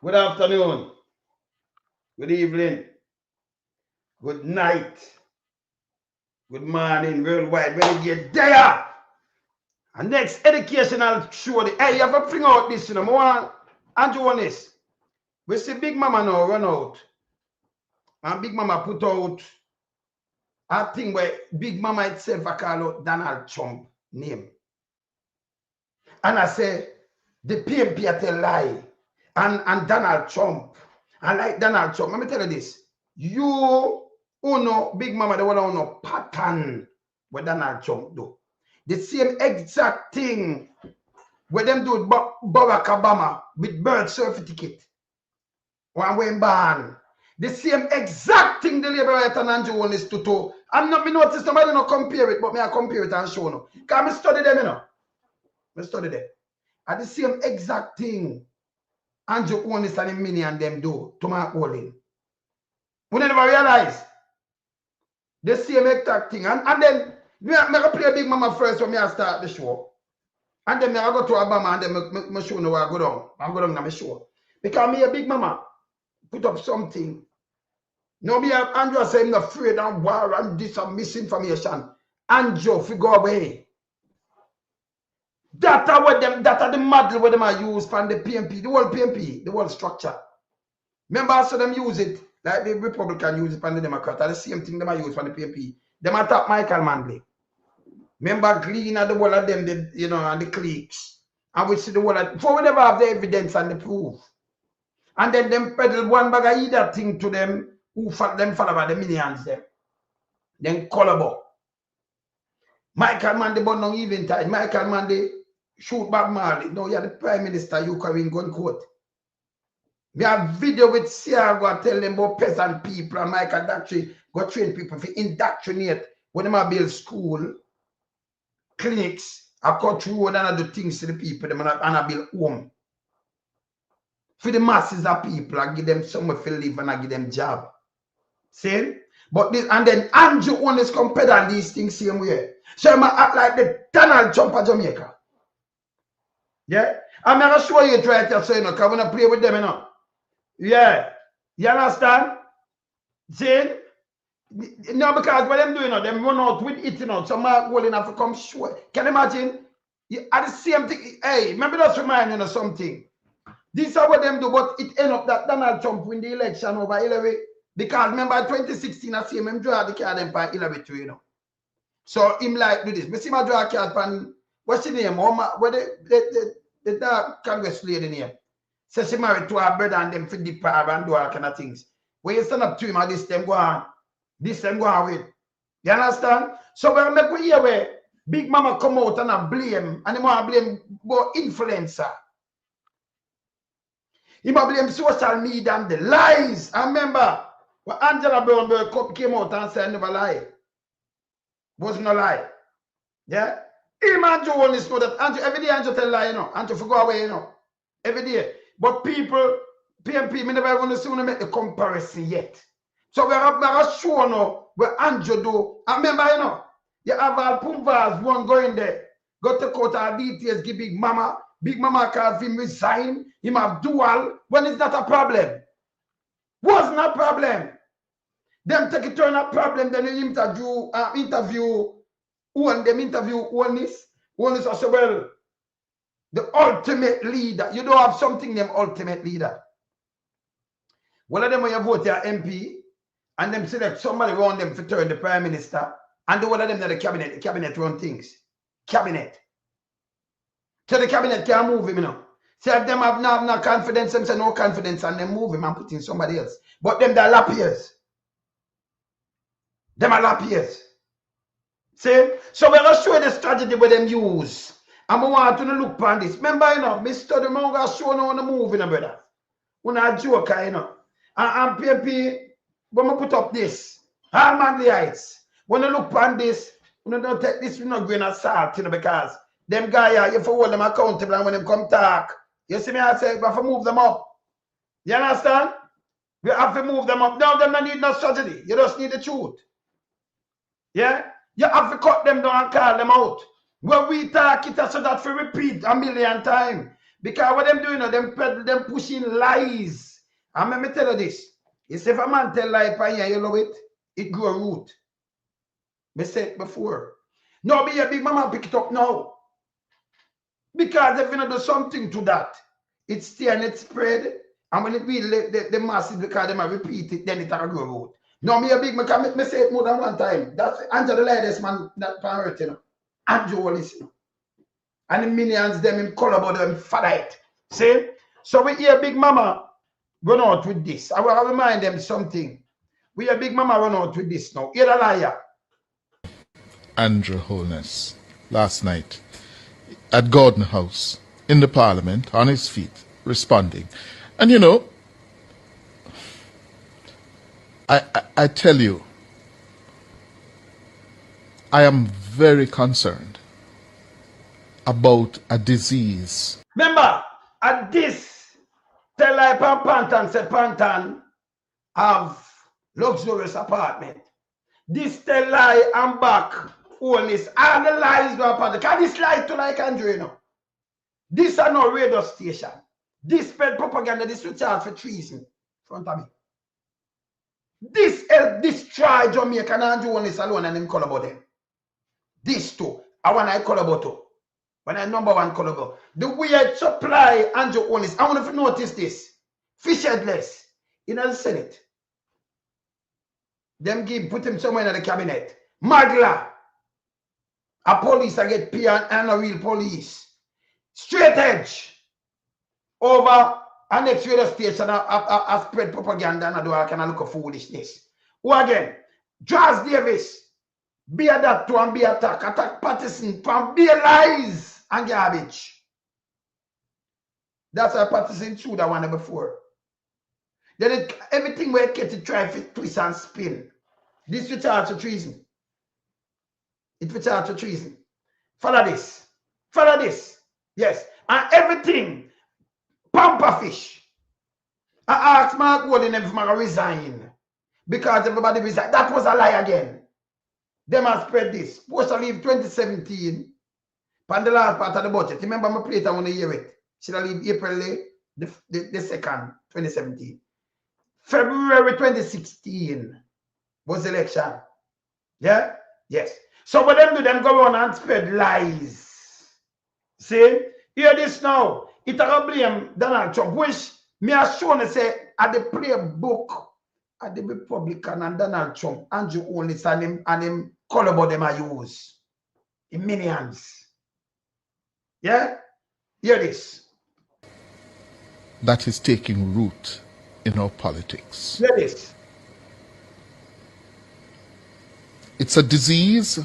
Good afternoon, good evening, good night, good morning, worldwide. When you get there, and next educational show, hey, you have to bring out this, more Andrew Holness. We see Big Mama now run out, and Big Mama put out a thing where Big Mama itself I call out Donald Trump name. And I say, the PMP at a lie, and Donald Trump. I like Donald Trump. Let me tell you this. You know Big Mama, the one who know pattern what Donald Trump do. The same exact thing what them do with Barack Obama with birth certificate. When born. The same exact thing the Labour right and Andrew Holness to do. I'm not me notice nobody not compare it, but me I compare it and show no. Because I study them, I study them. And the same exact thing Andrew Holness and him mini and them do to Mark Holling. We never realize the same exact thing. And then me I play Big Mama first when I start the show. And then I go to Obama and then I show no where I go down. I go down to my show. Because me a Big Mama put up something. No, me Andrew say I'm not afraid of war and this and misinformation. Andrew, if you go away. That are the model where them are used from the PMP, the whole PMP, the whole structure. Remember, I saw them use it, like the Republican use it from the Democrat, the same thing them are used from the PMP. Them attack Michael Manley. Remember, clean at the whole of them, and the cliques. And we see the whole of, before we never have the evidence and the proof. And then them peddle one bag of either thing to them, who them follow by the millions them. Then collabo. Michael Manley, but no even time. Michael Manley shoot Bob Marley. No, you're the Prime Minister, you carrying gun court. We have video with Sierra go tell them about peasant people and Michael Doctrine go train people to indoctrinate when they build school, clinics, I cut road and I do things to the people and I build home. For the masses of people, I give them somewhere to live and I give them job. See? But this, and then Andrew Holness compared on these things same way. So I'm act like the Donald Trump of Jamaica. Yeah? I'm going to show you it right here, so because I want to play with them, Yeah. You understand? See? No, because what them doing, them run out with it, so Mark Holling have to come show. Can you imagine? At the same thing, hey, maybe that's remind you of something. This is what them do, but it end up that Donald Trump win the election over Hillary. Because remember 2016, I see him draw the card and by Hillary too, So him like do this. But see my draw a card pan, what's the name? What the dark Congress lady name? So she married to her brother and them for the power and do all kind of things. When you stand up to him and this them go on with. You understand? So when I make hear where Big Mama come out and I blame, and he want to blame about influencer. He might blame social media and the lies. I remember when Angela Brown came out and said never lie. Wasn't a lie. Yeah? Him and Joe only know that Andrew, every day Andrew tell lie, Andrew for go away, Every day. But people, PMP, me never want to see when make the comparison yet. So we are sure now where Andrew do. I remember, you have all Pumbas one going there. Go take out our details, give Big Mama. Big Mama cause him resign, him have dual, when it's not a problem. Was not a problem. Them take it to a problem, then you interview Holness. Holness I say, well, the ultimate leader. You don't have something named ultimate leader. One of them when you vote your MP, and them select somebody around them to turn the Prime Minister, and the one of them that the cabinet run things. Cabinet. So the cabinet can't move him, So if them have no confidence, them say no confidence, and them move him and put in somebody else. But them they're lapiers. Them are lapiers. See? So we're going to show you the strategy where them use. And we want to look upon this. Remember, me study, I'm going to show you on the movie, brother. We're not joker, And PMP, when we put up this, all manly heights, when you look upon this, we don't take this with no grain of salt, because them guys, you have to hold them accountable and when them come talk. You see me, I say, we have to move them up. You understand? We have to move them up. Now, them don't need no strategy. You just need the truth. Yeah? You have to cut them down and call them out. When we talk it so that we repeat a million times. Because what them doing, them pushing lies. And let me tell you this. If a man tell lie upon you, you love it, it grow root. I said it before. No, be a big mama pick it up now. Because if you do something to that, it stay and it spread. And when it really the masses, because they might repeat it, then it will grow root. No, me a big man, me say it more than one time. That's Andrew the latest man that pan hurt, you know. Andrew will listen. And the millions them in color them father it. See? So we hear Big Mama run out with this. I will remind them something. We hear Big Mama run out with this now. Hear the liar. Andrew Holness last night at Gordon House in the Parliament on his feet responding. And you know, I tell you, I am very concerned about a disease. Remember, at this, tell like Pantan said Pantan have luxurious apartment. This tell lie and back Holness. All the lies go upon the can this lie to like Andrew, you know. This are no radio station. This spread propaganda, this will charge for treason in front of me. This help destroy Jamaica and Andrew Holness alone and him call about them. This too. I want I call about too. When I number one call about. The weird supply Andrew Holness. I want you to notice this. Fish headless in the Senate. Them put him somewhere in the cabinet. Magla. A police I get pay and a real police. Straight edge. Over a next radio station I spread propaganda and I do all kind of look of foolishness. Who again? Charles Davis. Be a that to and be attack. Attack Patterson from be lies and garbage. That's why Patterson threw that one before. Then everything we get to try to twist and spin. This will charge for treason. It will charge for treason. Follow this. Follow this. Yes. And everything. Pamper fish. I asked Mark Gordon if I resign. Because everybody resigned. That was a lie again. Them have spread this. Supposed to leave 2017. On the last part of the budget. Remember my plate I want to hear it. Should I leave April the 2nd, 2017. February 2016 was the election. Yeah? Yes. So what them do, them go on and spread lies. See? Hear this now. It will blame Donald Trump, which me has shown say at the playbook at the Republican and Donald Trump, Andrew Holness and him color about them I use. In millions. Yeah? Hear this. That is taking root in our politics. Hear this. It's a disease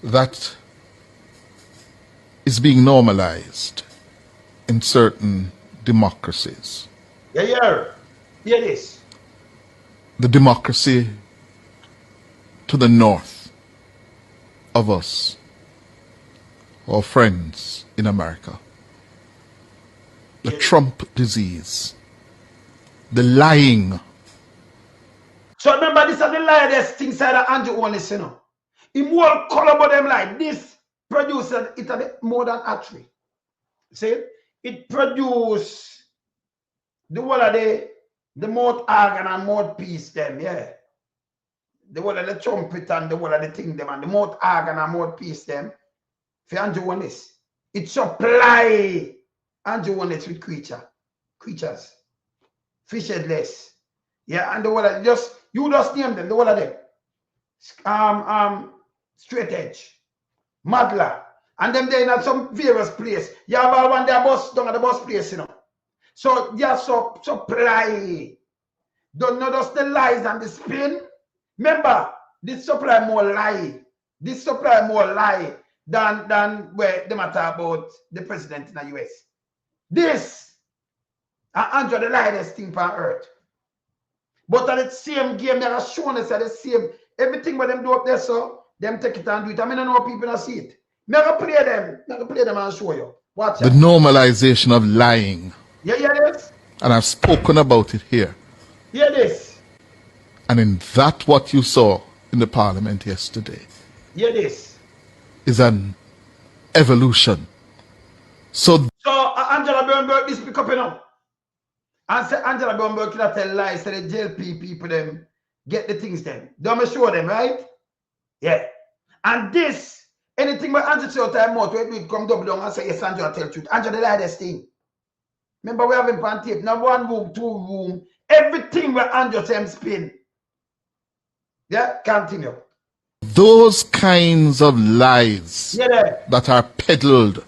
that is being normalized in certain democracies. Yeah. Hear this. The democracy to the north of us, our friends in America. The Trump disease. The lying. So remember, this is the lie that's things that Andrew Holness, you know. He more color about them like this produces it a more than actually. See? It produce the whole of the mouth organ and mouthpiece them, yeah. The whole of the trumpet and the whole of the thing them and the mouth organ and mouthpiece them. For Andrew Holness. It supply Andrew Holness with creatures. Fish headless. Yeah, and the whole of you just name them, the whole of them. Straight edge. Madla. And them they in some various place. You have all one their bus down at the bus place, you know. So yeah, supply. Don't know just the lies and the spin. Remember, this supply more lie. This supply more lie than where they matter about the president in the US. This Andrew the lightest thing on earth. But at the same game, they are showing us at the same everything what them do up there, so them take it and do it. I mean, I know people don't see it. Me I play them. I play them and show you. Watch the normalization of lying. Yeah, yes. And I've spoken about it here. Hear this. And in that what you saw in the Parliament yesterday. Hear this. Is an evolution So Angela Burnberg this pick up, you know. And say Angela Burnberg could tell lies, say the jail people them get the things them. Don't show them, right? Yeah. And this, anything but Angela say all time out, when we come double down and say, yes, Angela tell the truth. Angela lie this thing. Remember, we have him on tape. Now 1 room, 2 room, everything where Angela say him spin. Yeah, continue. those kinds of lies that are peddled,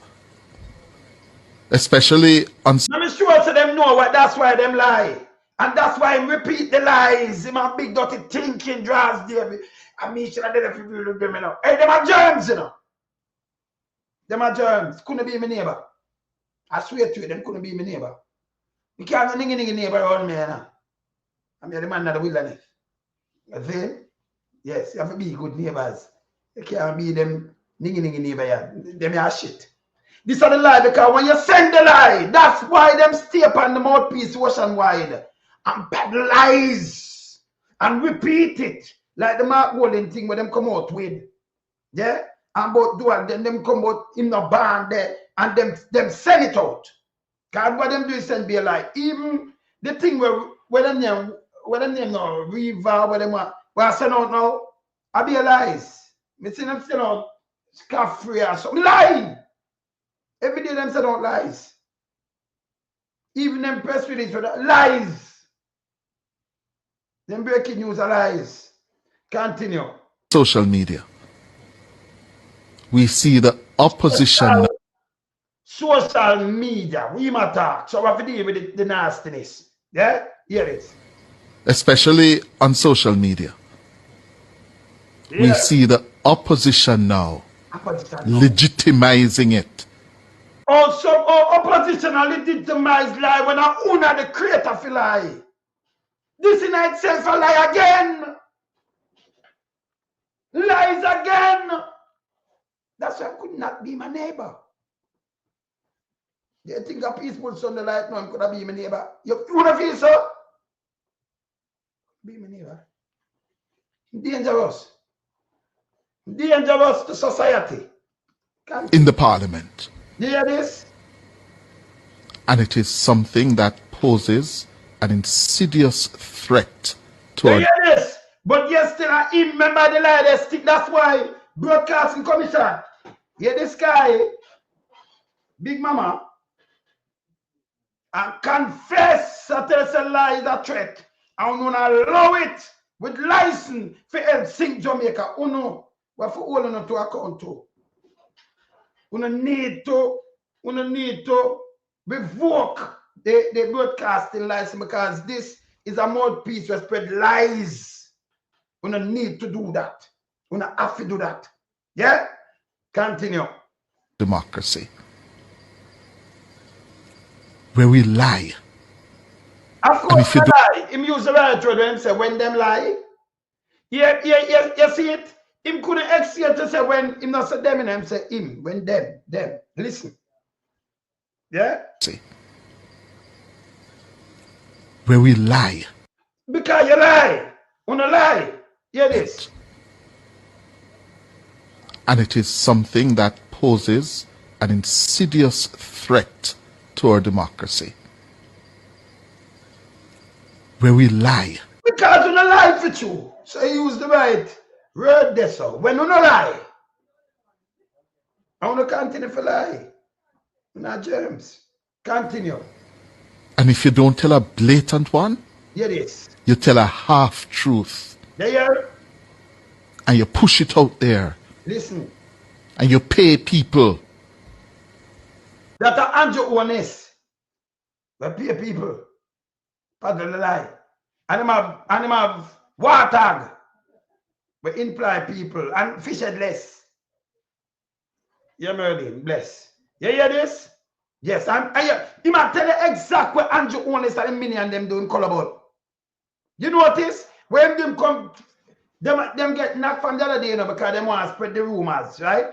especially on... Let me sure so them know what that's why them lie. And that's why him repeat the lies. Him a big dirty thinking draws David. I mean, should I did if you do them, you know. Hey, them are germs, you know. Them are germs. Couldn't be my neighbor. I swear to you, them couldn't be my neighbor. You can't have a nigga neighbor around me, you know. I'm the man of the wilderness. You see? Yes, you have to be good neighbors. You can't be them nigga neighbor, yeah. Them are shit. This are the lie, because when you send the lie, that's why them stay upon the mouthpiece ocean wide and peddle lies and repeat it like the Mark Golden thing where them come out with. Yeah? And about do and then them come out in the band there and them send it out. Because what them do is send be a lie. Even the thing where them name now, Riva, where them what I send out now, I be a lies. Me see them send out Scaffrey or something. Lying! Every day them say don't lies. Even them press release for that lies. Them breaking news are lies. Continue. social media, we see the opposition. Social media, we matter. So we have to deal with the nastiness. Yeah? Here it is. Especially on social media. Yeah. We see the opposition now legitimizing it. Also, opposition are legitimized lie when I own the creator for lie. This in itself a lie again. Lies again. That's why I could not be my neighbor. Do you think a peaceful Sunday light now could have be my neighbor? You wanna feel so? Be my neighbor. Dangerous. Dangerous to society. In the parliament. You hear this? And it is something that poses an insidious threat to you hear this? But yes, still I remember the lie they stick. That's why Broadcasting Commission. Hear this guy, Big Mama, and confess that a lie is a threat. And we gonna allow it with license for help sing Jamaica. Uno, what for all to account to. We need to revoke the broadcasting license because this is a mouthpiece that spread lies. We need to do that. We have to do that. Yeah? Continue. Democracy. Where we lie. Of course, they lie. Him use the right word when say when them lie. Yeah, you see it? Him couldn't execute to say when him not say them and him say him. When them. Listen. Yeah? See. Where we lie. Because you lie. Wanna lie. Hear this. And it is something that poses an insidious threat to our democracy. Where we lie. Because you don't lie for you. So you use the right word there, so. When you don't lie. I want to continue for lie. Not germs. Continue. And if you don't tell a blatant one, Hear this. you tell a half-truth. There. And you push it out there. Listen. And you pay people. That are Andrew Holness. We pay people. Pardon the lie. And him have water. We imply people and fish headless. Yeah, Merlin, bless. You hear this? Yes, he might tell you exactly what Andrew Holness and Minnie and them doing call about. You notice? When them come, them get knocked from the other day, you know, because they want to spread the rumors, right?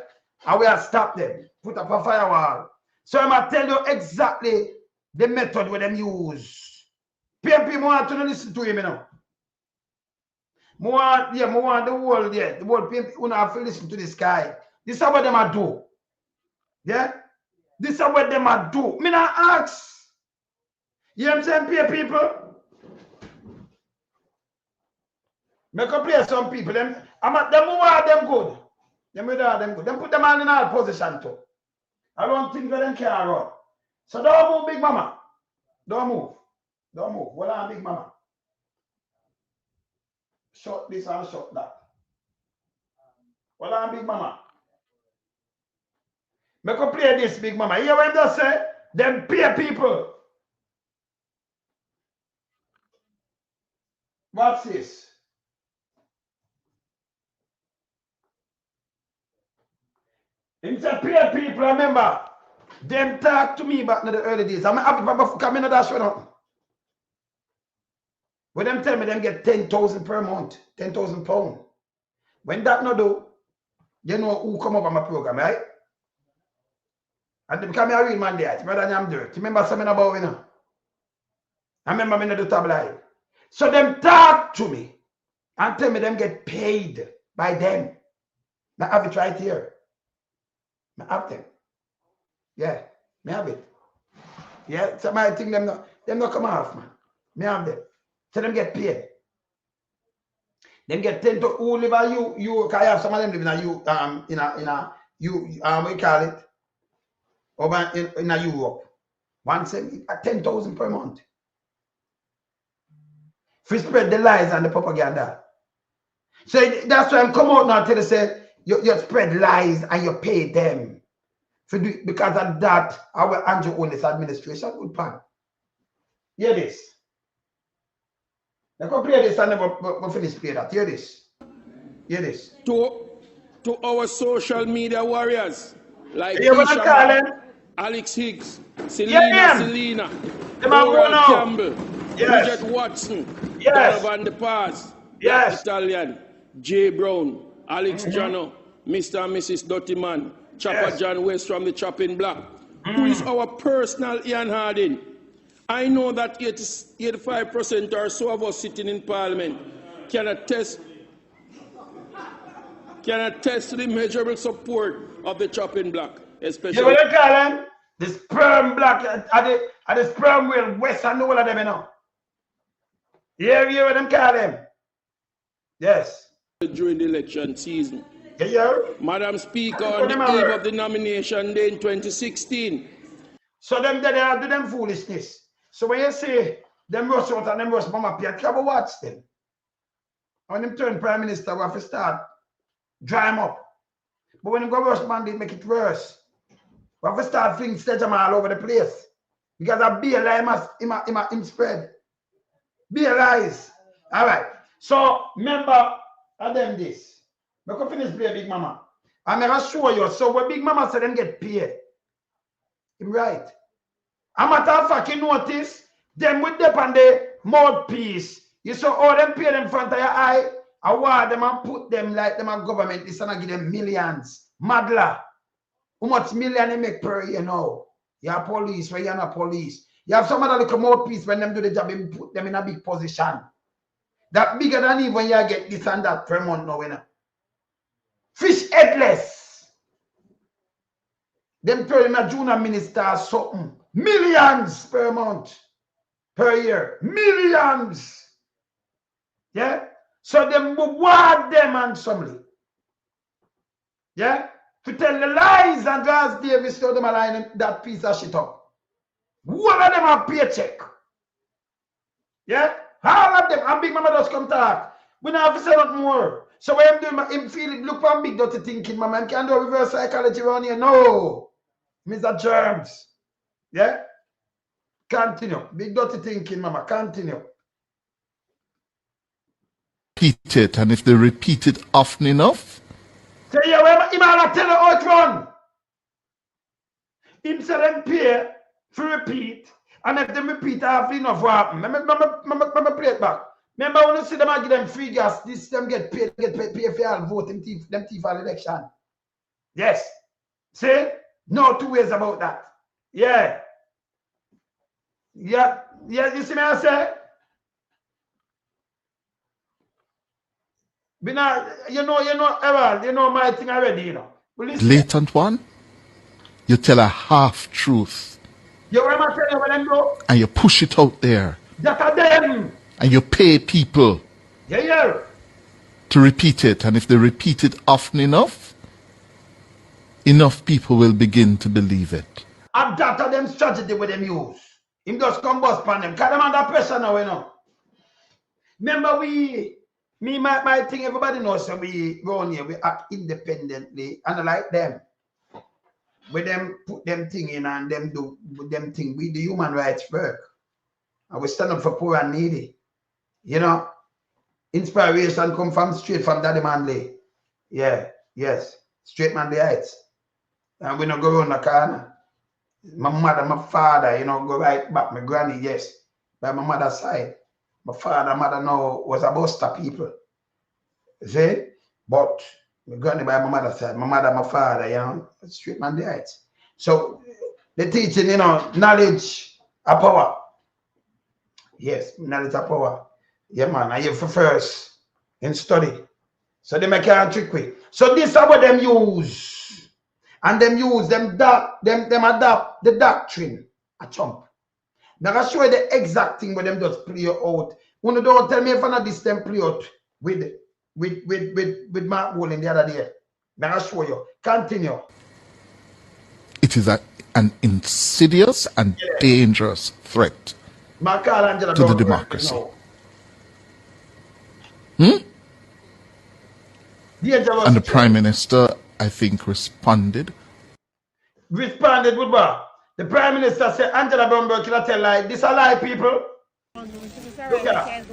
And we have stopped them, put up a firewall. So I might tell you exactly the method where them use. PMP want to listen to him, you know. More want the world PMP, you have to listen to this guy. This is what them are do. Yeah? This is what them a do. Me not ask. You know what I'm saying, pay people? Make a play some people. Them who are them good. Them with them good. Them put them all in all position too. I don't think that them can run. So don't move, big mama. Don't move. Don't move. Hold on, big mama. Shut this and shut that. Hold on, big mama. Make a play this, big mama. Hear what I'm just say? Them pay people. What's this? Him say pay people, remember. Them talk to me back in the early days. I'm happy for coming to that show. When them tell me them get 10,000 per month, 10,000 pounds. When that no do, you know who come up on my program, right? And they become a real man there. Remember that I'm dirt. Remember something about me now? I remember me in the tabloid. So them talk to me and tell me them get paid by them. I have it right here. I have them. Yeah, me have it. Yeah, somebody think them not come off, man. Me have them. So them get paid. Them get 10 to who live at you can have some of them live in a what you call it? Over in a Europe. 10,000 per month. Free spread the lies and the propaganda. So that's why I'm come out now to say you spread lies and you pay them. Because of that, our Andrew Holness administration would pan. Hear this. Let me play this and never finish play that. Hear this. Hear this. To our social media warriors like Alex Higgs, Selena, Laura Campbell, Bridget Watson, Donovan De Paz, Italian, Jay Brown, Alex Jano, Mr. and Mrs. Dottyman, Chopper John West from the Chopping Block, who is our personal Ian Harding. I know that 85% or so of us sitting in Parliament can attest to the measurable support of the Chopping Block, especially. You know what they call them? The sperm block at the sperm wheel west and all of them, you know. You what them call them? Yes. During the election season. Yeah. Madam Speaker, on the eve of the nomination day in 2016. So them they do them foolishness. So when you say them rush out and them rush Mama Pierre, you have to watch them. When them turn Prime Minister, we have to start dry them up. But when you go rush man, they make it worse. We have to start flinging sledgehammer all over the place. Because a beer lie him spread. Beer lies. All right. So remember, I them this. We can finish play Big Mama. I'm going to show you. So when Big Mama said them get paid. I'm right. A matter of fact, you notice them with them on the mouthpiece. You saw all them pay them in front of your eye. Award them and put them like them a government. This and I give them millions. Madla. How much million they make per year now? You have police, where you're not police. You have some other little mouthpiece when them do the job and put them in a big position. That bigger than even you get this and that per month now. You know? Fish headless. Them turn a junior minister or something. Millions per month. Per year. Millions. Yeah? So them reward them handsomely. Yeah? To tell the lies and Gas Davis told them a line that piece of shit up. One of them a paycheck. Yeah? All of them. And Big Mama does come talk. We don't have to say nothing more. So when I'm doing him feel it, look for big dirty thinking, Mama. I can't do reverse psychology around here. No. Mr. Germs. Yeah? Continue. Big dirty thinking, Mama. Continue. Repeat it, and if they repeat it often enough. So yeah, he might tell you how it run. Him say them pay for repeat, and if they repeat often enough, what happen? Remember play it back. Remember when you see them give them free gas, this them get paid for all vote, them thief for election. Yes. See? No two ways about that. Yeah. Yeah, you see me I say? You know, Errol, you know my thing already, you know. Blatant one? You tell a half-truth. You know what I'm telling you what them do? And you push it out there. That are them. And you pay people to repeat it. And if they repeat it often enough, enough people will begin to believe it. And that are them strategy with them use. Him just come bust upon them. Because them under pressure now, you know. Remember my thing, everybody knows that we run here, we act independently, and like them. With them put them thing in and them do them thing. We the human rights work. And we stand up for poor and needy. You know, inspiration come from straight from Daddy Manley. Yeah, yes. Straight Manley Heights. And we don't go around the corner. My mother, my father, you know, go right back. My granny, yes. By my mother's side. My father, mother now was a Buster people. See? But my granny by my mother's side, my mother, my father, you know, straight Manley Heights. So the teaching, you know, knowledge of power. Yes, knowledge of power. Yeah, man. I have for first in study. So they make a trick with. So this is what them use. And them use them adapt the doctrine. A chump. Now I show you the exact thing where them just play out. When don't tell me if I not this them play out with Mark Wolin the other day. Now I show you. Continue. It is an insidious and dangerous threat to the democracy. And the Prime Minister, I think, responded. Responded with what? The Prime Minister said, Angela Brownberg, can I tell lie? This a lie, people. Look at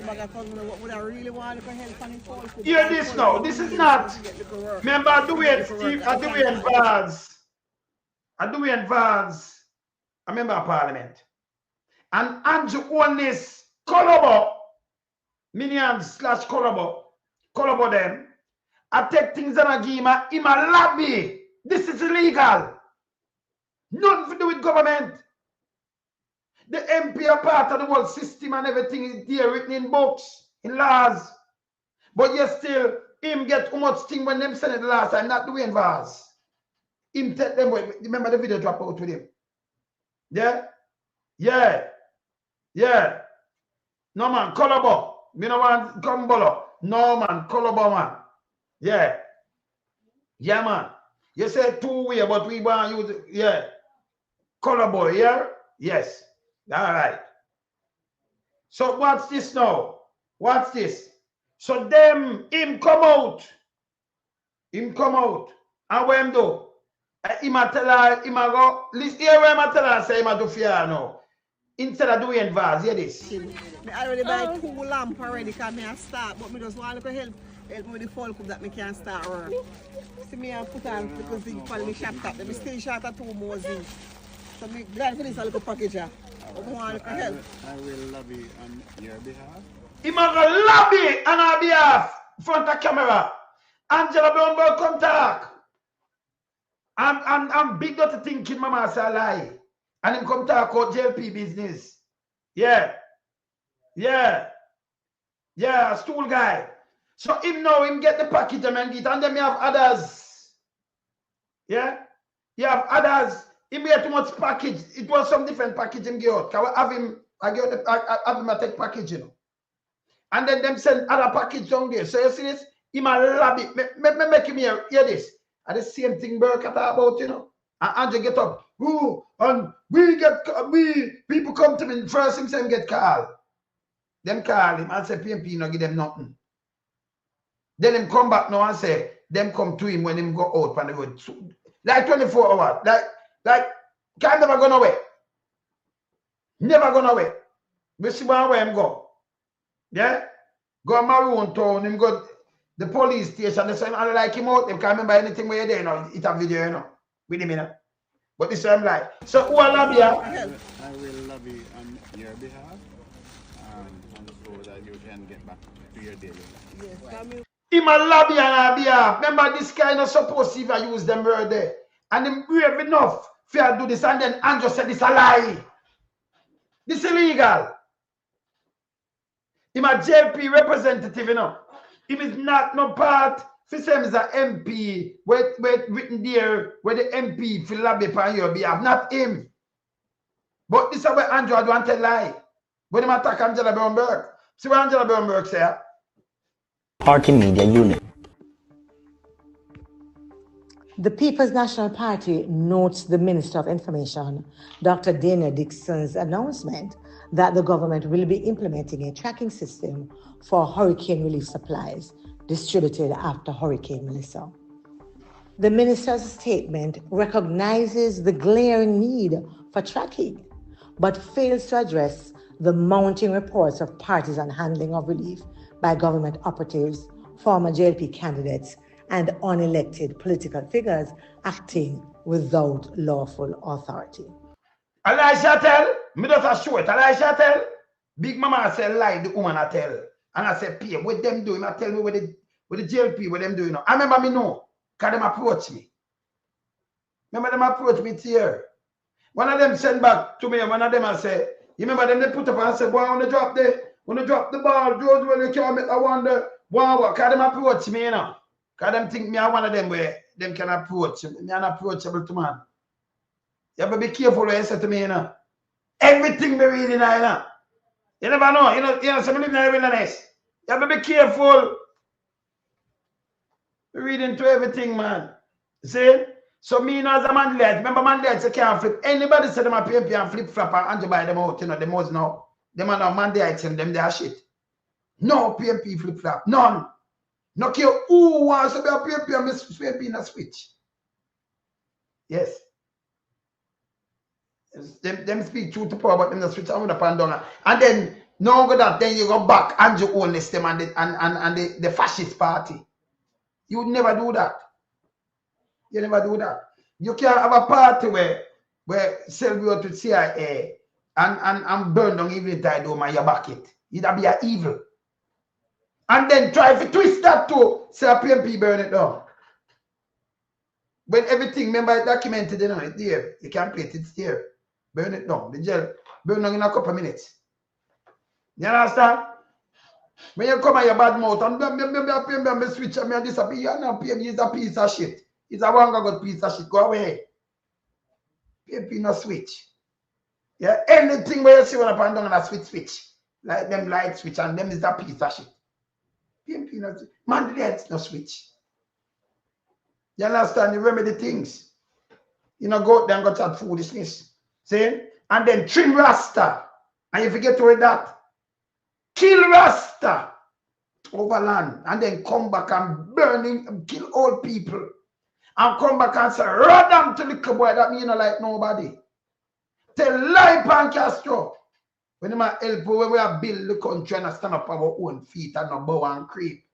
hear this now. This is not. Remember, Dwayne Vance. I remember Parliament. And Andrew Holness, Colombo, minions / Colombo them. I take things and I give him a lobby. This is illegal. Nothing to do with government. The MP are part of the whole system and everything is there written in books, in laws. But yet still, him get too much thing when them send it the last time, not doing Vaz. Him tell them, remember the video drop out with him? Yeah? Yeah. Yeah. No man, Colombo. Me no want Gumbolo. No man, Colombo man. Yeah. Yeah, man. You say two way, but we want to use it. Yeah. Colombo, yeah? Yes. All right. So what's this now? What's this? So him come out. Him come out. And what him do? Him a tell her, him a go, listen here where him a tell her, say him a do fear now. Instead of doing Vaz, hear this. I already buy 2 lamp already because I start, but I just want to help with the folk that I can start work. See me I put on because they call me shop top. They still short at 2 more things. So me glad for this a little package here. I want to help. I will lobby on your behalf. Him a go lobby on our behalf in front of camera. Angela Brownberg come talk. I'm big dirty thinking mama say lie. And him come talk about JLP business. Yeah. Yeah. Yeah, stool guy. So him now, him get the package and get, and then you have others. Yeah? You have others. Him get too much package. It was some different package him get out. Can I have him, I have him a take package, you know. And then them send other package down there. So you see this? Him a lobby. Make him hear this. And the same thing Burke talk about, you know. And Andrew get up. Ooh, and people come to me. First him say him get called. Them call him and say PMP no give them nothing. Then him come back now and say them come to him when him go out on the road. So, like 24 hours. Like can't never go nowhere. Never go nowhere. We see where him go. Yeah? Go Maroon Town, him go the police station, they say I like him out, they can't remember anything where you're there, you know. It's a video, you know. With him, you know. But this time like. So who will lobby? I will lobby on your behalf. And so that you can get back to your daily life. Yes, him a lobby on our behalf. Remember this guy not supposed to even use them word there. And him brave enough to do this and then Andrew said this a lie. This illegal. Him a JLP representative, you know. Him is not no part For same is an MP, where written there, where the MP feel lobby on your behalf, not him. But this is where Andrew want to lie. When him attack Angela Brownberg. See what Angela Brownberg say? Party Media Unit. The People's National Party notes the Minister of Information, Dr. Dana Dixon's announcement that the government will be implementing a tracking system for hurricane relief supplies distributed after Hurricane Melissa. The minister's statement recognizes the glaring need for tracking, but fails to address the mounting reports of partisan handling of relief by government operatives, former JLP candidates, and unelected political figures acting without lawful authority. Elisha tell, me just show it. Elisha tell, Big Mama say lie, the woman I tell. And I say, P, what them doing? I tell me what the JLP, what them doing. I remember me know, because them approach me. Remember them approach me here. One of them send back to me, and one of them I say, you remember them they put up and say, boy, when you drop the ball, George, when you can't make a wonder, wow, because them approach me, you know. Because them think me are one of them where them can approach me. Me an approachable to man. You have to be careful what you say to me, you know. Everything me reading now, you know. You never know. You know, some living in the wilderness. You have to be careful. Reading to everything, man. See? So me, you know, as a man led, remember man led, you can't flip. Anybody say them a PMP and flip flap and you buy them out, you know, them most now. Them are now man they item, them they are shit. No PMP flip flap. None. No care who wants to be a PMP and PMP in a switch. Yes. Them speak truth to power, but them the switch on the down. And then no go that, then you go back and you Holness them and the fascist party. You would never do that. You never do that. You can't have a party where sell you to CIA and burn down even die dome and you back it. It'd be a evil. And then try to twist that too. Say a PMP burn it down. When everything, remember, it's documented, you know, it's there. You can't play it, it's there. Burn it down. The jail, burn down in a couple of minutes. You understand? When you come on your bad mouth and me switch and me disappear, you know, PMP is a piece of shit. It's a one good piece of shit. Go away. PMP no switch. Yeah, anything where you see when I pan down on a switch. Like them light switch and them is a piece of shit. PMP no switch. Man, let's no switch. You understand? You remember the things. You know, go out there and go chat foolishness. See? And then trim Rasta. And you forget to read that. Kill Rasta over land. And then come back and burn him and kill all people. And come back and say, radam to little boy that me you know like nobody. Tell lie pan Castro. When you help when we are build the country and stand up our own feet and not bow and creep.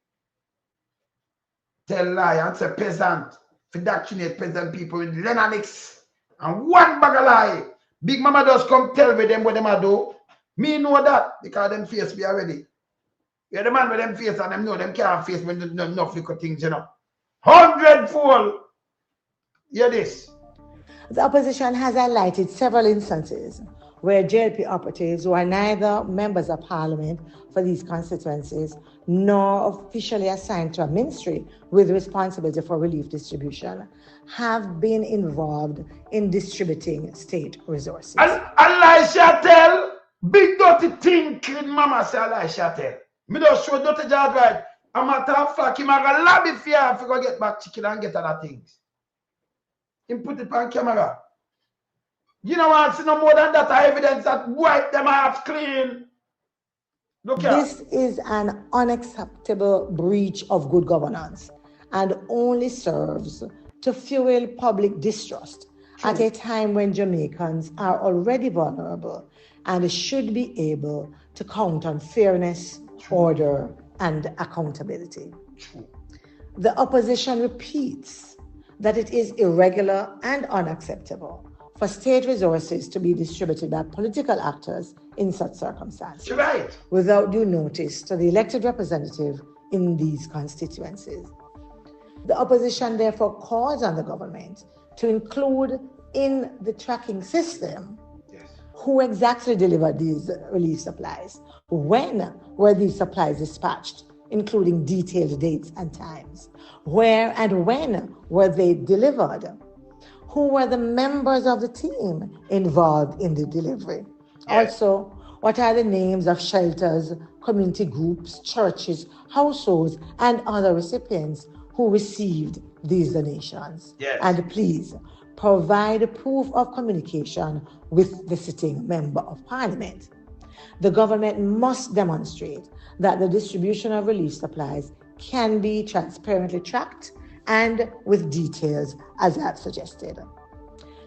Tell lie and say peasant, indoctrinate peasant people with Lennox and one bag of lie. Big Mama just come tell with them what them are do. Me know that because them face me already. Yeah, the man with them face and them know them can't face when them enough little things, you know. 100-fold. Hear this. The opposition has highlighted several instances where JLP operatives who are neither members of parliament for these constituencies nor officially assigned to a ministry with responsibility for relief distribution have been involved in distributing state resources. Elisha tell, big dirty thing, kid mama say Elisha tell. Me just show dirty judge right. A matter of fact, he might go lobby for you if you go get back chicken and get other things. He put it on camera. You know what? See no more than that evidence that wipe them off clean. Look here. This is an unacceptable breach of good governance and only serves to fuel public distrust at a time when Jamaicans are already vulnerable and should be able to count on fairness, order, and accountability. The opposition repeats that it is irregular and unacceptable for state resources to be distributed by political actors in such circumstances, right, without due notice to the elected representative in these constituencies. The opposition therefore calls on the government to include in the tracking system who exactly delivered these relief supplies, when were these supplies dispatched, including detailed dates and times. Where and when were they delivered? Who were the members of the team involved in the delivery? Also, what are the names of shelters, community groups, churches, households, and other recipients who received these donations? And please, provide proof of communication with the sitting member of parliament. The government must demonstrate that the distribution of relief supplies can be transparently tracked and with details as I've suggested.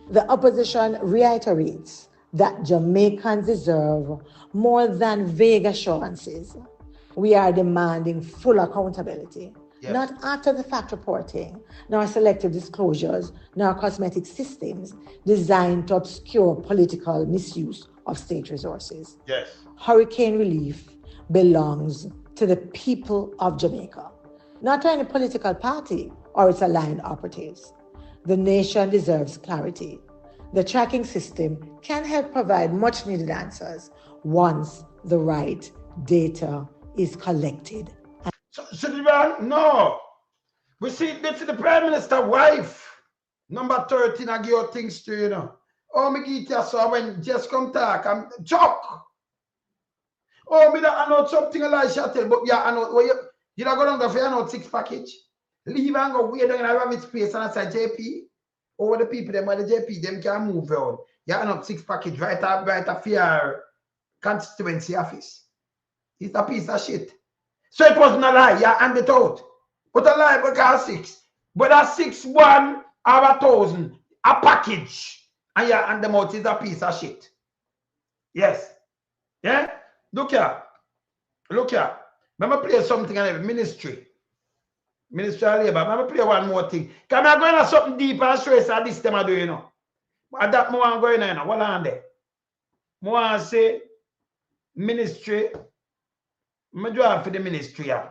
The opposition reiterates that Jamaicans deserve more than vague assurances. We are demanding full accountability, not after-the-fact reporting, nor selective disclosures, nor cosmetic systems designed to obscure political misuse of state resources. Hurricane relief belongs to the people of Jamaica, not to any political party or its aligned operatives. The nation deserves clarity. The tracking system can help provide much-needed answers once the right data is collected. No. We see this is the Prime Minister's wife. Number 13, I give you things to you know. Oh, me get you so when just come talk, I'm joke. Oh, me don't know something Elisha tell, but yeah, I know you don't go down there for your 6 package. Leave and go way down in a rabbit space and I say JP. Over the people, them by the JP, them can move on. You are not 6 package right up your constituency office. It's a piece of shit. So it wasn't a lie, you hand it out. But a lie because 6. But a 6, 1 or 1,000, a package. And you hand them out is a piece of shit. Yes. Yeah? Look here. Look here. Remember play something on the ministry. Ministry of Labor. Let me play one more thing. Can I go into something deeper and stress at this time I do, you know? But that more I'm going in. What on there? More I say ministry. I'm draw for the ministry. Yeah.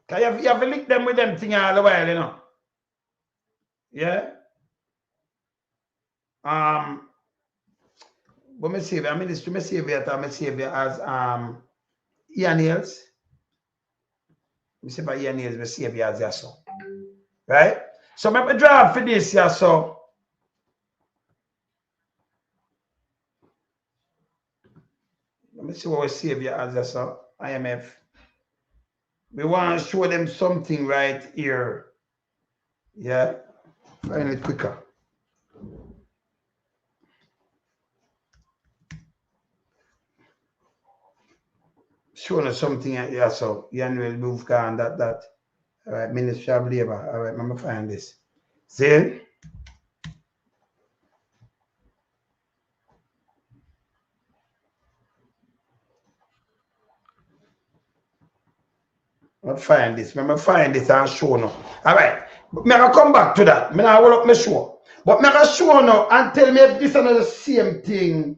Because you have to link them with them thing all the while, you know. Yeah. But me save a ministry, me save it as Ian Hills. Me save Ian Hills, me save it as your son. Right? So me draw for this here, so let me see what we save you as your son. IMF. We want to show them something right here. Yeah. Find it quicker. Showing us something, yeah, so Ian will move on that. All right, Ministry of Labor. All right, let me find this. See? I'll find this. Let me find this and show now. All right. But I come back to that. I will up my show. But I show now and tell me if this is another same thing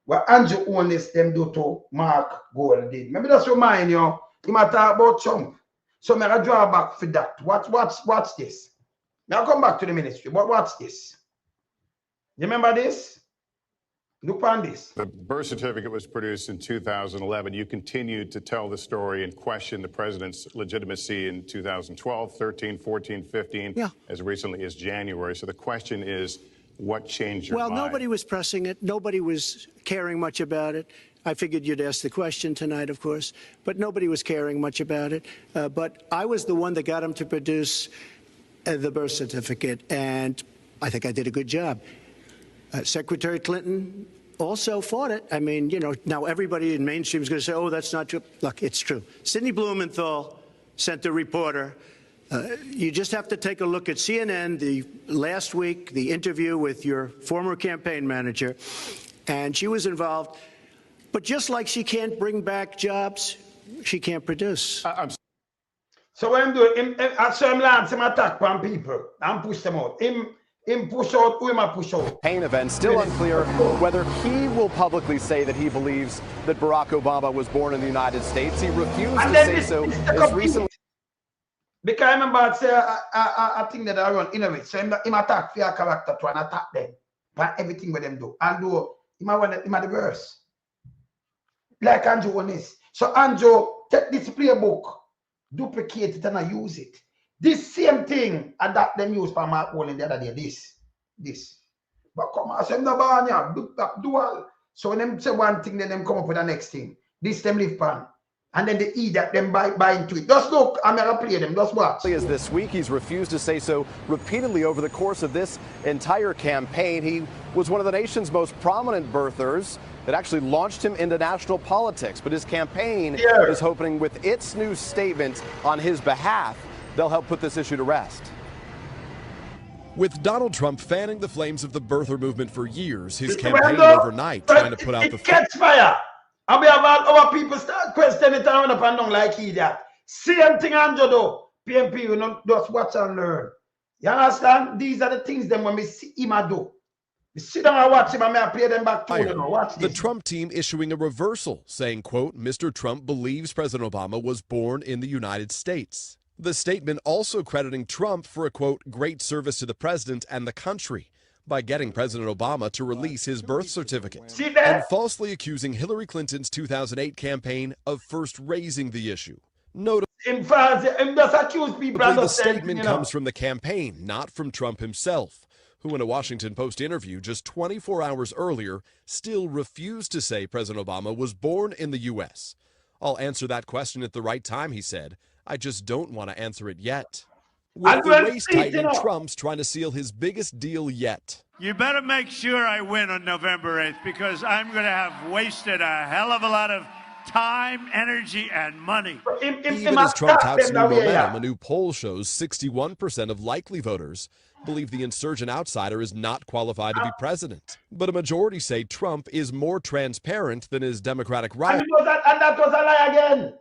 what Andrew Holness them do to Mark Gold did. Maybe that's remind you, he might talk about Trump. So I draw back for that. What's this? Now come back to the ministry. But what's this? You remember this? Look on this. The birth certificate was produced in 2011. You continued to tell the story and question the president's legitimacy in 2012, 13, 14, 15, as recently as January. So the question is, what changed your mind? Well, nobody was pressing it. Nobody was caring much about it. I figured you'd ask the question tonight, of course, but nobody was caring much about it. But I was the one that got him to produce the birth certificate, and I think I did a good job. Secretary Clinton also fought it. I mean, you know, now everybody in mainstream is going to say, oh, that's not true. Look, it's true. Sidney Blumenthal sent a reporter. You just have to take a look at CNN last week, the interview with your former campaign manager, and she was involved. But just like she can't bring back jobs, she can't produce. So what I'm doing, I'm launching attack on people and push them out. Him push out, who am I push out? Campaign event, still unclear whether he will publicly say that he believes that Barack Obama was born in the United States. He refused to say so as recently. Because I remember I say I think that I run innovate. So him attack for your character to an attack them. But everything with them do. And do him at the verse. Like Andrew Holness. So Andrew, take this playbook, duplicate it and I use it. This same thing adapt them use for Mark Holness the other day. This. But come on, send the barn, dual. So when them say one thing, then them come up with the next thing. This them live pan. And then they eat that, them buy into it. Just look, I'm going to play them, just watch. As this week, he's refused to say so repeatedly over the course of this entire campaign. He was one of the nation's most prominent birthers that actually launched him into national politics. But his campaign is hoping with its new statement on his behalf, they'll help put this issue to rest. With Donald Trump fanning the flames of the birther movement for years, his campaign overnight trying to put out the catch fire. And we have our people start questioning it and run up and down like idiot. Same thing, Andrew, though. PMP, you know, just watch and learn. You understand? These are the things them when we see him do. We sit down and watch him and I play them back to you know. Watch this. The Trump team issuing a reversal, saying, quote, Mr. Trump believes President Obama was born in the United States. The statement also crediting Trump for a, quote, great service to the president and the country by getting President Obama to release his birth certificate and falsely accusing Hillary Clinton's 2008 campaign of first raising the issue. Notably, the statement comes from the campaign, not from Trump himself, who in a Washington Post interview just 24 hours earlier still refused to say President Obama was born in the U.S. I'll answer that question at the right time, he said. I just don't want to answer it yet. With the race tightening, Trump's trying to seal his biggest deal yet. You better make sure I win on November 8th because I'm going to have wasted a hell of a lot of time, energy, and money. Even as Trump touts new momentum, a new poll shows 61% of likely voters believe the insurgent outsider is not qualified to be president. But a majority say Trump is more transparent than his Democratic rival. And that was a lie again.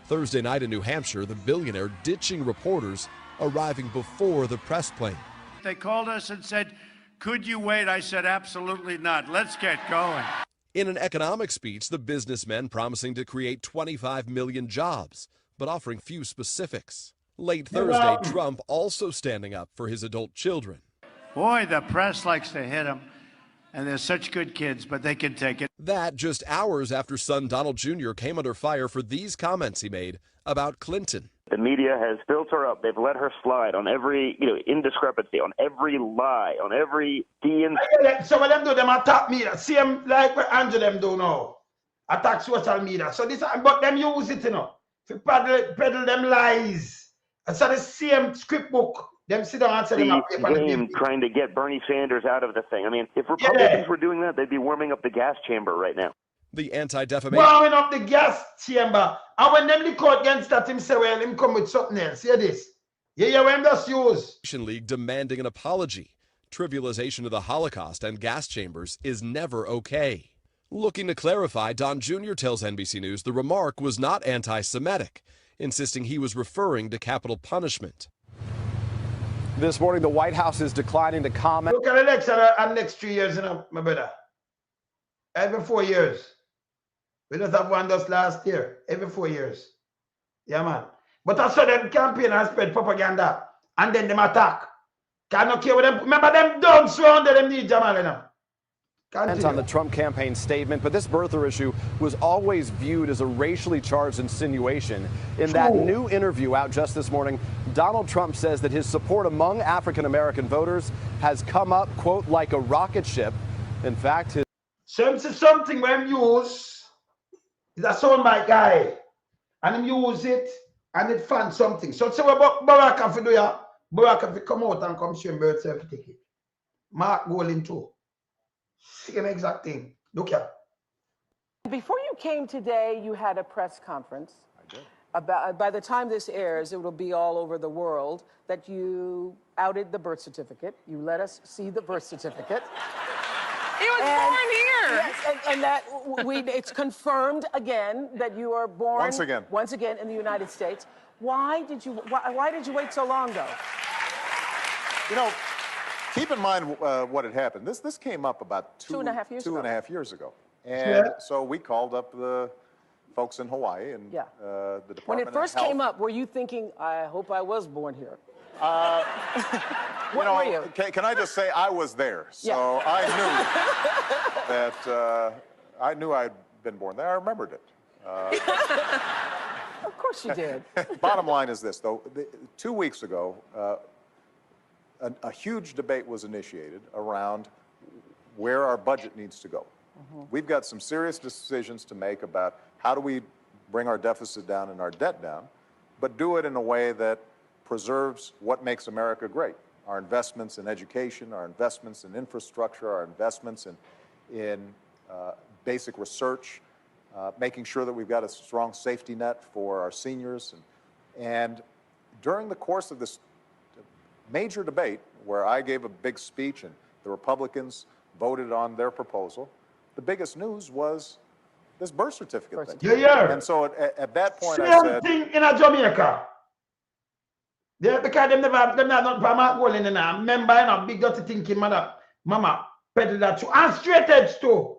Thursday night in New Hampshire, the billionaire ditching reporters arriving before the press plane. They called us and said, could you wait? I said, absolutely not. Let's get going. In an economic speech, the businessmen promising to create 25 million jobs, but offering few specifics. Late Thursday, Trump also standing up for his adult children. Boy, the press likes to hit them, and they're such good kids, but they can take it. That just hours after son Donald Jr. came under fire for these comments he made about Clinton. The media has built her up. They've let her slide on every, indiscrepancy, on every lie, on every So when them do them attack media, same like what Andrew them do now. Attack social media. So this, but them use it, to peddle them lies. And so the same script book, them sit down and say them game trying to get Bernie Sanders out of the thing. I mean, if Republicans were doing that, they'd be warming up the gas chamber right now. The anti-defamation warming up the gas chamber. And when them the court against that, him say, well, him come with something else. Hear this. Yeah, when just use. League demanding an apology. Trivialization of the Holocaust and gas chambers is never okay. Looking to clarify, Don Jr. tells NBC News the remark was not anti-Semitic, insisting he was referring to capital punishment. This morning, the White House is declining to comment. Look at the election and next 3 years, my brother. Every 4 years. We just have one just last year. Every 4 years. Yeah, man. But I saw them campaign and spread propaganda. And then them attack. Cannot care with them. Remember them dumb surrounded them need Jamal in them. On the Trump campaign statement, but this birther issue was always viewed as a racially charged insinuation. In that new interview out just this morning, Donald Trump says that his support among African-American voters has come up, quote, like a rocket ship. In fact, his something when use is a soundbite guy, and him use it and it found something. So what Barack have to do, Barack have to come out and come show him birth certificate. Mark Golding too. Same exact thing. Look here. Before you came today, you had a press conference. I did. About, by the time this airs, it will be all over the world that you outed the birth certificate. You let us see the birth certificate. He was born here. Yes, and that it's confirmed again that you are born once again in the United States. Why did you wait so long, though? You know, keep in mind what had happened. This came up about two and a half years ago. And so we called up the folks in Hawaii and the department. When it first came up, were you thinking, I hope I was born here? Where were you? Can I just say I was there, so I knew that I knew I'd been born there. I remembered it. Of course you did. Bottom line is this, though. 2 weeks ago, a huge debate was initiated around where our budget needs to go. We've got some serious decisions to make about how do we bring our deficit down and our debt down, but do it in a way that preserves what makes America great. Our investments in education, our investments in infrastructure, our investments in basic research, making sure that we've got a strong safety net for our seniors. And during the course of this major debate, where I gave a big speech and the Republicans voted on their proposal, the biggest news was this birth certificate thing. Yeah. And so at that point, I Same said, thing in Jamaica. Yeah, because them not goal in there. Remember, you know, big dirty thinking, mama, pedal that too. And straight edge too.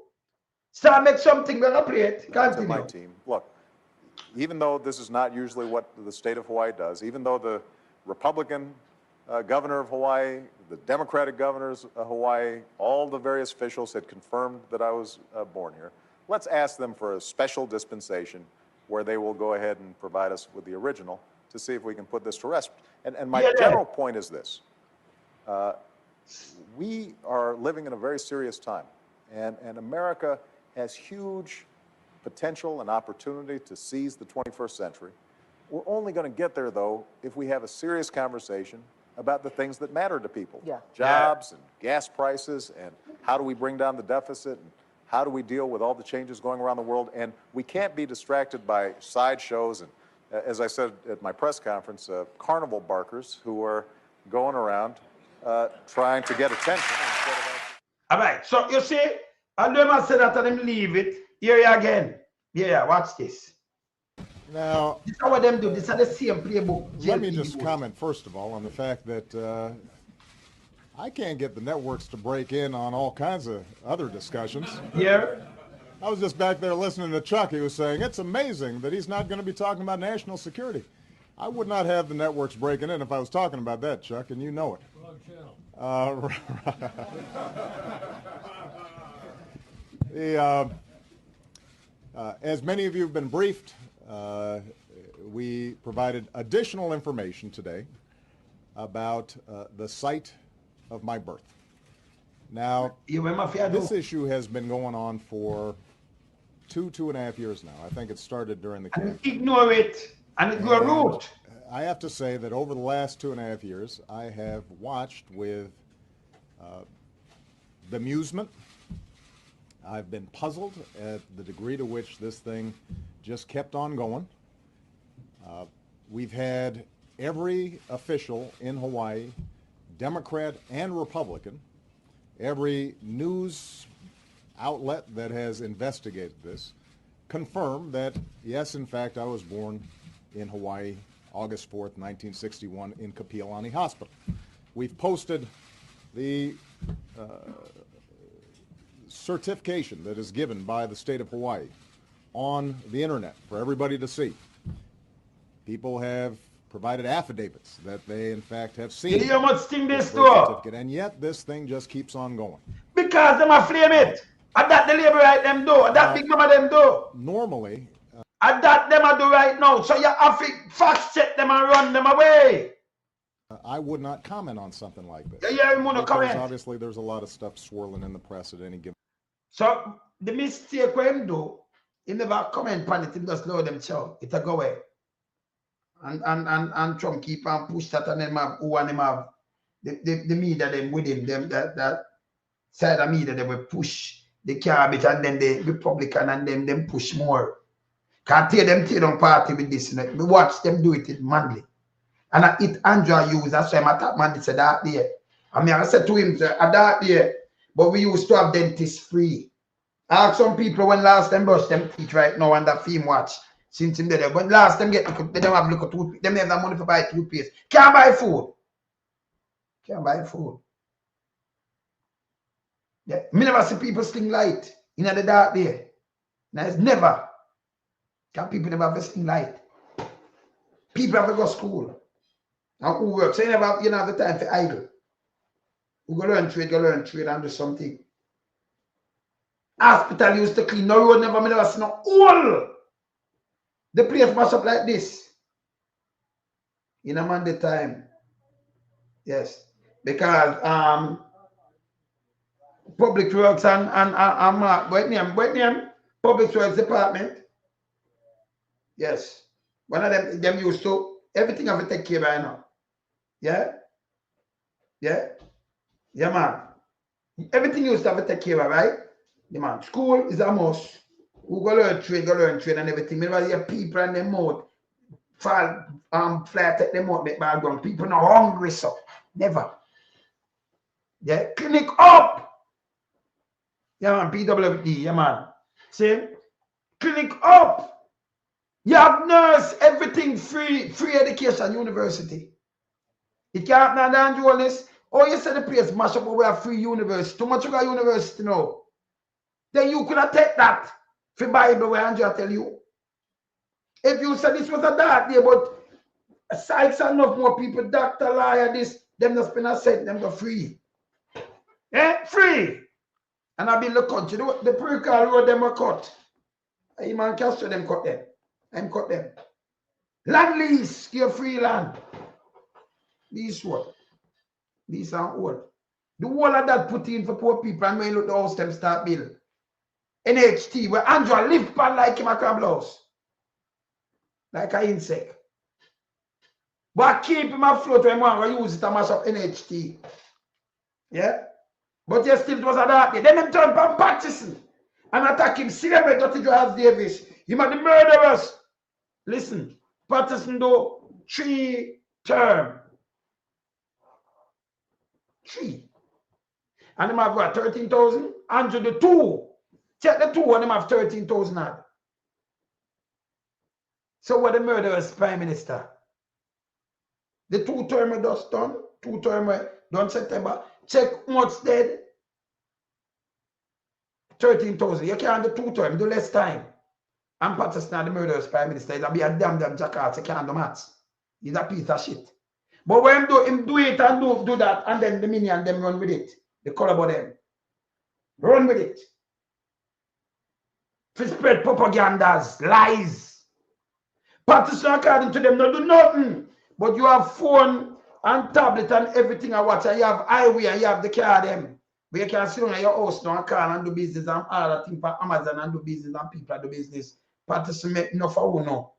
So make something we're gonna play it. to my team, look, even though this is not usually what the state of Hawaii does, even though the Republican governor of Hawaii, the Democratic governors of Hawaii, all the various officials had confirmed that I was born here, let's ask them for a special dispensation where they will go ahead and provide us with the original to see if we can put this to rest. And my general point is this. We are living in a very serious time, and America has huge potential and opportunity to seize the 21st century. We're only going to get there, though, if we have a serious conversation about the things that matter to people. Jobs and gas prices, and how do we bring down the deficit, and how do we deal with all the changes going around the world. And we can't be distracted by sideshows and, as I said at my press conference, carnival barkers who are going around trying to get attention. All right, so you see, and them I said that and them leave it. Here you again. Yeah, watch this. Now, this is what them do. This is the same playbook. Let me just comment, first of all, on the fact that I can't get the networks to break in on all kinds of other discussions. Yeah. I was just back there listening to Chuck. He was saying, it's amazing that he's not going to be talking about national security. I would not have the networks breaking in if I was talking about that, Chuck, and you know it. Wrong channel. As many of you have been briefed, we provided additional information today about the site of my birth. Now, this issue has been going on for 2.5 years now. I think it started during the campaign. Ignore it and it go root. I have to say that over the last 2.5 years, I have watched with bemusement. I've been puzzled at the degree to which this thing just kept on going. We've had every official in Hawaii, Democrat and Republican, every news outlet that has investigated this, confirm that, yes, in fact, I was born in Hawaii, August 4th, 1961, in Kapiolani Hospital. We've posted the certification that is given by the state of Hawaii on the internet for everybody to see. People have provided affidavits that they, in fact, have seen you must sting this certificate, and yet this thing just keeps on going. Because them a flame it. And that the labor right them do. And that big mama them do. Normally. And that them a do right now. So you have to fact check them and run them away. I would not comment on something like this. Yeah, you want to comment. Obviously, there's a lot of stuff swirling in the press at any given. So the mistake when him do, he never comment on it. He just load them show. It a go away. And Trump keep on push that, and them have who and them have the media them with him. Them that side of media they will push the cabinet, and then the Republican and them push more. Can't tear down party with this. We watch them do it manly. And it Andrew use, that's why my top man said that day. I mean, I said to him, that day, but we used to have dentists free. Ask some people when last time brush them teeth right now and that film watch. Since him there, when last time they don't have look at toothpaste, they never have money to buy toothpaste. Can't buy food. Can't buy food. Yeah, me never see people sting light in the dark there. Now it's never. Can people never have a sting light? People have to go to school. And who works? So you don't have the time for idle. Who go learn trade and do something. Hospital used to clean. No road never see no hole. The place mash up like this. In a Monday time. Yes. Because Public Works and what name? Public Works Department. Yes. One of them used to everything have to take care by now. Yeah? Yeah? Yeah, man. Everything used to have to take care of, right? Yeah, man. School is a must. Who go learn trade and everything. Remember your people and them mouth fall fly take them out, make background. People not hungry, so never. Yeah, clinic up. Yeah, man, PWD, yeah, man. See? Clinic up. You have nurse, everything free education, university. It can't happen down Holness. Oh, you said the place mash up, but we have free university. Too much of a university now. Then you could have take that for Bible where Andrew tell you. If you said this was a dark day, but sites and enough more people, doctor, lawyer, this, them not spend a cent, them go free. Eh? Free. And I build the country. The pre-call road them are cut. I man Castro them cut them. I'm cut them. Land lease, give free land. These what? These are old. The whole of that put in for poor people and when you look the house them start build. NHT where Andrew live pan like him a crab house. Like an insect. But keep him afloat when one use it to mash up NHT. Yeah? But yes, still it was a dark day. Then them turn from Patterson and attack him. See them with Dr. Giles Davis. Him are the murderers. Listen, Patterson do 3 term. 3. And them have what, 13,000? Andrew the 2. Check the 2 and them have 13,000. So what the murderers prime minister? The 2 term just done. 2 term done September. Check what's dead. 13,000. You can't do 2 term, do less time. And Patterson the murderers prime minister. It'll be a damn jackass. You can't do maths. He's a piece of shit. But when him do it and do that, and then the minion them run with it. The color about them. Run with it. To spread propagandas, lies. Patterson according to them don't do nothing. But you have phone and tablet and everything I watch. And you have highway and you have the car them. But you can sit on your house now and call and do business and all that thing for Amazon and do business and people do business. Patterson make enough for who now.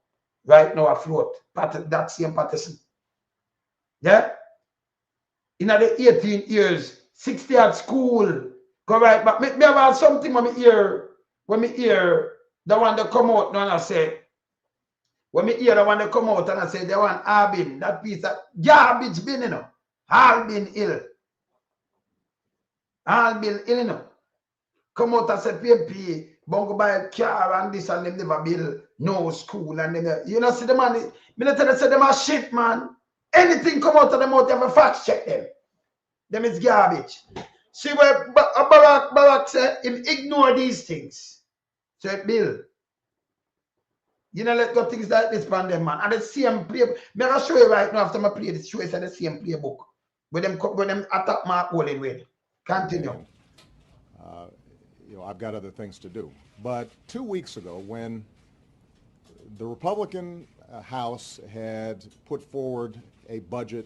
Right now afloat. That same Patterson. Yeah? In the 18 years, 60 at school. Go right back. Me have something when me hear the one that come out now and I say, when me hear the one that come out and I say they want Albin, that piece of garbage bin, you know. Albin ill. Albin ill, you know. Come out and say PMP, bongo buy a car and this and them never build no school and them. You know, see the man, me not tell you say them are shit, man. Anything come out of them out, you have a fact check them. Them is garbage. See where Barack said him ignore these things. So it build. You know, let go things like this from them, man. And the same play. Me gonna show you right now after I play this. Show you the same playbook. When them attack Mark Holland with. Continue. You know, I've got other things to do. But 2 weeks ago, when the Republican House had put forward a budget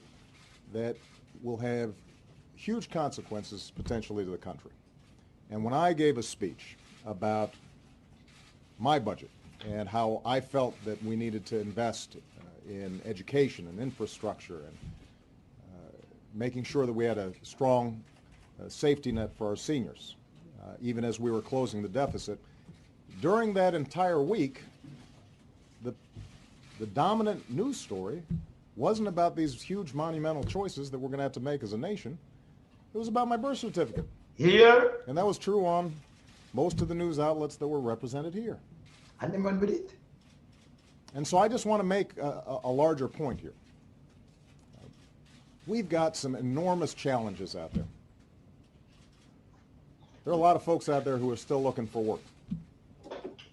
that will have huge consequences potentially to the country, and when I gave a speech about my budget and how I felt that we needed to invest in education and infrastructure and making sure that we had a strong safety net for our seniors, even as we were closing the deficit, during that entire week, the dominant news story wasn't about these huge monumental choices that we're going to have to make as a nation. It was about my birth certificate. Here. And that was true on most of the news outlets that were represented here. And then went with it. And so I just want to make a larger point here. We've got some enormous challenges out there. There are a lot of folks out there who are still looking for work.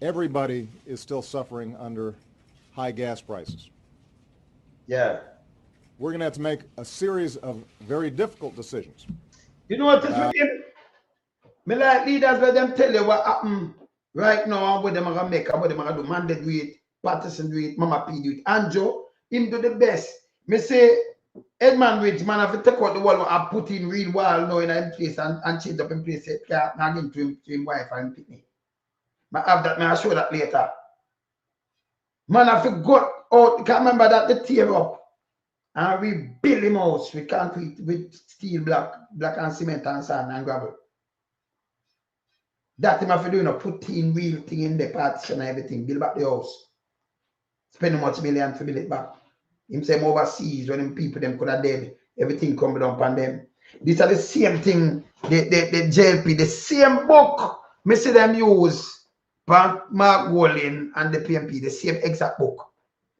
Everybody is still suffering under high gas prices. Yeah. we're going to have to make a series of very difficult decisions. You know what is with him? Me like leaders let them tell you what happened right now and what them are going to make and what them are going to do. Mandel do it, Patterson do it, Mama P do it. Anjo, him do the best. Me say, Edmund Rich, man, have to take out the wall and put in real wall now in a place and change up in place. Can't give to him wife and picnic. I have that, I'll show that later. Man, I forgot out, can't remember that they tear up. And we build him house with concrete, with steel, block and cement and sand and gravel. That him have to do, put in real thing in the partition and everything, build back the house. Spend much million to build it back. Him say overseas when them people them could have dead, everything come down upon them. These are the same thing, the JLP, the same book, me see them use for Mark Wolin and the PMP, the same exact book.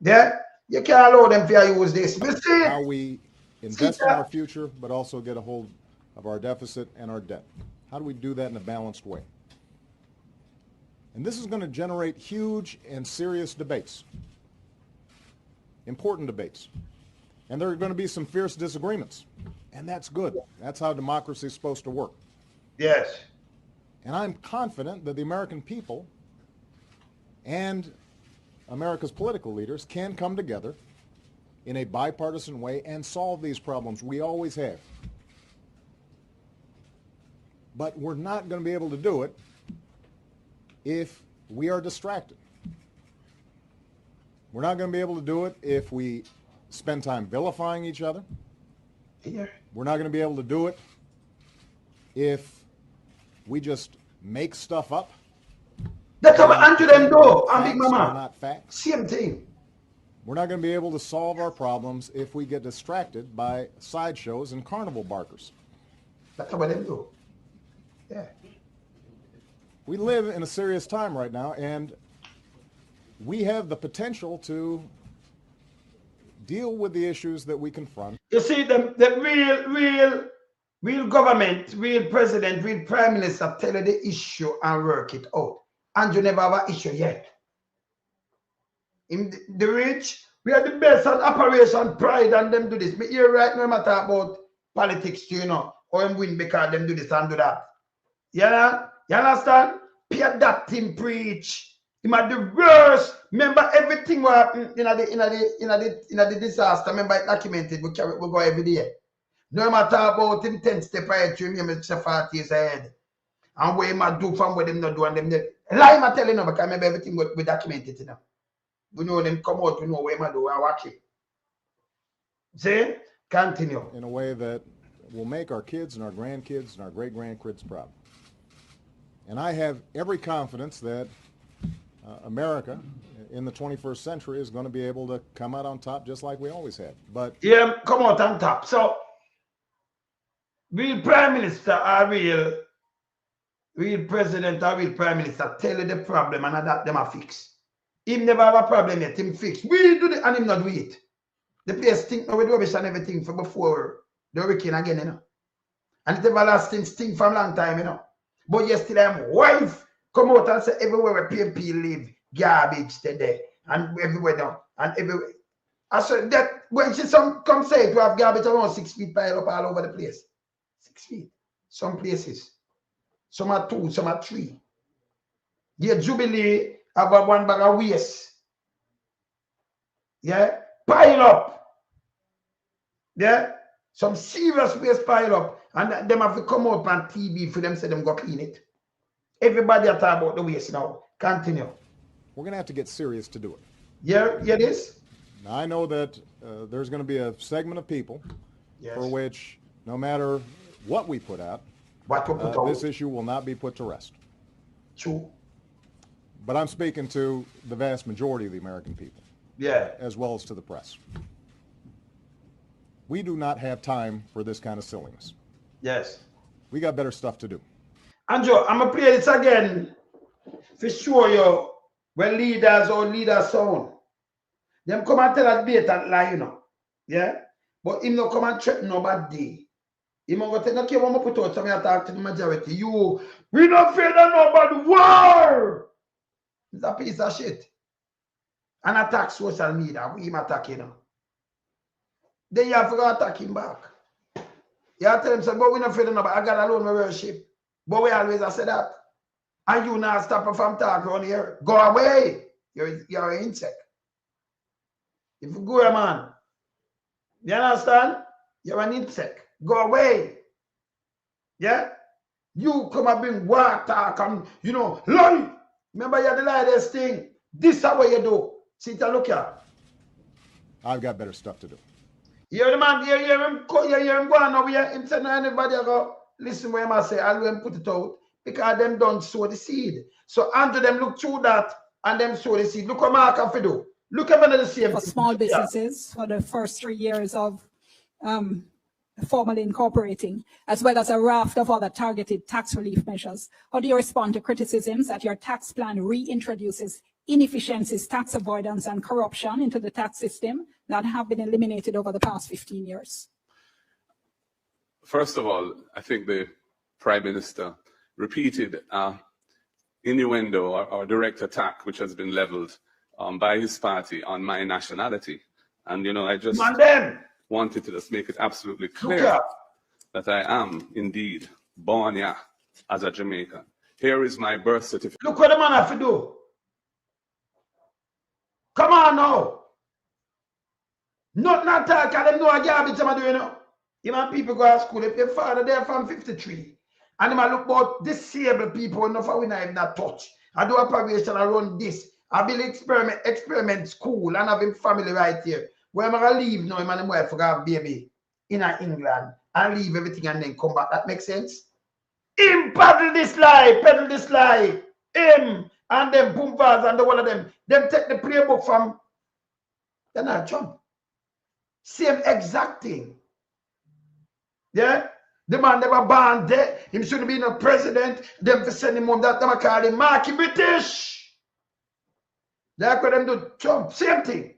Yeah? You can't allow them to use this. Me see how we invest in our future, but also get a hold of our deficit and our debt. How do we do that in a balanced way? And this is going to generate huge and serious debates. Important debates. And there are going to be some fierce disagreements. And that's good. That's how democracy is supposed to work. Yes. And I'm confident that the American people and America's political leaders can come together in a bipartisan way and solve these problems. We always have. But we're not going to be able to do it if we are distracted. We're not going to be able to do it if we spend time vilifying each other. Yeah. We're not going to be able to do it if we just make stuff up. That's how Andrew them do, and Big Mama. Not facts. Same thing. We're not going to be able to solve our problems if we get distracted by sideshows and carnival barkers. That's how them do. Yeah. We live in a serious time right now, and we have the potential to deal with the issues that we confront. You see, the real government, real president, real prime minister tell you the issue and work it out. And you never have an issue yet. In the rich, we are the best at Operation Pride and them do this. Me here right now, I talk about politics, or them win because them do this and do that. You understand? Pierre that team preach. Him at the worst. Remember everything what happened in the disaster. Remember it documented. We go every day. No matter about him 10 step ahead to him, Mr. 40 years ahead. And what him do from what them not do and them lie I telling them because remember everything we documented to them. We know them come out, we know what him do and watch it. See? Continue. In a way that will make our kids and our grandkids and our great-grandkids proud. And I have every confidence that America in the 21st century is going to be able to come out on top just like we always have. But yeah, come out on top. So, real prime minister or real president or real prime minister tell you the problem and that them a fix. Him never have a problem yet, him fix. We do it and him not do it. The place stink now with rubbish and everything from before the hurricane again, And it's everlasting stink from long time, But yesterday, wife come out and say everywhere where PMP live, garbage today, and everywhere down, and everywhere. I said that when she come say it, we have garbage around 6 feet piled up all over the place. 6 feet. Some places. Some are 2, some are 3. The Jubilee have one bag of waste. Yeah, pile up. Yeah, some serious waste pile up. And them have to come up on TV for them say them go clean it. Everybody are talking about the waste now. Continue. We're going to have to get serious to do it. Yeah, this. Now, I know that there's going to be a segment of people for which no matter what we put out, this issue will not be put to rest. True. But I'm speaking to the vast majority of the American people. Yeah. As well as to the press. We do not have time for this kind of silliness. Yes. We got better stuff to do. Andrew, I'm going to play this again to show you when leaders sound. Them come and tell a debate and lie, Yeah? But him not come and threaten nobody. Him going to take, okay, when I put out something, I talk to the majority. We not afraid of nobody. War! It's a piece of shit. And attack social media. We him attacking. then you have to go attack him back. You have to tell him, so, but we're not afraid of nobody. I got alone my worship. But we always have said that. And you not stop her from talking around here. Go away. You're an insect. If you go, man, you understand? You're an insect. Go away. Yeah? You come and bring water, come, you know, lie. Remember, you're the lightest thing. This is what you do. See, look here. I've got better stuff to do. You hear the man, you hear him go on over here. Him say, no, anybody go, listen what I say, I'll go and put it out. Because them don't sow the seed. So Andrew them look through that and them sow the seed. Look what Mark have to do. Look at the same for small businesses for the first 3 years of formally incorporating, as well as a raft of other targeted tax relief measures. How do you respond to criticisms that your tax plan reintroduces inefficiencies, tax avoidance, and corruption into the tax system that have been eliminated over the past 15 years? First of all, I think the Prime Minister repeated innuendo or direct attack which has been leveled by his party on my nationality. And, you know, I just wanted to just make it absolutely clear that I am indeed born here as a Jamaican. Here is my birth certificate. Look what the man have to do. Come on now. Not talk, them know a garbage I'm doing now. You know, people go to school, if your father there from 53, and them look about disabled people, enough we not even that touch. I do operation around this. I build experiment school and having family right here. Where am I going to leave now, my wife for have baby in England and leave everything and then come back. That makes sense? Him peddle this lie. Him and them Pumbas and the one of them take the playbook from Donald Trump. Same exact thing. Yeah? The man never born there. Him shouldn't be no president. Them for send him home. That them call him Marky British. That's what them do. Trump, same thing.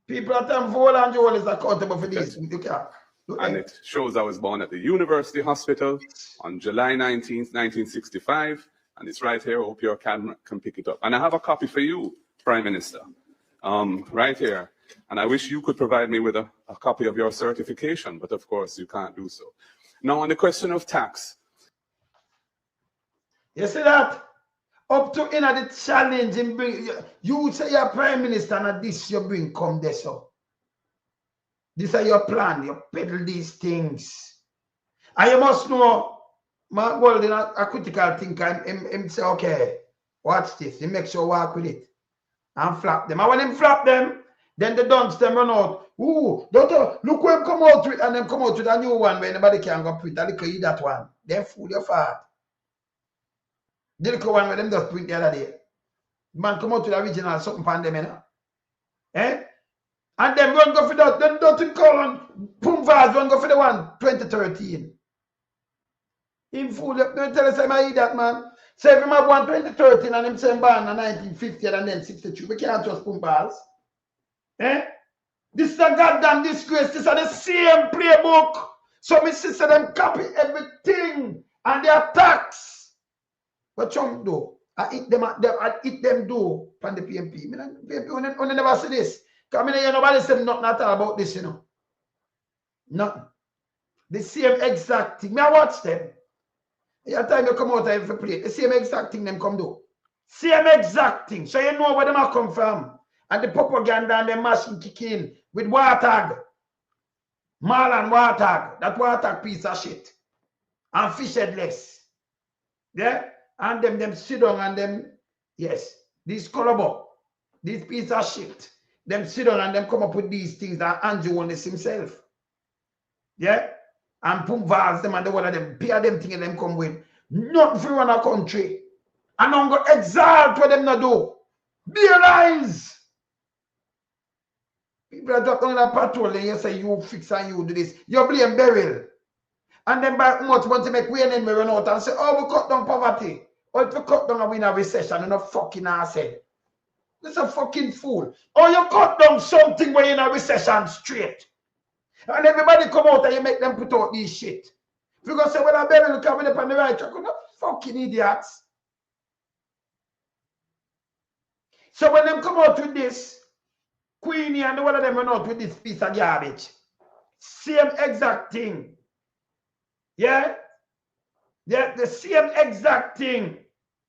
People at them Vol and Joel is accountable for this. And it shows I was born at the University Hospital on July 19th, 1965. And it's right here. I hope your camera can pick it up. And I have a copy for you, Prime Minister, right here. And I wish you could provide me with a copy of your certification, but of course you can't do so. Now, on the question of tax. You see that? Up to the challenge, in bring, you say you're Prime Minister and this you bring come there so. This is your plan, you peddle these things. And you must know, Mark Walden, a critical thinker, him say, okay, watch this, he makes sure work with it. And flap them. And when him flap them, then the dunce them run out. Ooh, doctor, look where him come out with, and them come out with a new one where nobody can go print. And look at you that one. They fool your fart. The little one where them just print the other day. Man come out with the original something pan them, you know. Eh? And them run go for that. Then don't call on Pumvaz run go for the one 2013. Him fool up. Don't tell us I eat that, man. Say if him have one 2013 and him say born in 1950 and then 63. We can't trust Pumvaz. Eh? This is a goddamn disgrace. This is the same playbook. So my sister them copy everything and their attacks. What Trump do? I eat them do from the PMP. PMP only never see this. Because I mean, nobody said nothing at all about this, you know. Nothing. The same exact thing. I watch them. Every time you come out of the plate, the same exact thing them come do. Same exact thing. So you know where them come from. And the propaganda and the machine kick in with Wartag. Marlon Wartag. That Wartag piece of shit. And fish headless. Yeah? And them sit down and them, yes, these collabo, these piece of shit. Them sit down and them come up with these things that Andrew Holness himself. Yeah? And Pumvaz them and the one of them, pair them things them come with. Nothing for run a country. And I'm going to exalt what them not do. Be lies. People are dropping on a patrol and you say you fix and you do this. You blame Beryl. And then by much want to make Wayne and we run out and say, oh, we cut down poverty. Or if we cut down and we in a recession, you're not fucking ass head. That's a fucking fool. Or you cut down something when you're in a recession straight. And everybody come out and you make them put out these shit. If you go say, well, I better look coming up on the right track, you're not fucking idiots. So when them come out with this, Queenie and the one of them went out with this piece of garbage. Same exact thing. Yeah? Yeah, the same exact thing.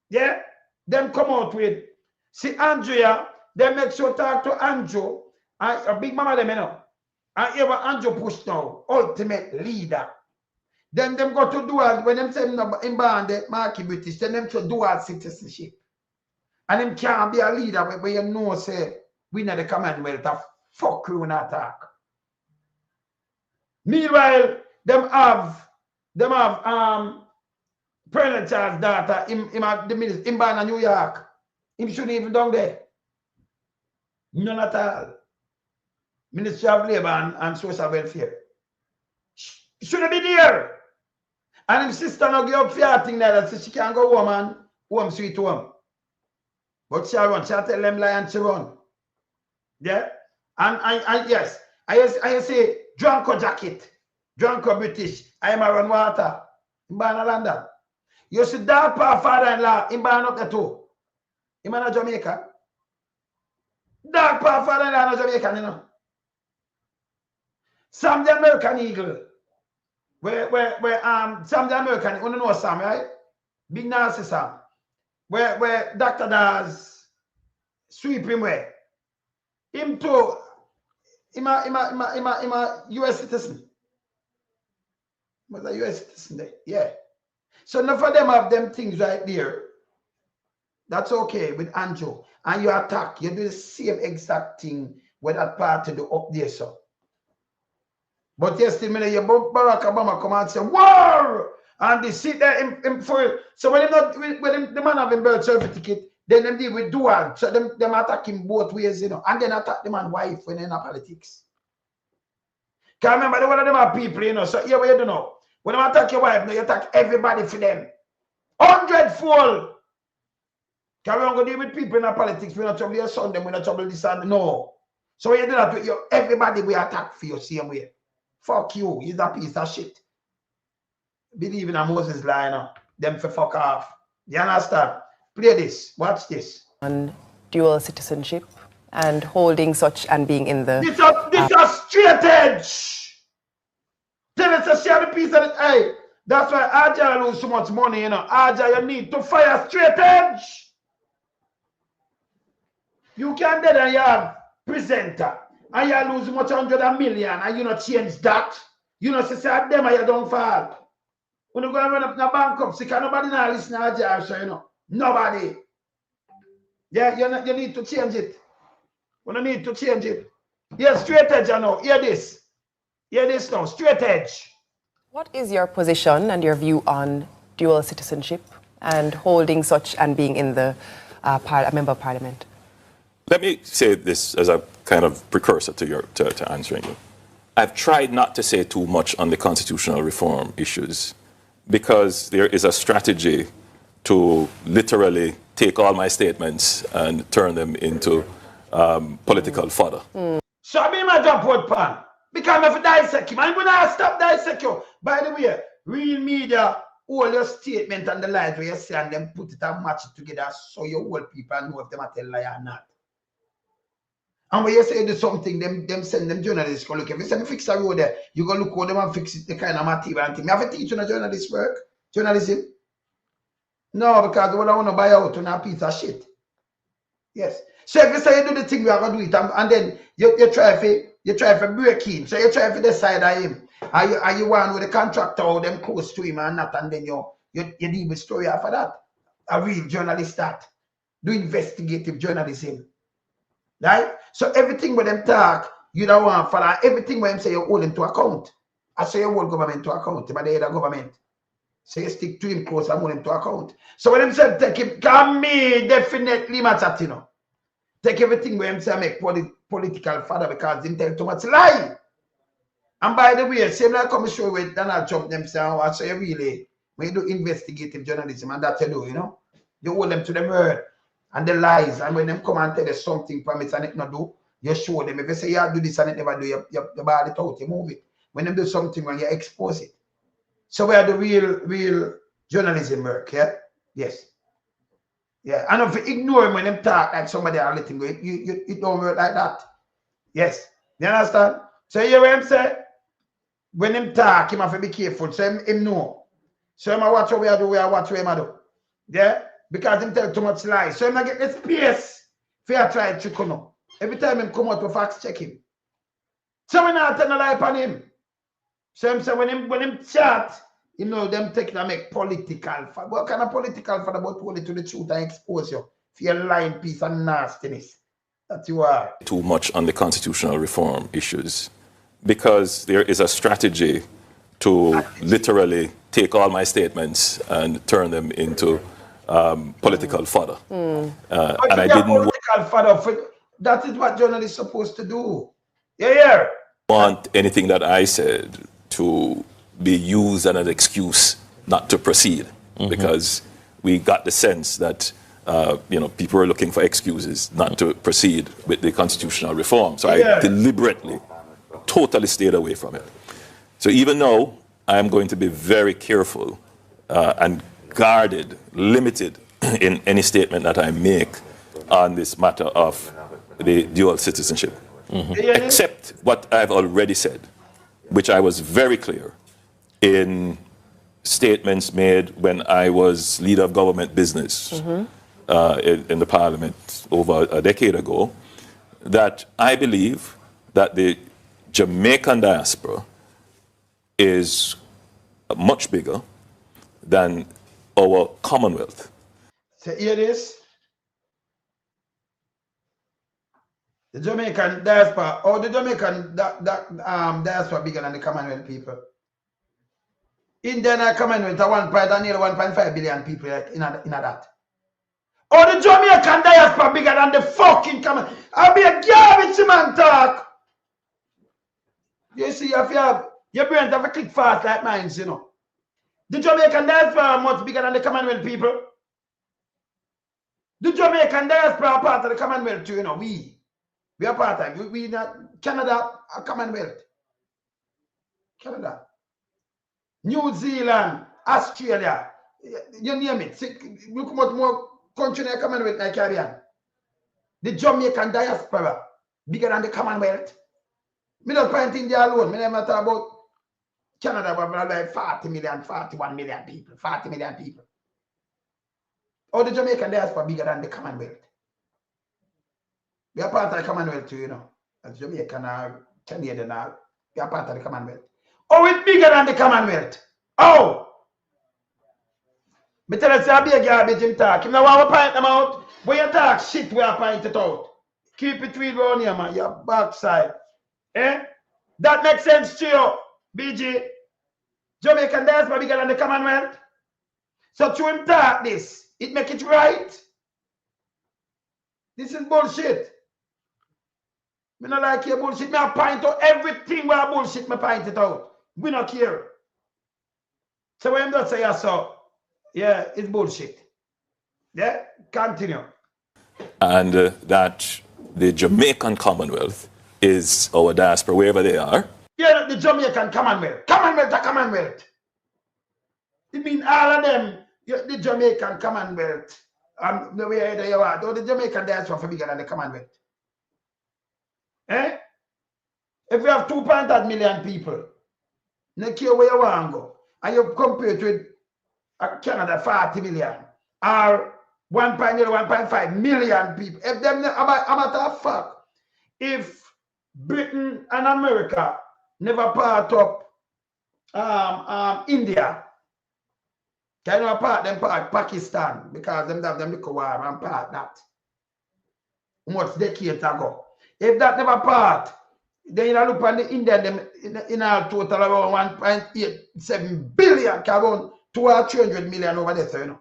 Yeah? Them come out with. See Andrea, they make sure talk to Andrew. And a big mama them, you know. And ever Andrew push now. Ultimate leader. Then them go to dual, when them say in band, Marky British, then them to dual citizenship. And them can't be a leader where you know, say, we know the Commonwealth of fuck you and attack. Meanwhile, them have President Charles' daughter, the minister, in Banner, New York. Him shouldn't even down there. None at all. Ministry of Labor and Social Welfare. Shouldn't be there. And his sister no give up for thing like that, so she can't go home and home sweet home. But she run, she tell them lie and she run. Yeah? And yes, I say, drunk jacket, drunk British, I am a run water. In London. You see that part father-in-law in up there too. In Jamaica. Dark part father-in-law in Jamaica, you know. Sam the American Eagle. Where Sam the American, you know Sam, right? Big nasty Sam. Where Dr. Daz sweep him where. Him too. Him a US citizen. Was a US citizen there. Yeah. So enough of them have them things right there. That's okay with Andrew. And you attack. You do the same exact thing with that party do up there, so. But yesterday, you Barack Obama come out and say, war! And they sit there in for so when the man have a birth certificate, then them deal with dual. So them attack him both ways, you know, and then attack the man wife when in politics. Can remember the one of them are people, you know. So here we don't know. When you attack your wife, you attack everybody for them. 100-fold. Can we don't go deal with people in politics? We're not trouble your son, them, we're not trouble this and no. So when you do that with you, everybody we attack for you same way. Fuck you, he's a piece of shit. Believe in a Moses line, them for fuck off. You understand? Play this, watch this. On dual citizenship and holding such and being in the... This a straight edge. Tell us a share the piece of it. Hey, that's why Aja lose so much money, you know. Aja, you need to fire straight edge. You can't do that, you have presenter. And you lose much 100 million and you not change that. You know, say them and you don't fall. When you go and run up in the bankruptcy, because nobody now listen to Aja, so you know. Nobody. Yeah, you need to change it. You need to change it. Yeah, straight edge, you know. Hear this. Hear this now, straight edge. What is your position and your view on dual citizenship and holding such and being in the a member of parliament? Let me say this as a kind of precursor to answering you. I've tried not to say too much on the constitutional reform issues because there is a strategy to literally take all my statements and turn them into political fodder. So I mean my job word pan. Because I'm dissect him. I'm going to stop dissect you. By the way, real media, all your statement and the lies where you say and then put it and match it together so you whole people know if them are tell lie or not. And when you say do something, them send them journalists go look. If you say me fix a road there, you go look how them and fix it, the kind of material and thing. Me have to teach you journalist work? Journalism? No, because what I want to buy out on a piece of shit. Yes. So if you say you do the thing, we are going to do it and then you try for break in. So you try for decide of him. Are you one with the contractor or them close to him and not, and then you deal with story after that. A real journalist that. Do investigative journalism. Right? So everything with them talk, you don't want to follow. Everything with them say you hold him to account. I say you hold government to account, but they the government. So you stick to him close and hold him to account. So when them say take him, can me definitely matter, you know. Take everything with him say make political father because they tell too much lie. And by the way, same like come show with Donald Trump them say, oh, so you really, when you do investigative journalism and that you do, you know, you hold them to the word and the lies. And when them come and tell you something promise and it not do, you show them. If you say you do this and it never do, you ball it out, you move it. When them do something when you expose it. So we are the real journalism work, yeah? Yes. Yeah, and if you ignore him when them talk like somebody are letting go, it don't work like that. Yes. You understand? So you hear what I'm saying? When him talk, him have to be careful. So him know. So him watch what we do, we watch what him do. Yeah? Because him tell too much lies. So him not get the space for you try to trick him. Every time him come out with facts, check him. So we not tell no lie upon him. So him say when him chat, you know them taking and make political. What kind of political for about hold it to the truth and expose you for your lying piece of nastiness that you are. Too much on the constitutional reform issues because there is a strategy to literally take all my statements and turn them into political fodder. And I didn't political fodder. That is what journalists are supposed to do. Yeah. Want anything that I said to be used as an excuse not to proceed, because we got the sense that people were looking for excuses not to proceed with the constitutional reform. So I deliberately, totally stayed away from it. So even though I am going to be very careful and guarded, limited in any statement that I make on this matter of the dual citizenship, except what I've already said, which I was very clear in statements made when I was leader of government business in the parliament over a decade ago, that I believe that the Jamaican diaspora is much bigger than our Commonwealth. So hear this. The Jamaican diaspora, or the Jamaican diaspora bigger than the Commonwealth people. Indian and Commonwealth are nearly 1.5 billion people in that. Or the Jamaican diaspora bigger than the fucking Commonwealth. I'll be a garbage man talk. You see, if you have your brains have a click fast like mine, you know. The Jamaican diaspora are much bigger than the Commonwealth people. The Jamaican diaspora are part of the Commonwealth too, you know. We are part of it. We not Canada, a Commonwealth. Canada. New Zealand, Australia, you name it. Look much more country in the Commonwealth like Caribbean. The Jamaican diaspora bigger than the Commonwealth. Me not point India alone. Me never talk about Canada, but like 40 million, 41 million people, 40 million people. Or the Jamaican diaspora bigger than the Commonwealth. We are part of the Commonwealth too, you know. As Jamaican or Canadian, we are part of the Commonwealth. Oh, it's bigger than the Commonwealth. Oh! Me tell you, say I be a garbage him talk. Him now want to point them out. When you talk shit, we are point it out. Keep it real round here, man. Your backside. Eh? That makes sense to you, BG. Jamaican diaspora bigger than the Commonwealth. So to him talk this, it make it right. This is bullshit. Me not like your bullshit. Me I point out everything where bullshit, me point it out. We not care. So when you say so, yeah, it's bullshit. Yeah, continue. And that the Jamaican Commonwealth is our diaspora, wherever they are. Yeah, the Jamaican Commonwealth. Commonwealth. It means all of them, the Jamaican Commonwealth. The way they are, though the Jamaican diaspora for bigger than the Commonwealth. Eh? If we have 2.8 million people, no care where you want to go, and you compare it with Canada 40 million, or 1.5 million people, if them, a matter of fact, if Britain and America never part up India, they never part Pakistan, because them have them little war and part that. Much decades ago. If that never part, then you look on the India, them in our total around 1.87 billion, around 200 million over there, so, you know.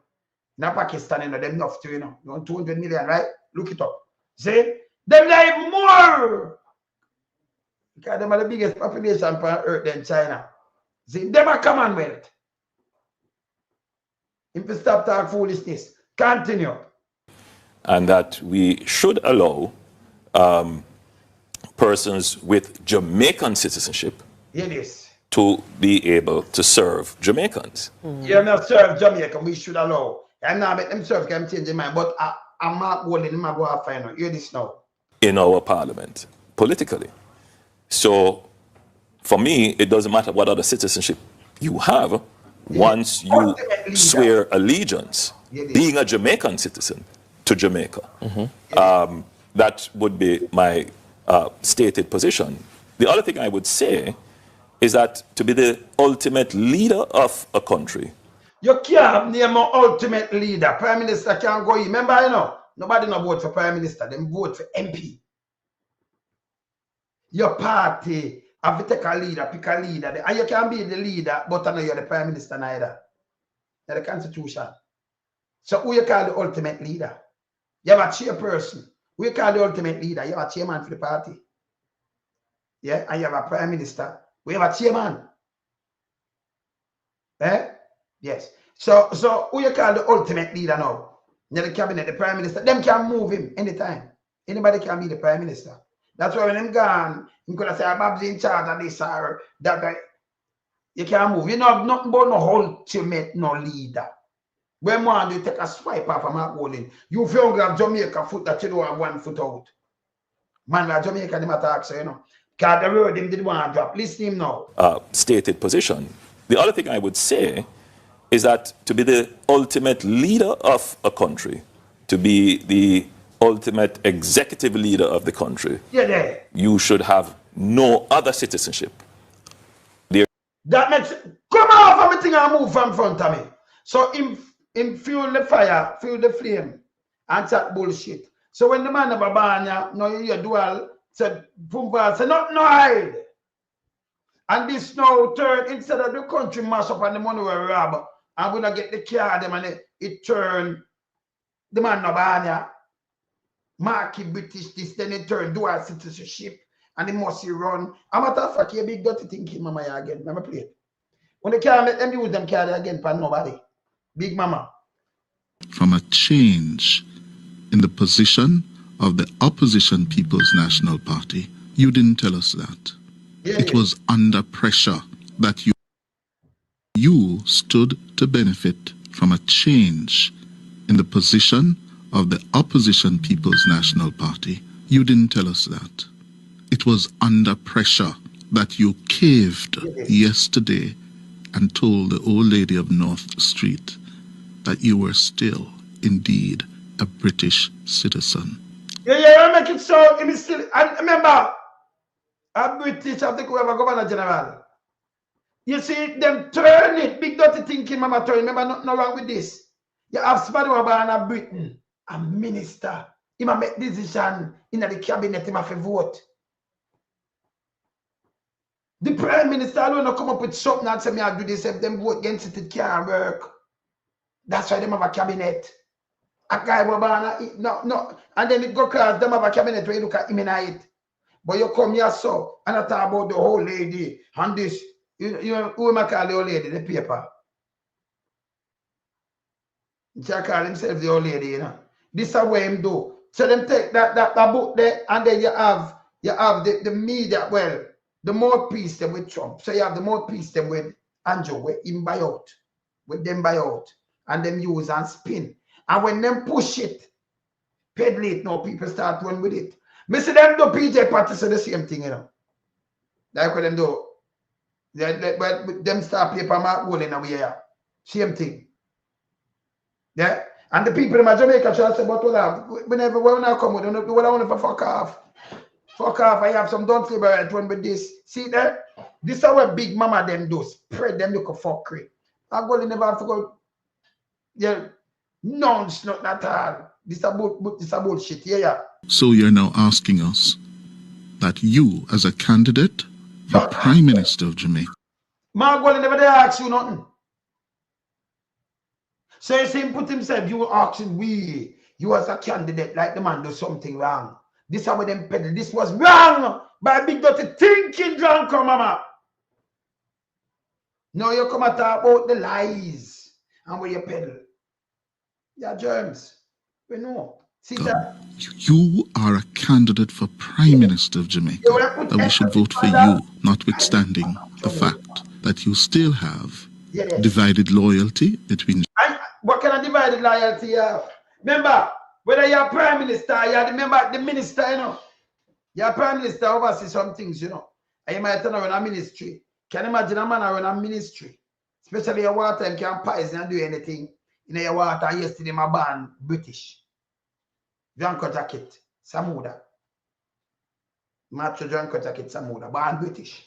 Now Pakistan, you know, them enough to, you know, 200 million, right? Look it up. See? Them like more. Because them are the biggest population on earth than China. See? Them are Commonwealth. If you stop talking foolishness, continue. And that we should allow persons with Jamaican citizenship to be able to serve Jamaicans. You not serve Jamaica, we should allow. I'm not make them serve, I'm changing mind, but I'm not willing to go after you. Hear this now. In our parliament. politically. So for me, it doesn't matter what other citizenship you have once you swear allegiance, being a Jamaican citizen, to Jamaica. That would be my stated position. The other thing I would say is that to be the ultimate leader of a country. You can't name an ultimate leader. Prime Minister can't go in. Remember, you know, nobody no vote for Prime Minister. They vote for MP. Your party have to take a leader, pick a leader. And you can be the leader, but I know you're the Prime Minister neither. You're the Constitution. So who you call the ultimate leader? You have a chairperson. Who you call the ultimate leader? You have a chairman for the party. Yeah, and you have a Prime Minister. We have a chairman. Eh? Yes. So who you call the ultimate leader now? The cabinet, the Prime Minister. Them can move him anytime. Anybody can be the Prime Minister. That's why when them gone, you could say, Bob's in charge of this or that guy. You can't move. You know, nothing but no ultimate, no leader. When man, you take a swipe off of my holding. You feel have Jamaica foot that you don't have 1 foot out. Man, like Jamaica, them attack, so you know. Because the road him did want to drop. Listen to him now. Stated position. The other thing I would say is that to be the ultimate leader of a country, to be the ultimate executive leader of the country, you should have no other citizenship. That makes it, come off of everything and move from front of me. So him fuel the fire, fuel the flame, and that bullshit. So when the man of a banya, no you do all, said Pumpa, say no hide. And this now turn, instead of the country mash up and the money were rob, and we not get the car them and it turn the man of banya, marky British this, then it turn dual citizenship. And it must run. I'm a matter of fact, you big dirty thinking, mama, again. Let me play it. When they can't let them use them carry again for nobody. Big mama. From a change in the position of the opposition People's National Party, you didn't tell us that. It was under pressure that you stood to benefit from a change in the position of the opposition People's National Party. You didn't tell us that. It was under pressure that you caved yesterday and told the old lady of North Street that you were still, indeed, a British citizen. I make it so, it is still, and remember, a British, I think we have a governor general. You see, them turn it, big dirty thinking, mama turn. Remember, nothing wrong with this. You have somebody who born in Britain, a minister. He might make decision in the cabinet, he might vote. The Prime Minister alone come up with something and say, me I do this, if them vote against it, it can't work. That's why they have a cabinet. A guy will no. And then it go across, them have a cabinet where you look at him in it. But you come here so, and I talk about the whole lady and this. You know, who am I call the old lady, the paper? He call himself the old lady, you know. This is what him do. So them take that book there, and then you have the media, well, the mouthpiece them with Trump. So you have the mouthpiece them with Andrew, with him buy out, with them buy out, and them use and spin. And when them push it, peddle it, now people start run with it. Me see them do PJ Party say the same thing, you know. Like what them do. But them start paper mark rolling away here. Same thing. Yeah. And the people in Jamaica try to say, but whenever we now come with them, we don't want to fuck off. Fuck off, I have some don't labor at one with this. See that? This is what Big Mama them do. Spread them look a fuckery. I'm going to never have to go. Yeah. No, it's not that hard. This is a bullshit. Yeah. So you're now asking us that you, as a candidate for Prime Minister of Jamaica. Margot never they ask you nothing. So you see him put himself, you asking we, you as a candidate, like the man do something wrong. This is how them peddle. This was wrong by big dirty thinking drunk, mama. Now you come and talk about the lies and where you peddle. Yeah, germs. We know. See that? You are a candidate for Prime Minister of Jamaica. That we should vote for you, notwithstanding the fact that you still have divided loyalty between. What kind of divided loyalty you have? Remember, whether you're Prime Minister, you're the minister, you know. Your prime minister oversees some things, you know. And you might turn around a ministry. Can you imagine a man around a ministry? Especially your water and can't poison and do anything. In your water, yesterday my ban British. Janko jacket, Samuda. Macho Janko jacket, Samuda, ban British.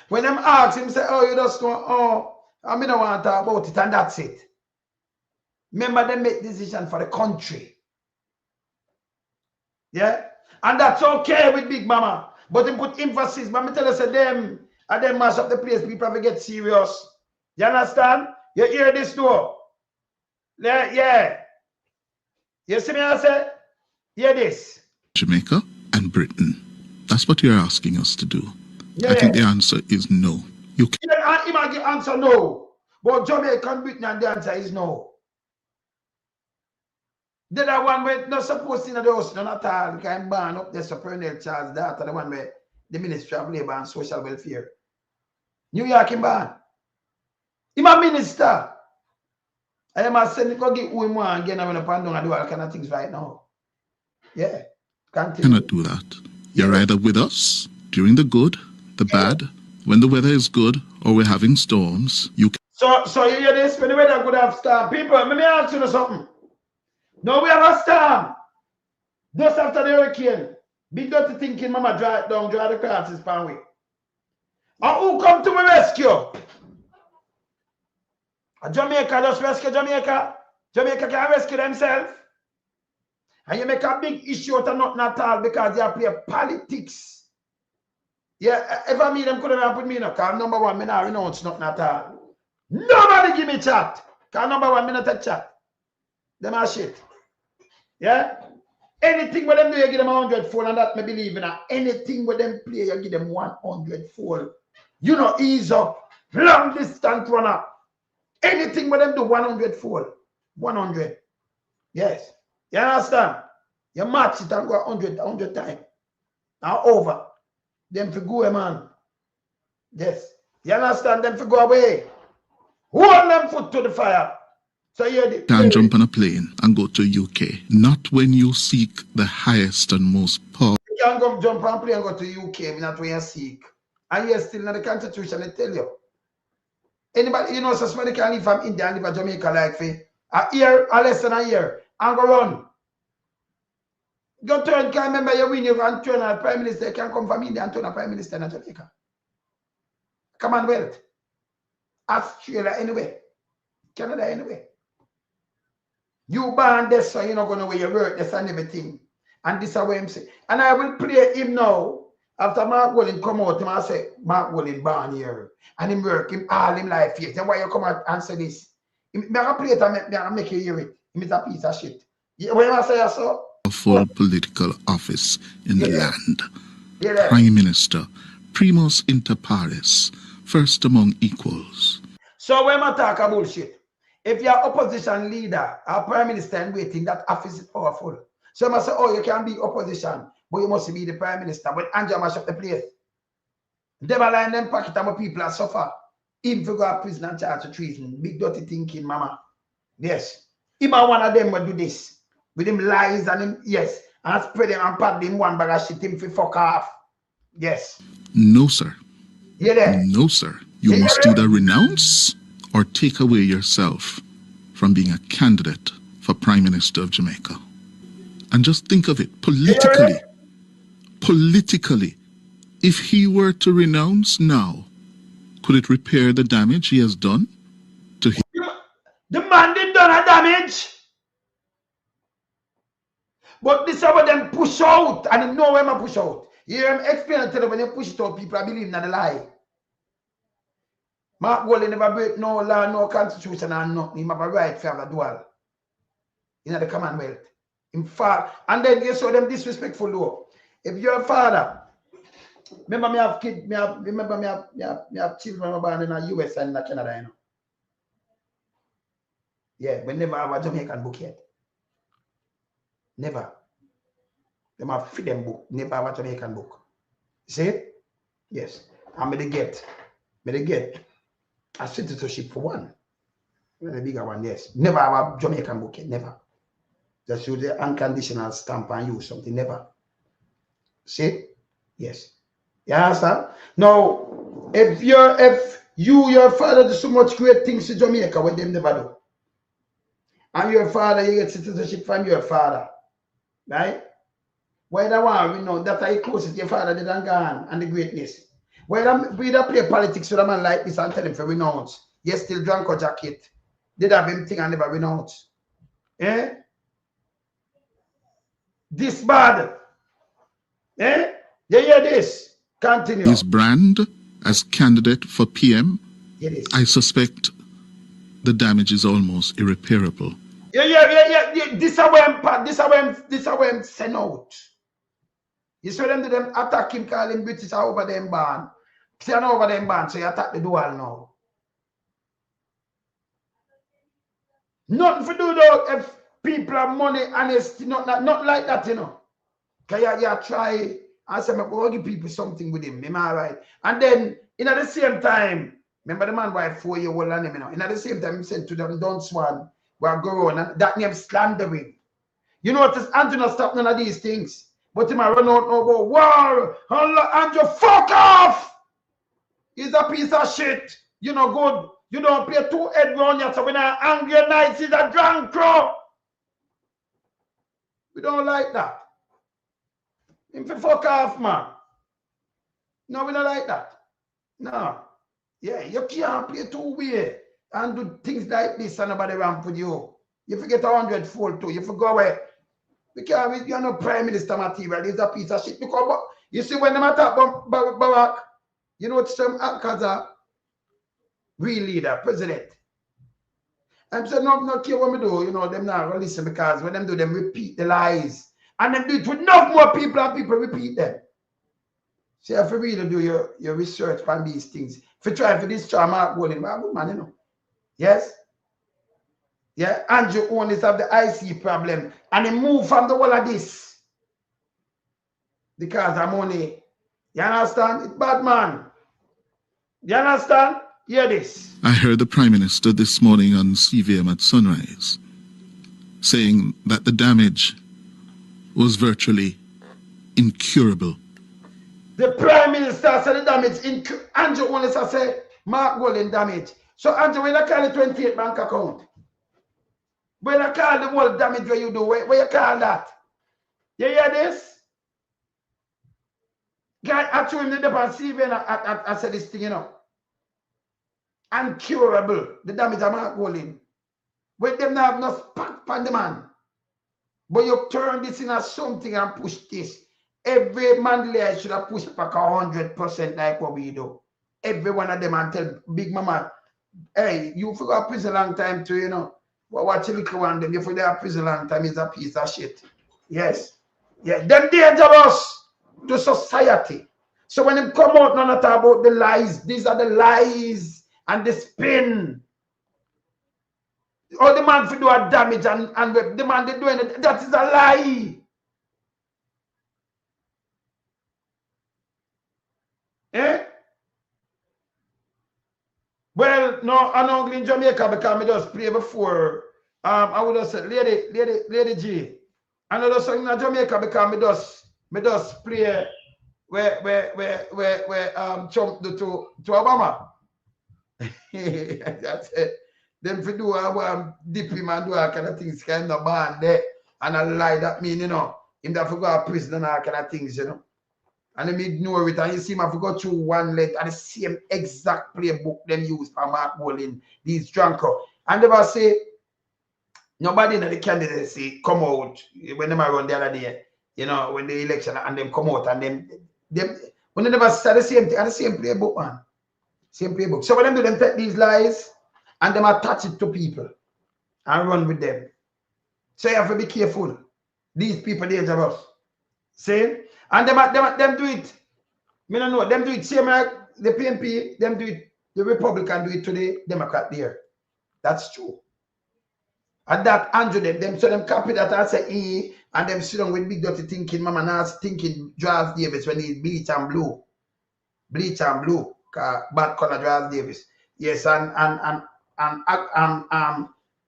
When them ask him, say, oh, you just know, oh, I mean, I want to talk about it, and that's it. Remember, they make decision for the country. Yeah? And that's okay with Big Mama. But they put emphasis. But I tell you, say, them, and them mash up the place, people have to get serious. You understand? You hear this though? Yeah. You see me, I say? Hear this. Jamaica and Britain. That's what you're asking us to do. Yeah. I think the answer is no. You can't. Yeah, he might give answer no. But Jamaica and Britain, and the answer is no. The other one where not supposed to in the house, none at all. You can ban up there, Supernal Charles, that the one where the Ministry of Labour and Social Welfare. New York in ban. He's a minister. I must send it go get who him want again. I'm going to do all kind of things right now. Yeah. Cannot do that. You're either with us during the good, the bad, when the weather is good, or we're having storms. You can. So you hear this? When the weather could have storm. People, let me ask you something. No, we have a storm. Just after the hurricane. Big dirty thinking, mama, drive the crosses pan way. And who come to my rescue? Jamaica just rescue Jamaica. Jamaica can rescue themselves. And you make a big issue out of nothing at all because they play politics. Yeah, if I mean them couldn't have put me in a car. Number one, me not renounce nothing at all. Nobody give me chat. Because number one, me not take chat. Them are shit. Yeah? Anything with them do, you give them 100-fold, and that me believe in that. Anything with them play, you give them 100-fold. You know, ease up. Long distance runner. Anything with them do 100-fold. 100. Yes. You understand? You match it and go 100 times. Now over. Them for go, man. Yes. You understand? Them for go away. Hold them foot to the fire. So you can't jump on a plane and go to UK. Not when you seek the highest and most powerful. You can't go jump on a plane and go to UK, not when you seek. And you're still in the Constitution, I tell you. Anybody, you know, so somebody can leave from India and live in Jamaica like for a year or less than a year and go run. Go turn, can't remember you win, you can turn as Prime Minister, you can come from India and turn as Prime Minister in Jamaica. Commonwealth. Australia anyway. Canada anyway. You born this, so you're not going to wear your work, this and everything. And this is what I'm saying. And I will play him now. After Mark Willing come out, I say, Mark Willing born here. And him work him all him life here. Then why you come out and say this? I'm going to play it and make you hear it. It's a piece of shit. What I say so? A full political office in the land. Prime Minister, primus inter pares, first among equals. So when I talk bullshit, if you're opposition leader or prime minister and waiting, that office is powerful. So I must say, oh, you can be opposition, but you must be the prime minister. But Andrew mash up the place. They line them pocket and people are suffer. Even if you go to prison and charge of treason, big dirty thinking, mama. Yes. Even one of them will do this. With him lies and him, yes. And spread him and pat him one bag of shit him for fuck off. Yes. No, sir. Yeah. No, sir. You must either renounce or take away yourself from being a candidate for Prime Minister of Jamaica. And just think of it politically. Politically, if he were to renounce now, could it repair the damage he has done to him? The man did done a damage. But this is what them push out, and you know when I push out. You hear him explain and tell you when you push it out, people are believing in the lie. Mark Goldie never break no law, no constitution, and nothing. He have a right to have a dual in the Commonwealth. In fact, and then you saw them disrespectful though. If you're a father, remember me have kids, me have children born in the US and in Canada, you know. Yeah, but never have a Jamaican book yet. Never. They have freedom book, never have a Jamaican book. See it? Yes. And may they get a citizenship for one. The bigger one, yes. Never have a Jamaican book yet, never. Just use the unconditional stamp and use something, never. See? Yes. You understand? Now, if your father do so much great things to Jamaica, what them never do. And your father, you get citizenship from your father. Right? Why that one we know that I close it, your father did and gone and the greatness. Why we don't play politics with a man like this and tell him for renounce. Yes, still drunk or jacket. Did have him thing and never renounce. Eh? This bad. Eh? You hear this? Continue. His brand as candidate for PM, I suspect the damage is almost irreparable. Yeah. This is where I'm sent out. You saw them do them attack him, call him British over them ban. See over them ban, so you attack the dual now. Nothing for do though if people have money, honesty, not like that, you know. Cause you try and say, I'm going to give people something with him. Am I right? And then, in at the same time, remember the man wife 4-year-old and him, you know. In at the same time, he said to them, don't swan, we're going, and that name slandering. You know what? Andrew not stop none of these things. But he might run out no more. War! Andrew, fuck off! He's a piece of shit. You know good. You don't play 2 head round yet, so when I'm angry nights, he's a drunk crow. We don't like that. Him for fuck off, man. No, we don't like that. No. Yeah, you can't play 2 way and do things like this and nobody ramp with you. You forget 100-fold too. You forget away. Because you're not prime minister material. It's a piece of shit. Because you see when they attack Barack, you know some as a real leader, president. I'm saying not care what we do, you know, them not listen because when them do them repeat the lies. And them do it with enough more people and people repeat them. So you have to really do your research on these things. If you try for this charm, Mark Golden, good man, you know. Yes? Yeah, Andrew Holness have the IC problem. And he moved from the whole of this. Because of money. You understand? It's bad man. You understand? Hear this. I heard the Prime Minister this morning on CVM at sunrise saying that the damage was virtually incurable. The Prime Minister said the damage Andrew Holness said Mark Golden damage. So Andrew, when I call the 28 bank account, when I call the whole damage where you do, where you call that? You hear this? Guy, I told him the depot CV and I said this thing, you know. Incurable, the damage of Mark Golden. When them not have no spark on the man. But you turn this into something and push this. Every Mandela should have pushed back 100% like what we do. Every one of them and tell Big Mama, hey, you forgot prison long time too, you know. Watch a little one, them you forgot prison long time is a piece of shit. Yes. Yeah, them dangerous to society. So when them come out, none talk about the lies. These are the lies and the spin. All the man for do a damage and the man they doing it, that is a lie. Eh? Well, no, I'm not in Jamaica because I just play before. I would have said, Lady G. And I just in Jamaica because I just play where Trump do to Obama. That's it. Them for do dip him and do all kind of things kind of band there. And a lie that mean, you know, him that for go to prison and all kind of things, you know. And them ignore it, and you see him have to go through one leg and the same exact playbook them use for Mark Golden, these drunker. And they will say, nobody in the candidacy come out when they run the other day, you know, when the election and them come out and them when they never say the same thing, and the same playbook, man. Same playbook. So when them do them take these lies and them attach it to people and run with them. So you have to be careful. These people dangerous. See? And them do it. Me don't know. Them do it same like the PNP. Them do it. The Republican do it to the Democrat there. That's true. And that Andrew them so them copy that and say and them sit down with big dirty thinking mama now thinking Charles Davis when he's bleach and blue. Bleach and blue. Bad color Charles Davis. Yes, and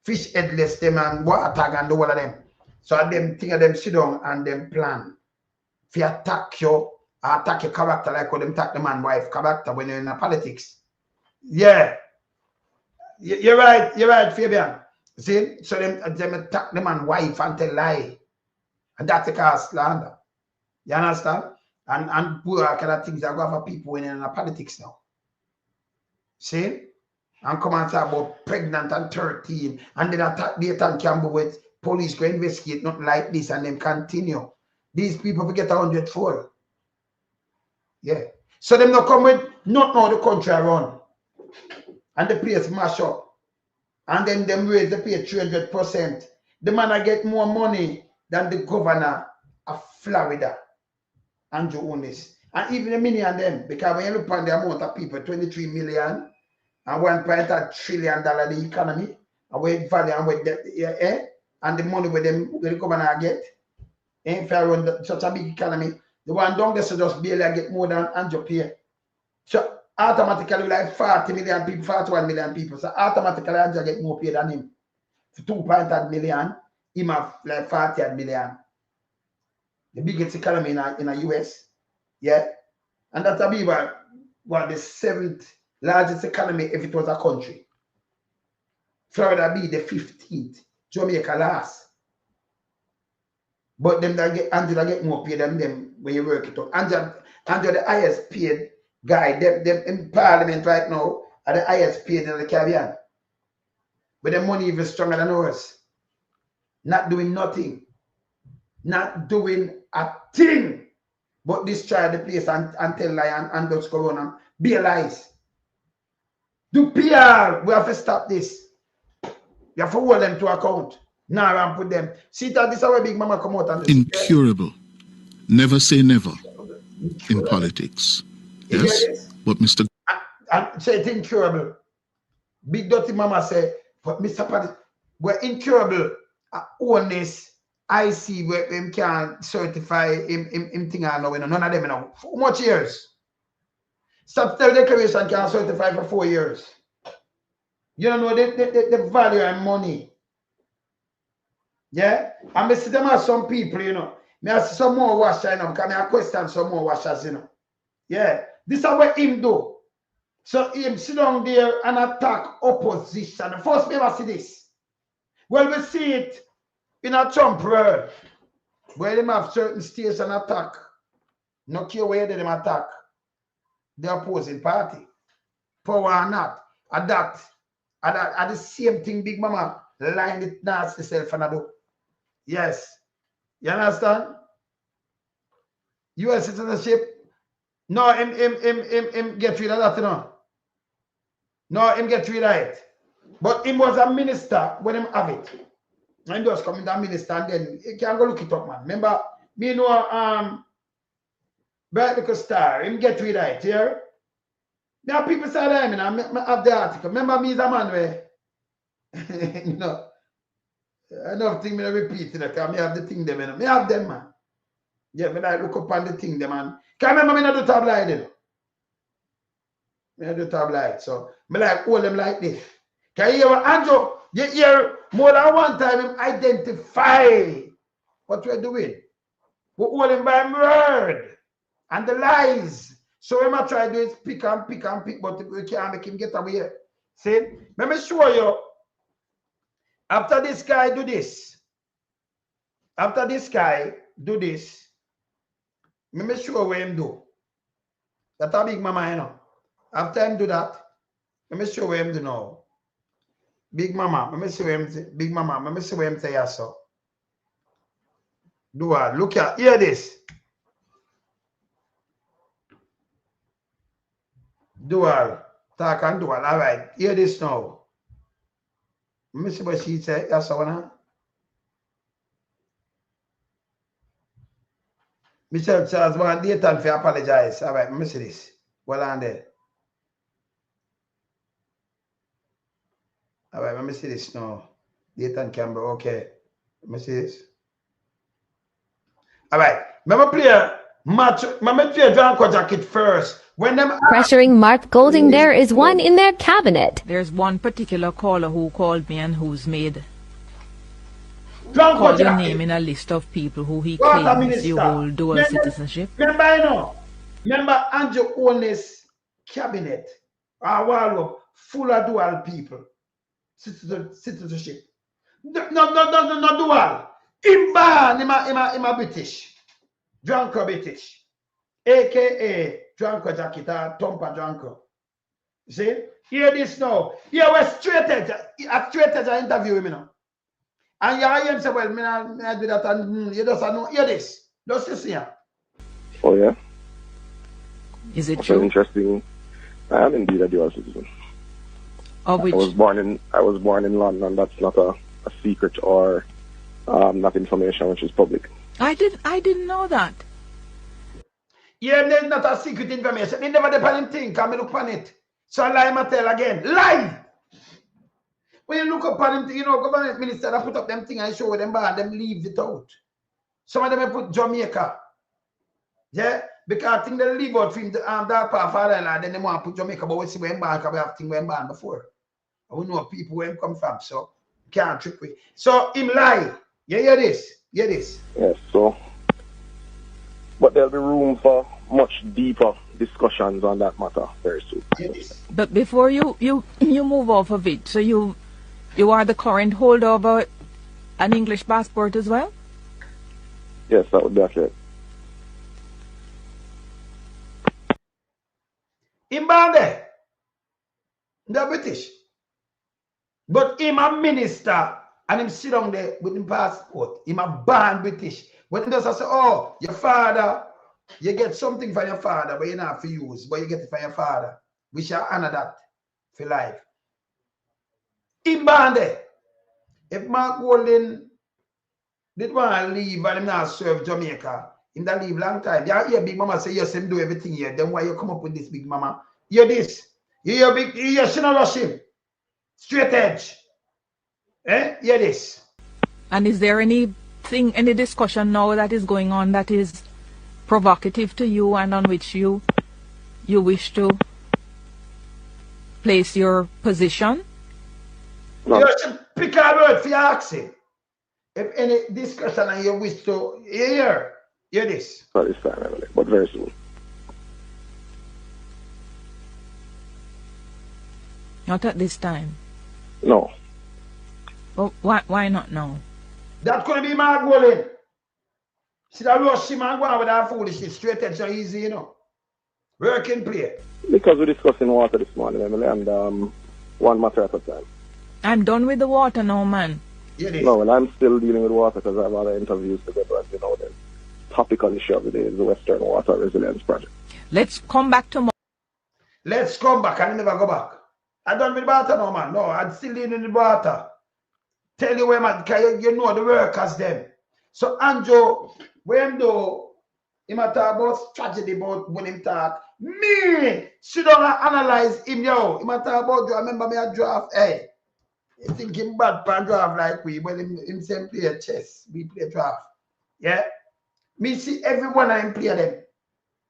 fish headless them and water tag and all of them. So them think of them sit down and them plan. if you attack you, attack your character like how them attack the man wife character when you're in politics. Yeah. You're right, Fabian. See? So them attack the man wife and tell lie. And that's the cause slander. You understand? And poor kind of things that go for people when in politics now. See? And come and talk about pregnant and 13, and then attack Dayton Campbell with police go investigate, nothing like this, and then continue. These people forget 100-fold. Yeah. So them not come with not know the country around. And the place mash up. And then them raise the pay 300%. The man I get more money than the governor of Florida, Andrew Holness. And even a million of them, because when you look on the amount of people, 23 million and $1.3 trillion the economy, and where value and where the and the money with them the governor get, if I run such a big economy, the one down there so just barely get more than Andrew pay. So automatically like 40 million people, 41 million people. So automatically Andrew get more pay than him. For 2.8 million, him have like 40 million. The biggest economy in the US. Yeah. And that's a be what the 7th largest economy if it was a country. Florida be the 15th. Jamaica last. But them that get Andrew get more pay than them when you work it out. Andrew the highest paid guy, them in parliament right now are the highest paid in the Caribbean. But the money even stronger than ours. Not doing nothing. Not doing a thing. But destroy the place and tell lie and just go on and be lies. Do PR. We have to stop this. You have to hold them to account. Now and put them. See that this is how Big Mama come out and this. Incurable. Never say never in politics. Yes. But Mr. And say it's incurable. Big Dirty Mama say, but Mr. Paddy, we're incurable. Holness, I see where him can certify him thing I know. None of them know. For how much years? Substantial declaration can certify for 4 years. You don't know the value and money. Yeah? And I see them as some people, you know. I see some more washers, you know, because I question some more washers, you know. Yeah. This is what him do. So him sit down there and attack opposition. First, we ever see this. Well, we see it in a Trump world, where they have certain states and attack. No care where they attack the opposing party. Power or not. At the same thing, Big Mama line it nasty self and I do. Yes. You understand? US citizenship. No, him get rid of that, you know. No, him get rid of it. But him was a minister when him have it. And just come in that minister and then you can go look it up, man. Remember, me know Bright Little Star, him get rid of it, here. Now people say that, I have the article. Remember me is a man where you know. Enough thing me repeat it, because I have the thing them, you know. Me have them, man. Yeah, me like look up on the thing them, man. Can remember me not do tabloid, you know. Me not do tabloid. So me like hold them like this. Can you hear what Andrew? You hear more than one time him identify what we're doing. We hold him by word and the lies. So we might try to do is pick and pick, but we can't make him get away. See? Let me show you. After this guy do this, let me show what him do. That's a Big Mama, you know. After him do that, let me show what him do now. Big Mama, let me see what him say. Big Mama, let me see what him say yes, so. Do what? Look at, hear this. Do what? Talk and do what? All right, hear this now. Let me see what she say. Yes, so now. Michelle Charles want Dayton to apologize. All right, let me see this. Well on there. All right, let me see this now. Dayton Campbell, okay. Let me see this. All right, let me play match. Let me play Janko Jacket first. When them pressuring Mark Golding, there is one in their cabinet. There's one particular caller who called me and who's made call your name in a list of people who he claims you hold dual citizenship? Remember Andrew Holness cabinet, our full of dual people, citizenship. No dual. Him British. Drunker British. AKA Drunker Jackita, Tompa Drunker. See? Hear this now. Here we're straight edge. A straight edge I interview him now. And you hear him say, well, I do that and you just know. Hear this. Just listen here. Oh yeah? Is it That's true? Interesting. I am indeed a dual citizen. Of which? I was born in London. That's not a secret or not information which is public. I didn't know that. Yeah, there's not a secret information. They never depend thing. Come look upon it. So I lie and tell again. Lie! When you look upon him, you know, government minister, they put up them thing and show them bad, them leave it out. Some of them have put Jamaica. Yeah? Because I think they leave out from that part of Ireland, then they want to put Jamaica, but we see where because we have things where before. And we know people where come from, so can't trick me. So him lie. You hear this? Hear this? Yes, so but there'll be room for much deeper discussions on that matter very soon. But before you move off of it, so you are the current holder of an English passport as well? Yes, that would be accurate. Him born there. The British. But him a minister and him sit down there with him passport. Him a born British. When he does say, oh, your father, you get something for your father, but you not for use, but you get it for your father. We shall honor that for life. Him born there. If Mark Golden did want to leave and him not serve Jamaica, him that leave long time. You hear Big Mama say, yes, him do everything here. Then why you come up with this, Big Mama? You hear this? You hear Big, you hear she not rush him. Straight edge. Eh? Hear this. And is there any discussion now that is going on that is provocative to you and on which you wish to place your position? No. You should pick a word for your accent. If any discussion and you wish to hear this. Not this time, Emily, but very soon. Not at this time? No. Well, why not now? That could be my goal. See that rush him and go on with that foolishness straight edge so easy, you know. Work and play. Because we're discussing water this morning, Emily, and one matter at a time. I'm done with the water now, man. No, and I'm still dealing with water because I have other interviews to get, as you know, the topical issue of the day is the Western Water Resilience Project. Let's come back tomorrow. Let's come back and never go back. I done with the water now, man. No, I'm still dealing with the water. Tell you where, man, because you know the workers them. So, Andrew, when though, him talk about tragedy, about when him talk, me, sit down and analyze him, yo. Him talk about, I remember me a draft, hey. You think him bad pan draft like we, well, him same play chess, we play draft. Yeah? Me see everyone I play them.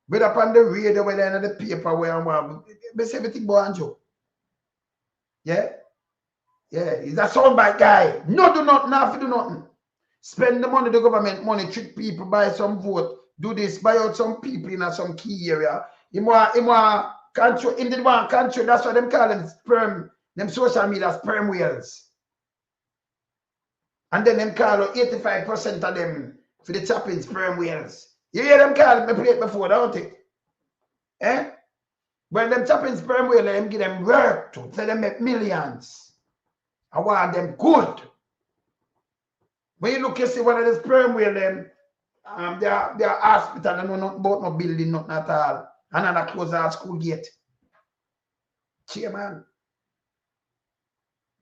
Whether upon the radio, whether in the paper, where I'm me see everything about Andrew. Yeah? Yeah, he's a soundbite guy. No do nothing, not do nothing. Spend the money, the government money, trick people, buy some vote, do this, buy out some people in some key area. He want control, him did want control, that's why them call them sperm, them social media sperm whales. And then them call 85% of them for the chopping sperm whales. You hear them call me play it before, don't you? Eh? When them chopping sperm whales, them give them work to, so them make millions. I want them good. When you look, you see one of the sperm whale them, they are hospital, they know nothing about no building, nothing at all. And then I close our school gate. Chairman.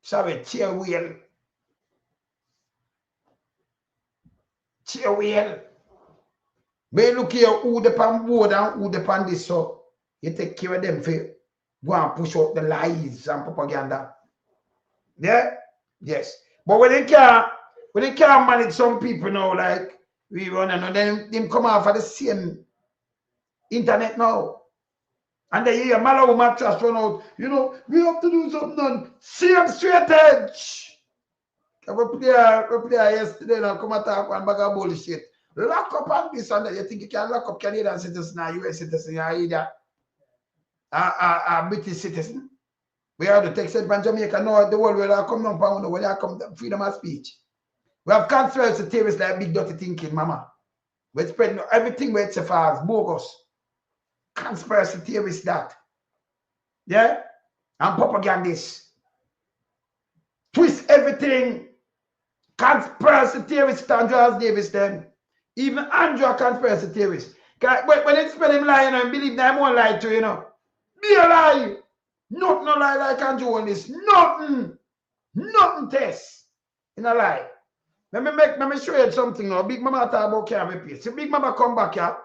Sorry, chair whale. Chair whale. When you look here, who depend board and who depend this, so you take care of them for go and push out the lies and propaganda. Yeah? Yes. But when they can't manage some people now, like we run and then them come off of the same internet now. And they hear Malawi mattress run out, you know, we have to do something on same straight edge. We play yesterday now, come attack one bag of bullshit. Lock up on this and that. You think you can lock up Canadian citizen or US citizen or either a British citizen? We have the text from Jamaica now, the world will come down pound when you come freedom of speech. We have conspiracy theories like big dirty thinking, mama. We spread everything where it's a false, bogus. Conspiracy theories that. Yeah? And propagandists. Twist everything. Conspiracy theorists, Andreas Davis then. Even Andrew a conspiracy theorist. When they spell him lying and believe that I won't lie to you, know. Be a lie. Nothing no lie like Andrew on this. Nothing. Nothing test. In a lie. Let me show you something now. Big Mama talk about can't repeat. See, Big Mama come back here.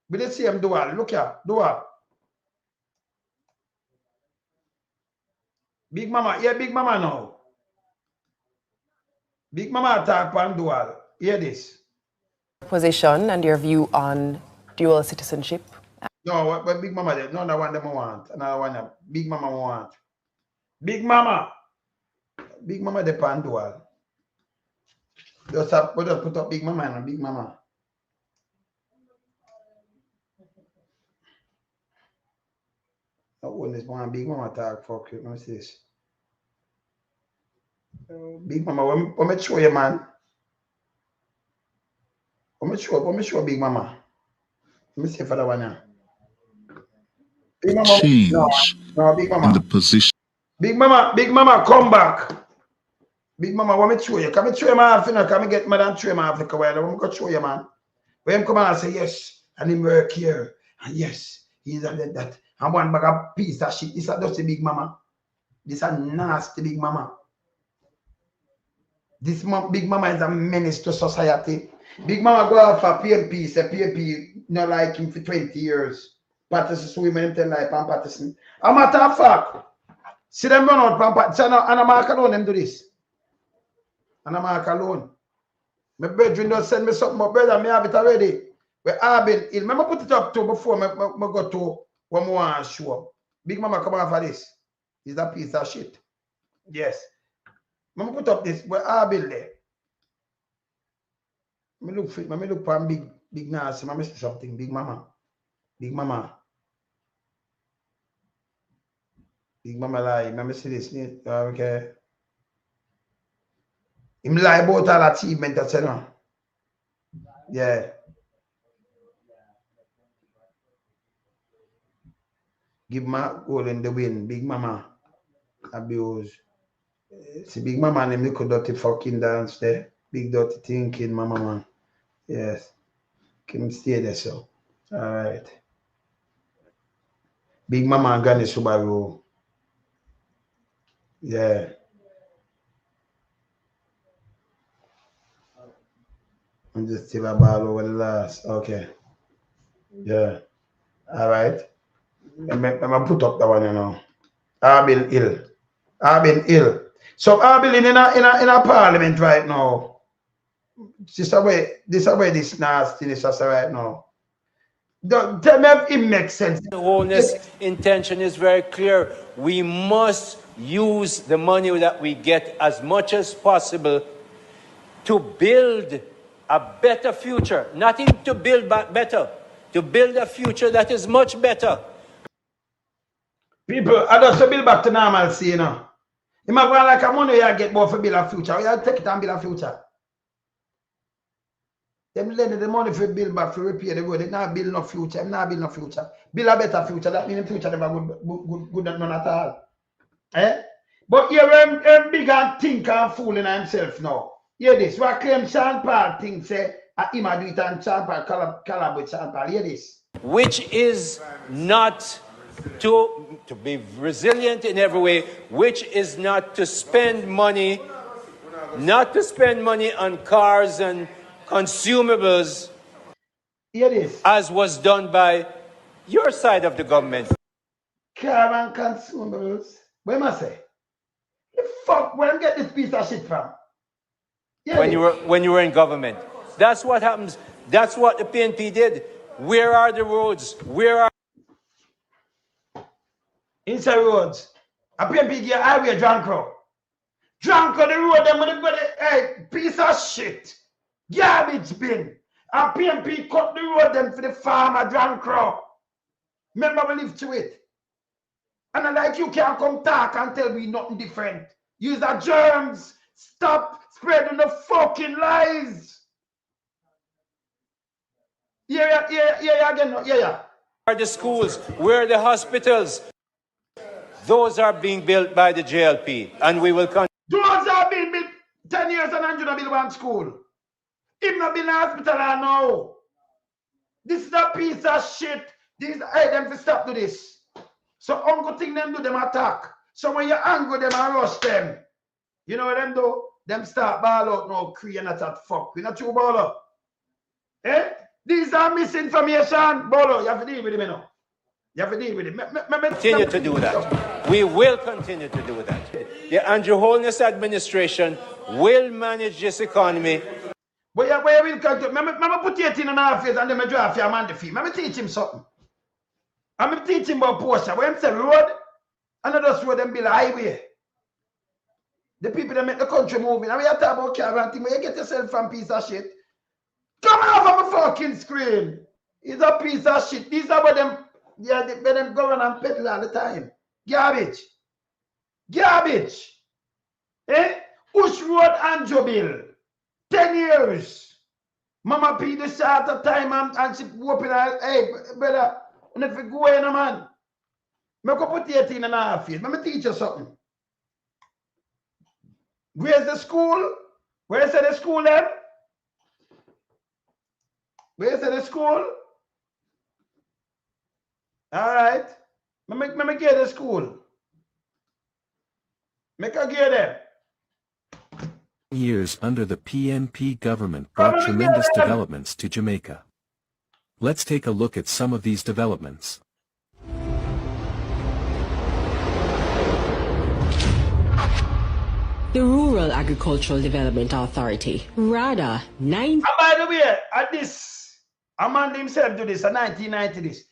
With the same dual. Look here. Dual. Big Mama. Yeah, Big Mama now. Big Mama talk on dual. Hear this. Position and your view on dual citizenship. No, what Big Mama did. No, that one them want. Another one that Big Mama want. Big Mama. Big Mama depend dual. Just put up Big Mama and Big Mama. When this one Big Mama talk for you, what's this? Big Mama, let me show you, man. Let me show Big Mama. Let me see for that one now. Big Mama, change no, Big Mama. in the position. Big Mama, come back. Big Mama, let me show you. Can I show you, man? Can I get Madam show you, man? Africa, where I'm going to show you, man. When him come and say yes, and him work here, and yes, he's a that. And one bag of piece of shit. This is just a Big Mama. This is a nasty Big Mama. This Big Mama is a menace to society. Big Mama go out for PMP, say PMP not like him for 20 years. Patterson swimming tell like Pam Patterson. A matter of fact, see them run out Pam Patterson and a mark alone them do this. And a mark alone. My brethren just send me something, my brother, me have it already. Where I've been ill. Remember put it up to before me go to one more and show up. Big Mama come on for this. It's a piece of shit. Yes. Let me put up this where I build there. Let me look for big nasty. Let me see something. Big Mama. Big Mama. Big Mama lie. Let me see this. Okay. Him lie about all achievement that's no. Yeah. Give my goal in the win. Big Mama. Abuse. See, Big Mama and him little dirty fucking dance there. Big dirty thinking, Mama man. Yes. Can stay there, so. Alright. Big Mama and Granny Subaru. Yeah. I'm just still a ball over the last. Okay. Yeah. Alright. I'm put up that one, you know. I've been ill. I've been ill. So I've been in a parliament right now. This nastiness is right now. Tell me if it makes sense. The Holness intention is very clear. We must use the money that we get as much as possible to build a better future. Not even to build back better, to build a future that is much better. People, I just build back to normalcy, you know. Imagine like a money you get more for build a future. You take it and build a future. Them lending the money for build back, for repair the road. They not build no future. They not build no future. Build a better future. That means the future never good none at all. Eh? But here I'm big and think and fooling himself now. Hear this. What claim Sean Paul thinks say him do it and Sean Paul collab with Sean Paul. Hear this. Which is not to be resilient in every way, which is not to spend money, on cars and consumables, as was done by your side of the government. Car and consumables. What am I say? The fuck, where am I get this piece of shit from? When you were in government. That's what happens. That's what the PNP did. Where are the roads? Where are inside roads? A PNP get highway John Crow. Drunk on the road, them with the hey, piece of shit. Garbage bin. And PMP cut the road them for the farmer drunk crowd. Remember we live to it. And I like you can't come talk and tell me nothing different. Use the germs. Stop spreading the fucking lies. Yeah, again. Yeah. Where the schools, where the hospitals, those are being built by the JLP, and we will continue. Those are being built 10 years and Andrew not build one school. Him not build a hospital I know. This is a piece of shit. Hey, them to stop to this. So uncle thing them do them attack. So when you angry them and rush them. You know what them do? Them start ball out now, Cree and that fuck. We not true baller. Eh? These are misinformation. Bolo, you have to deal with him now. You have to deal with him. Continue to do that. We will continue to do that. The Andrew Holness administration will manage this economy. Where you will continue. Remember put 18.5 years and then I draft your man the fee. Let me teach him something. I'm teach him about Porsche. When him say road, another road them build a highway. The people that make the country moving. And we are talking about car and thing. Where you get yourself from piece of shit. Come off of my fucking screen. It's a piece of shit. These are what them, where them govern and peddle all the time. Garbage. Eh? Ush Road and Jobil. 10 years. Mama P the short of time and she whooping her. Hey, brother, you need to go in, man. I go put 18.5 years. Let me teach you something. Where's the school? Where's the school then? Where's the school? All right. Let me get the school. Make a get them. Years under the PNP government brought tremendous developments to Jamaica. Let's take a look at some of these developments. The Rural Agricultural Development Authority, RADA, And by the way, at this, a man himself do this, in 1990 this.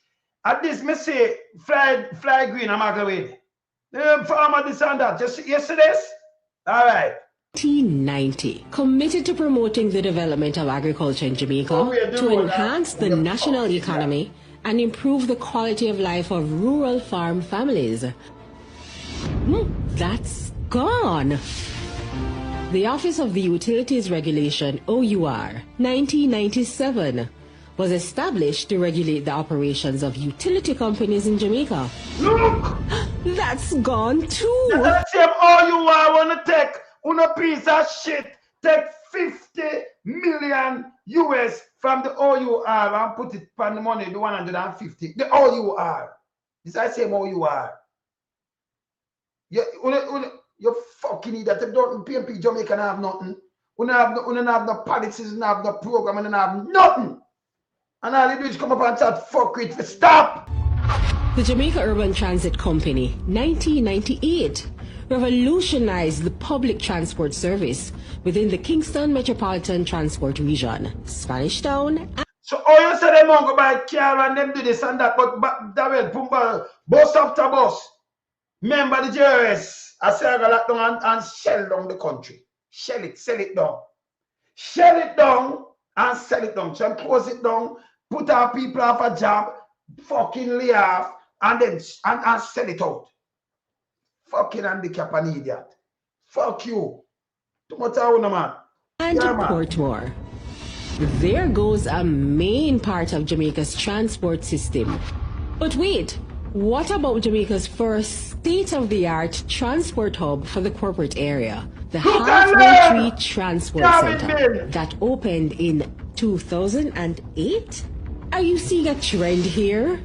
At this, me say, fly green, I'm not going to farmer this and that. Just yesterday's? All right. 1990, committed to promoting the development of agriculture in Jamaica to enhance the national economy and improve the quality of life of rural farm families. That's gone. The Office of the Utilities Regulation, OUR, 1997, was established to regulate the operations of utility companies in Jamaica. Look! That's gone too. That's the same OUR want to take on a piece of shit. Take 50 million US from the OUR and put it on the money, the 150. The OUR. This is the same OUR. You fucking idiot. If don't PMP Jamaica have nothing. We have no policies, we have no program, and have nothing. And all you do is come up and start fuck it. Stop! The Jamaica Urban Transit Company, 1998, revolutionized the public transport service within the Kingston Metropolitan Transport Region, Spanish Town. So all you say them won't go buy car and them do this and that, but that will pump bus after bus. Remember the JRS. I say I go lock down and shell down the country. Shell it, sell it down. Shell it down and sell it down. So close it down, put our people off a job, fucking lay off, and then and sell it out. Fucking handicap and idiot. Fuck you. Too much I want, man. And to Portmore. There goes a main part of Jamaica's transport system. But wait, what about Jamaica's first state-of-the-art transport hub for the corporate area? The Halfway Tree Transport Center that opened in 2008? Are you seeing a trend here?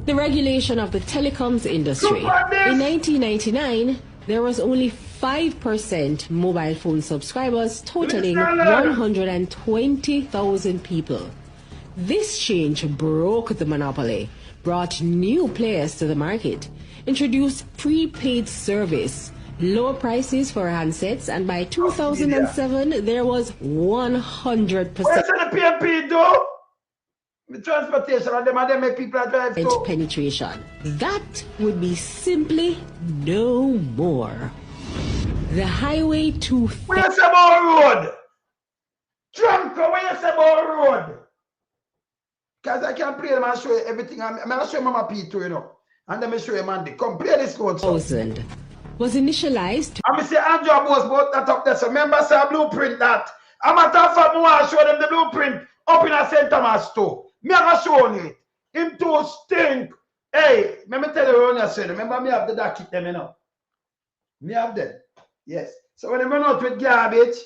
The regulation of the telecoms industry. In 1999, there was only 5% mobile phone subscribers, totaling 120,000 people. This change broke the monopoly, brought new players to the market, introduced prepaid service, lower prices for handsets, and by 2007, there was 100%. What's the PMP do? The transportation and them make people drive to penetration. That would be simply no more. The highway to... Where you say about road? Trump, where you say about road? Because I can play them and show you everything. I'm going to show you Mama P too, you know. And then I show you Mandy. Come play this code. Was initialized. I'm going to say Andrew Boss brought that up there. So remember, say a blueprint that. I'm going to want to show them the blueprint up in a St. Thomas store. Me I'm going to show it. Him too stink. Hey, let me tell you what I said. Remember, me have the docket them, you know. Me have them. Yes. So when they run out with garbage,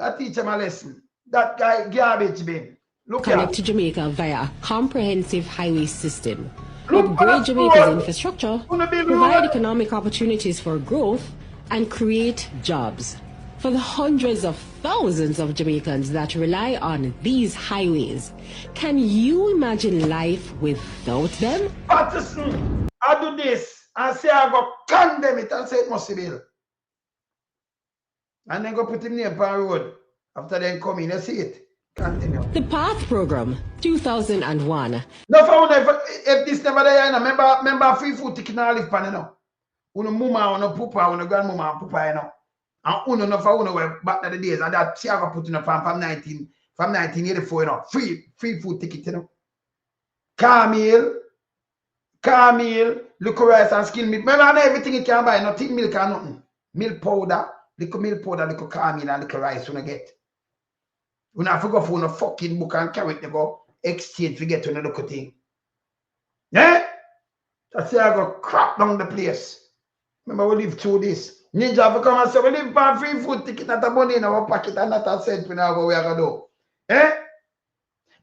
I teach them a lesson. That guy, garbage bin. Look Connect to Jamaica via a comprehensive highway system. Upgrade Jamaica's infrastructure, provide economic opportunities for growth, and create jobs. For the hundreds of thousands of Jamaicans that rely on these highways, can you imagine life without them? Patterson, I do this and say I go condemn it and say it must be built. And then go put him near the road. After then come in, you see it. Continue. The PATH program, 2001. No, for if this never there, remember free food ticket now live pan, you know. Uno mama, uno pupa, uno grandmama, pupa, you know. And uno no for uno were back in the days, and that she ever put in a farm from 1984, you know. Free food ticket, you know. Camille, look rice and skin milk. Remember everything you can buy, nothing milk and nothing. Milk powder, little milk powder, little camille and little rice you get. You have to go for a fucking book and carry it to go exchange to get to the local thing. Yeah? That's why I go crap down the place. Remember, we live through this. Ninja have to come and say, we live for free food ticket, not a money in our pocket and not a cent we now go where we go. Eh?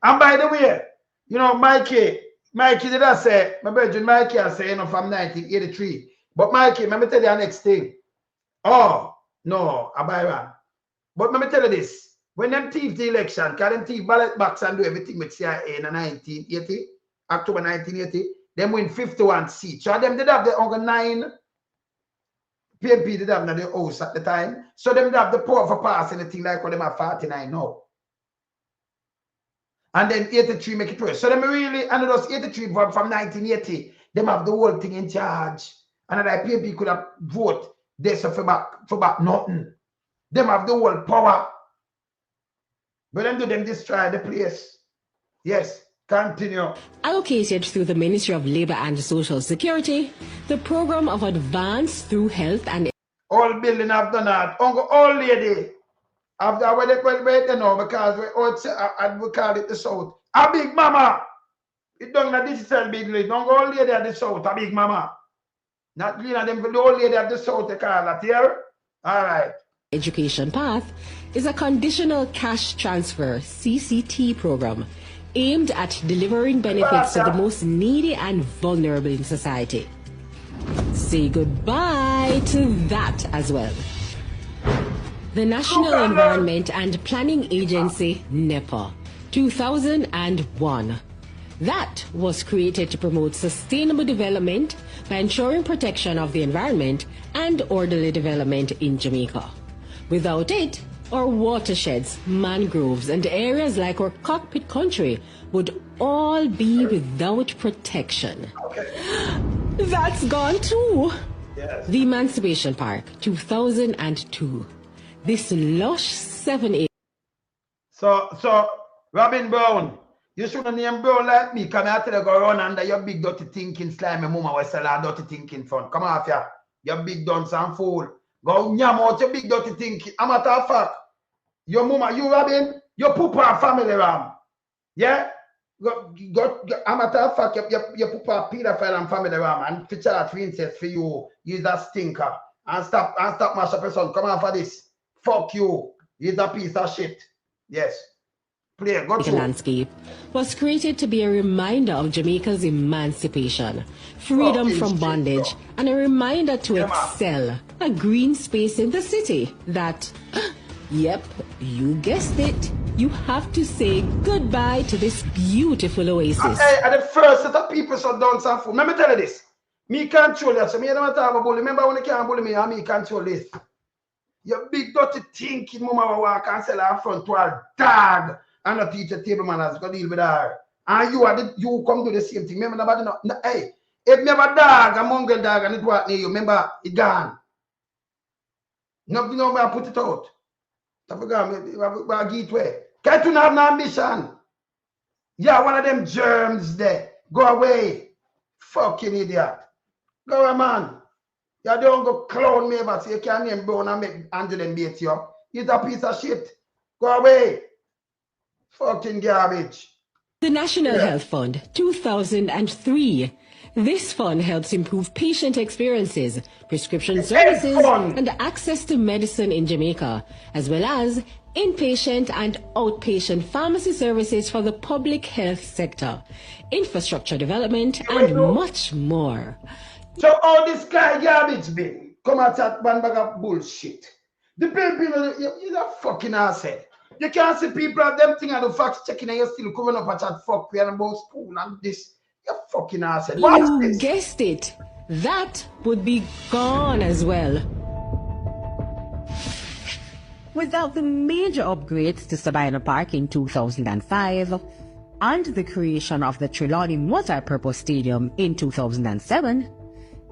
And by the way, you know, Mikey did I say, my brother Mikey I say, you know, from 1983. But Mikey, let me tell you the next thing. Oh, no, I buy one. But let me tell you this. When them thief the election, because them thief ballot box and do everything with CIA in 1980, October 1980, them win 51 seats. So them did have the over 9 PMP did have in the house at the time. So them did have the power for passing anything like what them have 49 now. And then 83 make it worse. So them really, and those 83 from 1980, them have the whole thing in charge. And that PMP could have vote this for back nothing. Them have the whole power. But then do them destroy the place. Yes, continue. Allocated through the Ministry of Labour and Social Security, the program of advance through health and... All building have done that. Old lady. After when they know, because we call it the South. A big mama. It done a digital big lady. Don't go old lady at the South, a big mama. Not clean them for the old lady at the South, they call that here. All right. Education Path is a conditional cash transfer CCT program aimed at delivering benefits to the most needy and vulnerable in society. Say goodbye to that as well. The National Environment and Planning Agency, NEPA, 2001. That was created to promote sustainable development by ensuring protection of the environment and orderly development in Jamaica. Without it, our watersheds, mangroves, and areas like our cockpit country would all be without protection. That's gone too. Yes. The Emancipation Park, 2002. This lush 7-acre. So, Robin Brown, you shouldn't name Brown like me. Come here to the go run under your big dirty thinking slimy mama will sell our dirty thinking fun. Come off here. Your big dunce and fool. Go nyam out your big dirty thinking. I'm a matter of fact. Your mama, you Robin, your poopa family ram. Yeah? Go, I'm a matter of fact, your poopa pedophile and family ram and picture that princess for you. Use that stinker. And stop mash up your son. Come on for this. Fuck you. He's a piece of shit. Yes. Play. Go The landscape was created to be a reminder of Jamaica's emancipation, freedom from bondage, and a reminder to excel. A green space in the city that, yep, you guessed it, you have to say goodbye to this beautiful oasis. Hey, at the first set of people so done some food. Let me tell you this. Me control you. So me don't talk about bully. Remember when you can't bully me, me control this. Your big dirty thinking mama will walk and sell her front to a dog and not teach a table manners because deal with her. And you come do the same thing. Remember nobody no, hey, if me have a dog, a mongrel dog, and it walk near you, remember it gone. No, I put it out. I forgot, I give it away. Can't you have no ambition? Yeah, one of them germs there. Go away. Fucking idiot. Go away, man. You don't go clown me ever so you can't name bone and make Angela and beat you up. He's a piece of shit. Go away. Fucking garbage. The National Health Fund, 2003. This fund helps improve patient experiences, prescription services, and access to medicine in Jamaica, as well as inpatient and outpatient pharmacy services for the public health sector, infrastructure development, and much more. So all this guy garbage bin come out at one bag of bullshit. The people, you're a fucking asshole. You can't see people have them thing and the facts checking and you're still coming up at that fuck we are about school and this. You're fucking asshole. You guessed it. That would be gone as well. Without the major upgrades to Sabina Park in 2005 and the creation of the Trelawney Multi-Purpose Stadium in 2007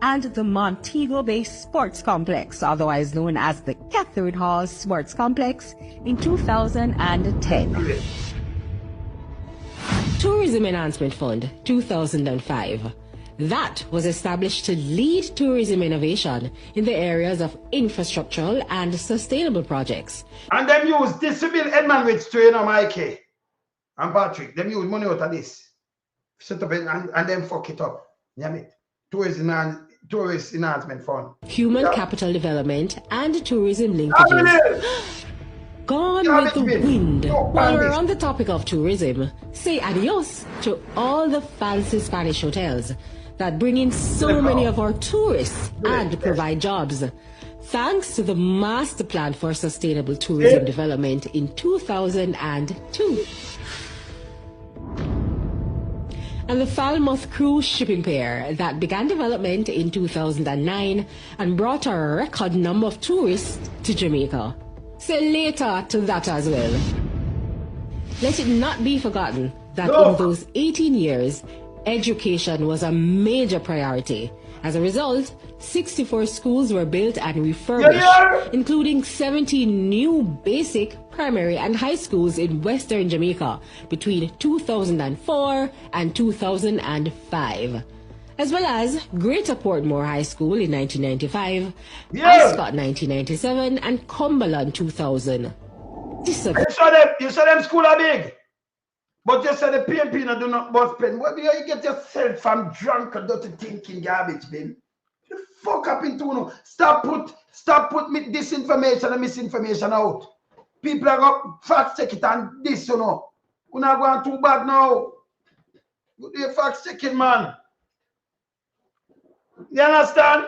and the Montego Bay Sports Complex, otherwise known as the Catherine Hall Sports Complex, in 2010. Tourism Enhancement Fund, 2005. That was established to lead tourism innovation in the areas of infrastructural and sustainable projects. And them use this to build Edmund Rich to, Mikey and Patrick. Them use money out of this. Set up and then fuck it up. You know it? Tourist Enhancement Fund. Human Capital Development and tourism linkages. Gone with the wind. While we're on the topic of tourism, say adios to all the fancy Spanish hotels that bring in so many of our tourists and provide jobs. Thanks to the Master Plan for Sustainable Tourism Development in 2002. And the Falmouth Cruise Shipping Pier that began development in 2009 and brought a record number of tourists to Jamaica. Say later to that as well. Let it not be forgotten that in those 18 years, education was a major priority. As a result, 64 schools were built and refurbished, including 70 new basic, primary and high schools in Western Jamaica between 2004 and 2005. As well as Greater Portmore High School in 1995, Ascot 1997, and Cumberland 2000. You saw them school are big, but you said the PNP no do not bust pen. What do you get yourself from drunk and dirty thinking garbage bin? The fuck up into no. Stop put disinformation and misinformation out. People are going to fact check it and this, We're not going too bad now. You fact checking, man. You understand?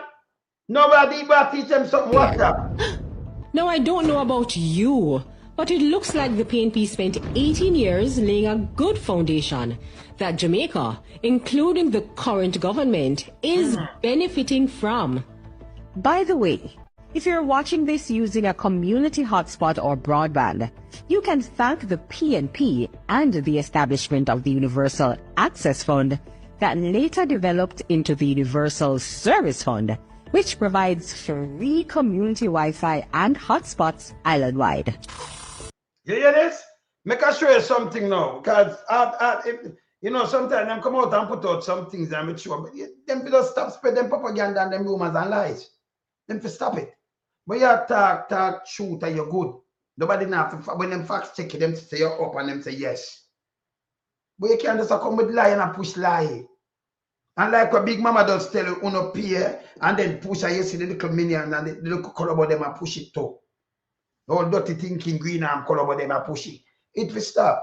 Nobody but teach them something. What's that? Now, I don't know about you, but it looks like the PNP spent 18 years laying a good foundation that Jamaica, including the current government, is benefiting from. By the way, if you're watching this using a community hotspot or broadband, you can thank the PNP and the establishment of the Universal Access Fund that later developed into the Universal Service Fund, which provides free community Wi-Fi and hotspots island-wide. You hear this? Make I show you something now, because sometimes them come out and put out some things and make sure, but them just stop spread them propaganda and them rumors and lies. Them to stop it. When you talk, shoot, and you're good. Nobody now, when them facts check it, them say you're up and them say yes. But you can't just come with lie and push lie. And like what Big Mama does tell you, up here, and then push and you see the little minion and the little color about them and push it too. All dirty thinking, green arm color about them and push it. It will stop.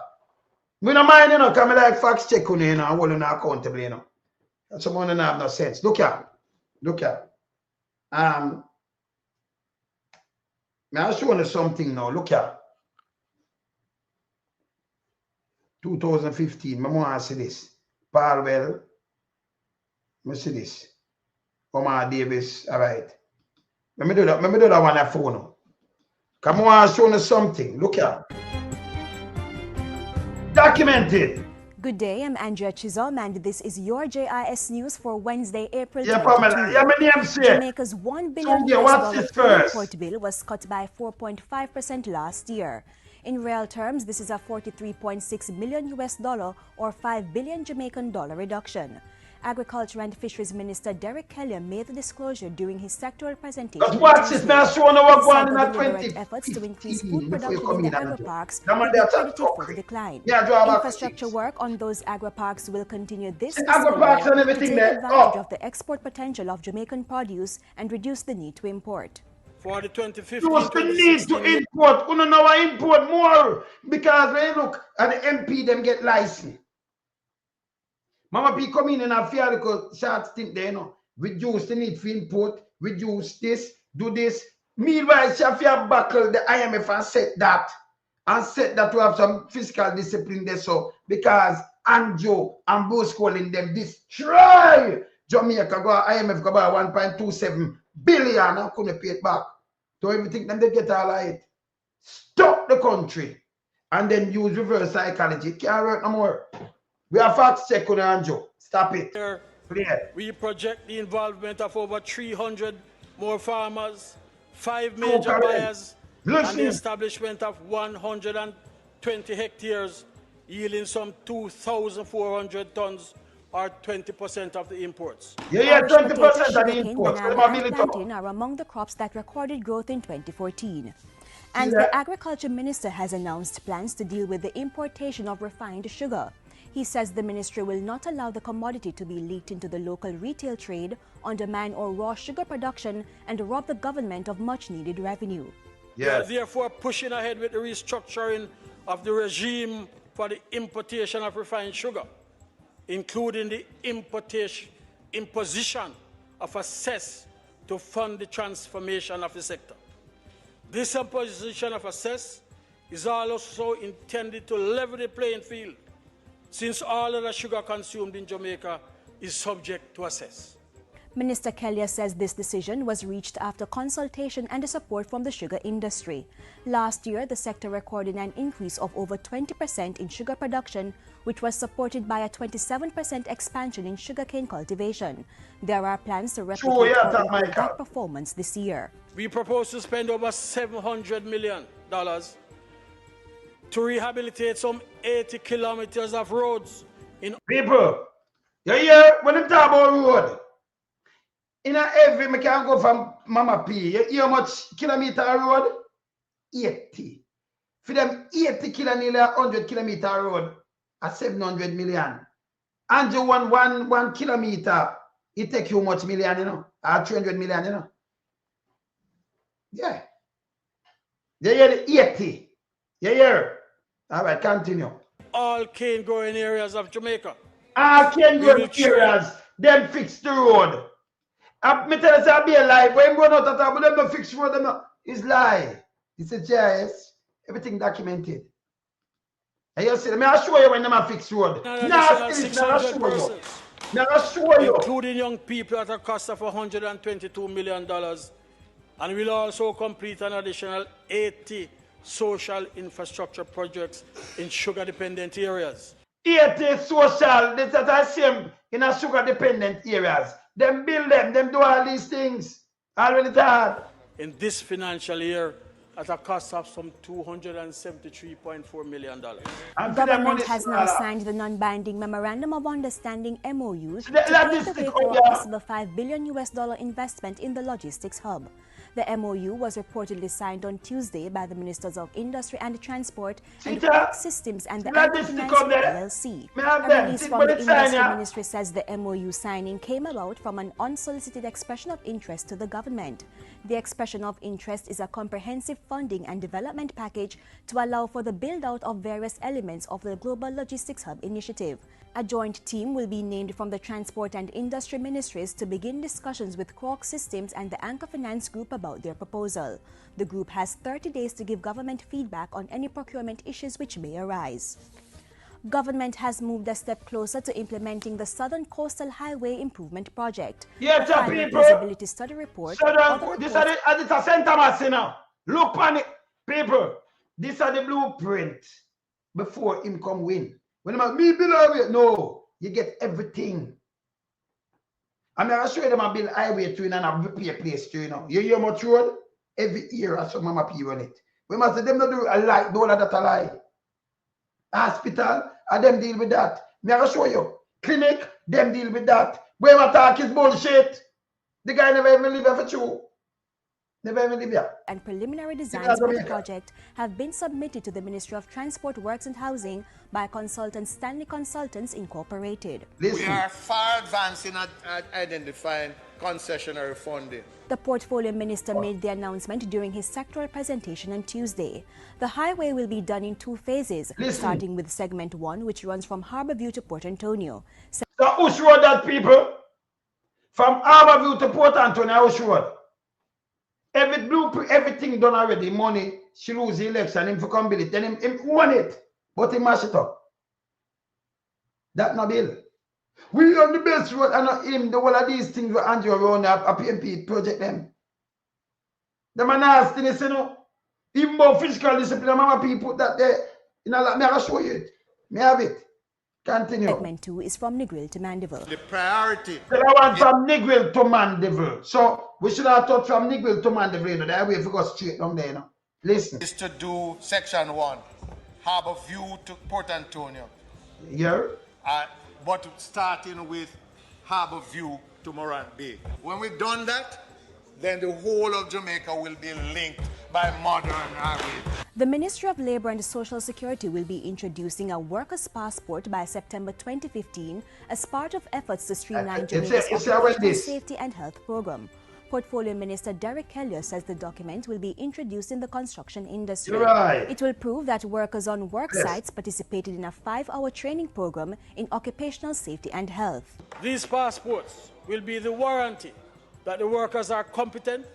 We don't mind, come like facts check on you, and hold you accountable, That's someone that have no sense. Look here. I'll show you something now. Look here. 2015, I want to see this. Parwell. Let me see this. Omar Davis. All right. Let me do that one on the phone. Come on, show you something. Look here. Documented. Good day, I'm Andrea Chisholm, and this is your JIS News for Wednesday, April 22. Pamela. Yeah, my name say. Jamaica's $1 billion import bill was cut by 4.5% last year. In real terms, this is a $43.6 million or 5 billion Jamaican dollar reduction. Agriculture and Fisheries Minister Derek Kelly made the disclosure during his sectoral presentation. But watch this, man. Show no what going in at 20. Efforts to increase food production in the agri-parks could be credited for the decline. Infrastructure work on those agri-parks will continue this fiscal year to take advantage of the export potential of Jamaican produce and reduce the need to import. For the 2015, reduce the need to import. We don't know why import more because when you look at the MP, them get license. Mama P come in and have theoretical short stint there, you know. Reduce the need for import, reduce this, do this. Meanwhile, she have to buckle the IMF and set that to have some fiscal discipline there. So because Anjo and Bruce calling them destroy Jamaica, go IMF go buy 1.27 billion and couldn't pay it back. So everything then they get all right. Stop the country and then use reverse psychology. It can't work no more. We have facts check on Anjo. Stop it. We project the involvement of over 300 more farmers, 5 major buyers, and the establishment of 120 hectares, yielding some 2,400 tons or 20% of the imports. 20% of the imports. Plantain are among the crops that recorded growth in 2014. And the Agriculture Minister has announced plans to deal with the importation of refined sugar. He says the ministry will not allow the commodity to be leaked into the local retail trade, undermine or raw sugar production, and rob the government of much-needed revenue. We are therefore pushing ahead with the restructuring of the regime for the importation of refined sugar, including the imposition of a cess to fund the transformation of the sector. This imposition of a cess is also intended to level the playing field, since all of the sugar consumed in Jamaica is subject to a cess. Minister Kelly says this decision was reached after consultation and the support from the sugar industry. Last year, the sector recorded an increase of over 20% in sugar production, which was supported by a 27% expansion in sugarcane cultivation. There are plans to replicate that performance this year. We propose to spend over $700 million to rehabilitate some 80 kilometers of roads in people. You hear when they talk about road? In a every me can go from Mama P. You hear how much kilometer road? 80. For them 80 kilometer, 100 kilometer road at 700 million. And you want one kilometer, it take you much million, you know? 300 million, you know? Yeah. You hear the 80. You hear? All right, continue. All cane growing areas of Jamaica. All cane growing areas, them fix the road. Me tell us I'll be a lie. When I'm going out of that, them fix road, them is lie. It's a GIS, everything documented. And you see, I'll show you when them fix road. Now, 600 persons. Now, I'll show you. Including young people at a cost of $122 million. And we'll also complete an additional 80 social infrastructure projects in sugar-dependent areas. 80 social, that's the same in a sugar-dependent areas. Them build them do all these things. Already done. In this financial year, at a cost of some $273.4 million. The government has now signed the non-binding Memorandum of Understanding MOU to pave the way for a possible $5 billion investment in the logistics hub. The MOU was reportedly signed on Tuesday by the Ministers of Industry and Transport and Park Systems and the Agri-Finance LLC. A release from the Industry Ministry says the MOU signing came about from an unsolicited expression of interest to the government. The expression of interest is a comprehensive funding and development package to allow for the build-out of various elements of the Global Logistics Hub initiative. A joint team will be named from the Transport and Industry Ministries to begin discussions with Quark Systems and the Anchor Finance Group about their proposal. The group has 30 days to give government feedback on any procurement issues which may arise. Government has moved a step closer to implementing the Southern Coastal Highway Improvement Project. Yes, people. Feasibility study report. This is the St. Thomas, you know. Look on it, people. This is the blueprint before him come win. When them me build highway, no, you get everything. I'm going to show you them a build highway to and a repair place to, you know. You hear much road? Every year I saw Mama P run it. We must say them not do a lie, do all of that a lie. Hospital, and them deal with that. Me I show you. Clinic, them deal with that. Where Atack is bullshit. The guy never even live here for true. Never even live here. And preliminary designs for the project have been submitted to the Ministry of Transport, Works and Housing by consultant Stanley Consultants Incorporated. We are far advanced in identifying concessionary funding. The Portfolio Minister made the announcement during his sectoral presentation on Tuesday. The highway will be done in 2 phases, starting with Segment 1, which runs from Harborview to Port Antonio. So who's road that, people? From Harborview to Port Antonio, who's road? Every blueprint, everything done already. Money, she lose the election, him for come build it. Then him won it, but he mash it up. That no bill. We on the best road and not him. The whole of these things were Andrew around a PMP project them. Them are nastiness, you know. Even more fiscal discipline, Mama P put that there. You know, me I'll show you it. Me have it. Continue. Segment 2 is from Negril to Mandeville. The priority. So I want from Negril to Mandeville. So we should have thought from Negril to Mandeville, you know, that way if we go straight down there, you know. Listen. Is to do Section 1, Harborview to Port Antonio. Yeah. But starting with Harborview to Morant Bay. When we've done that, then the whole of Jamaica will be linked by modern highway. The Ministry of Labour and Social Security will be introducing a workers' passport by September 2015 as part of efforts to streamline Jamaica's occupational safety and health program. Portfolio Minister Derek Kelly says the document will be introduced in the construction industry. Right. It will prove that workers on work sites participated in a 5-hour training program in occupational safety and health. These passports will be the warranty that the workers are competent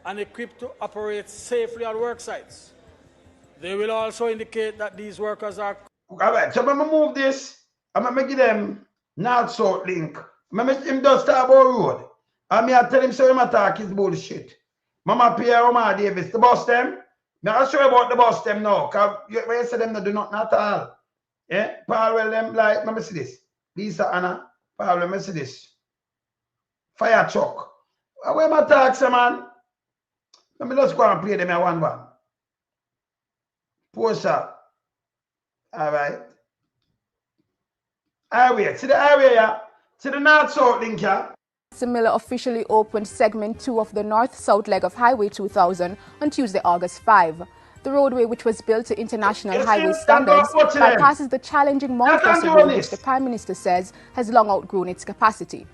and equipped to operate safely on work sites. They will also indicate that these workers are... All right, so I'm going to move this. I'm going to give them north-south link. I'm going to make him do Starboard Road. And me I tell him, so him Atack is bullshit. Mama P. Omar Davis, the bus them. Me I'll show you about the bus them now. Because when you say them, they do nothing at all. Yeah? Paul, them like, let me see this. Lisa, Anna, Paul, let me see this. Fire truck. Where my tax, man? Let me just go and play them at 1-1. Porsche. All right. Highway. See the highway, yeah? See the north-south link, yeah? Similar officially opened segment 2 of the north-south leg of Highway 2000 on Tuesday, August 5. The roadway, which was built to international highway standards, bypasses the challenging Mount Russell Road, which the Prime Minister says has long outgrown its capacity.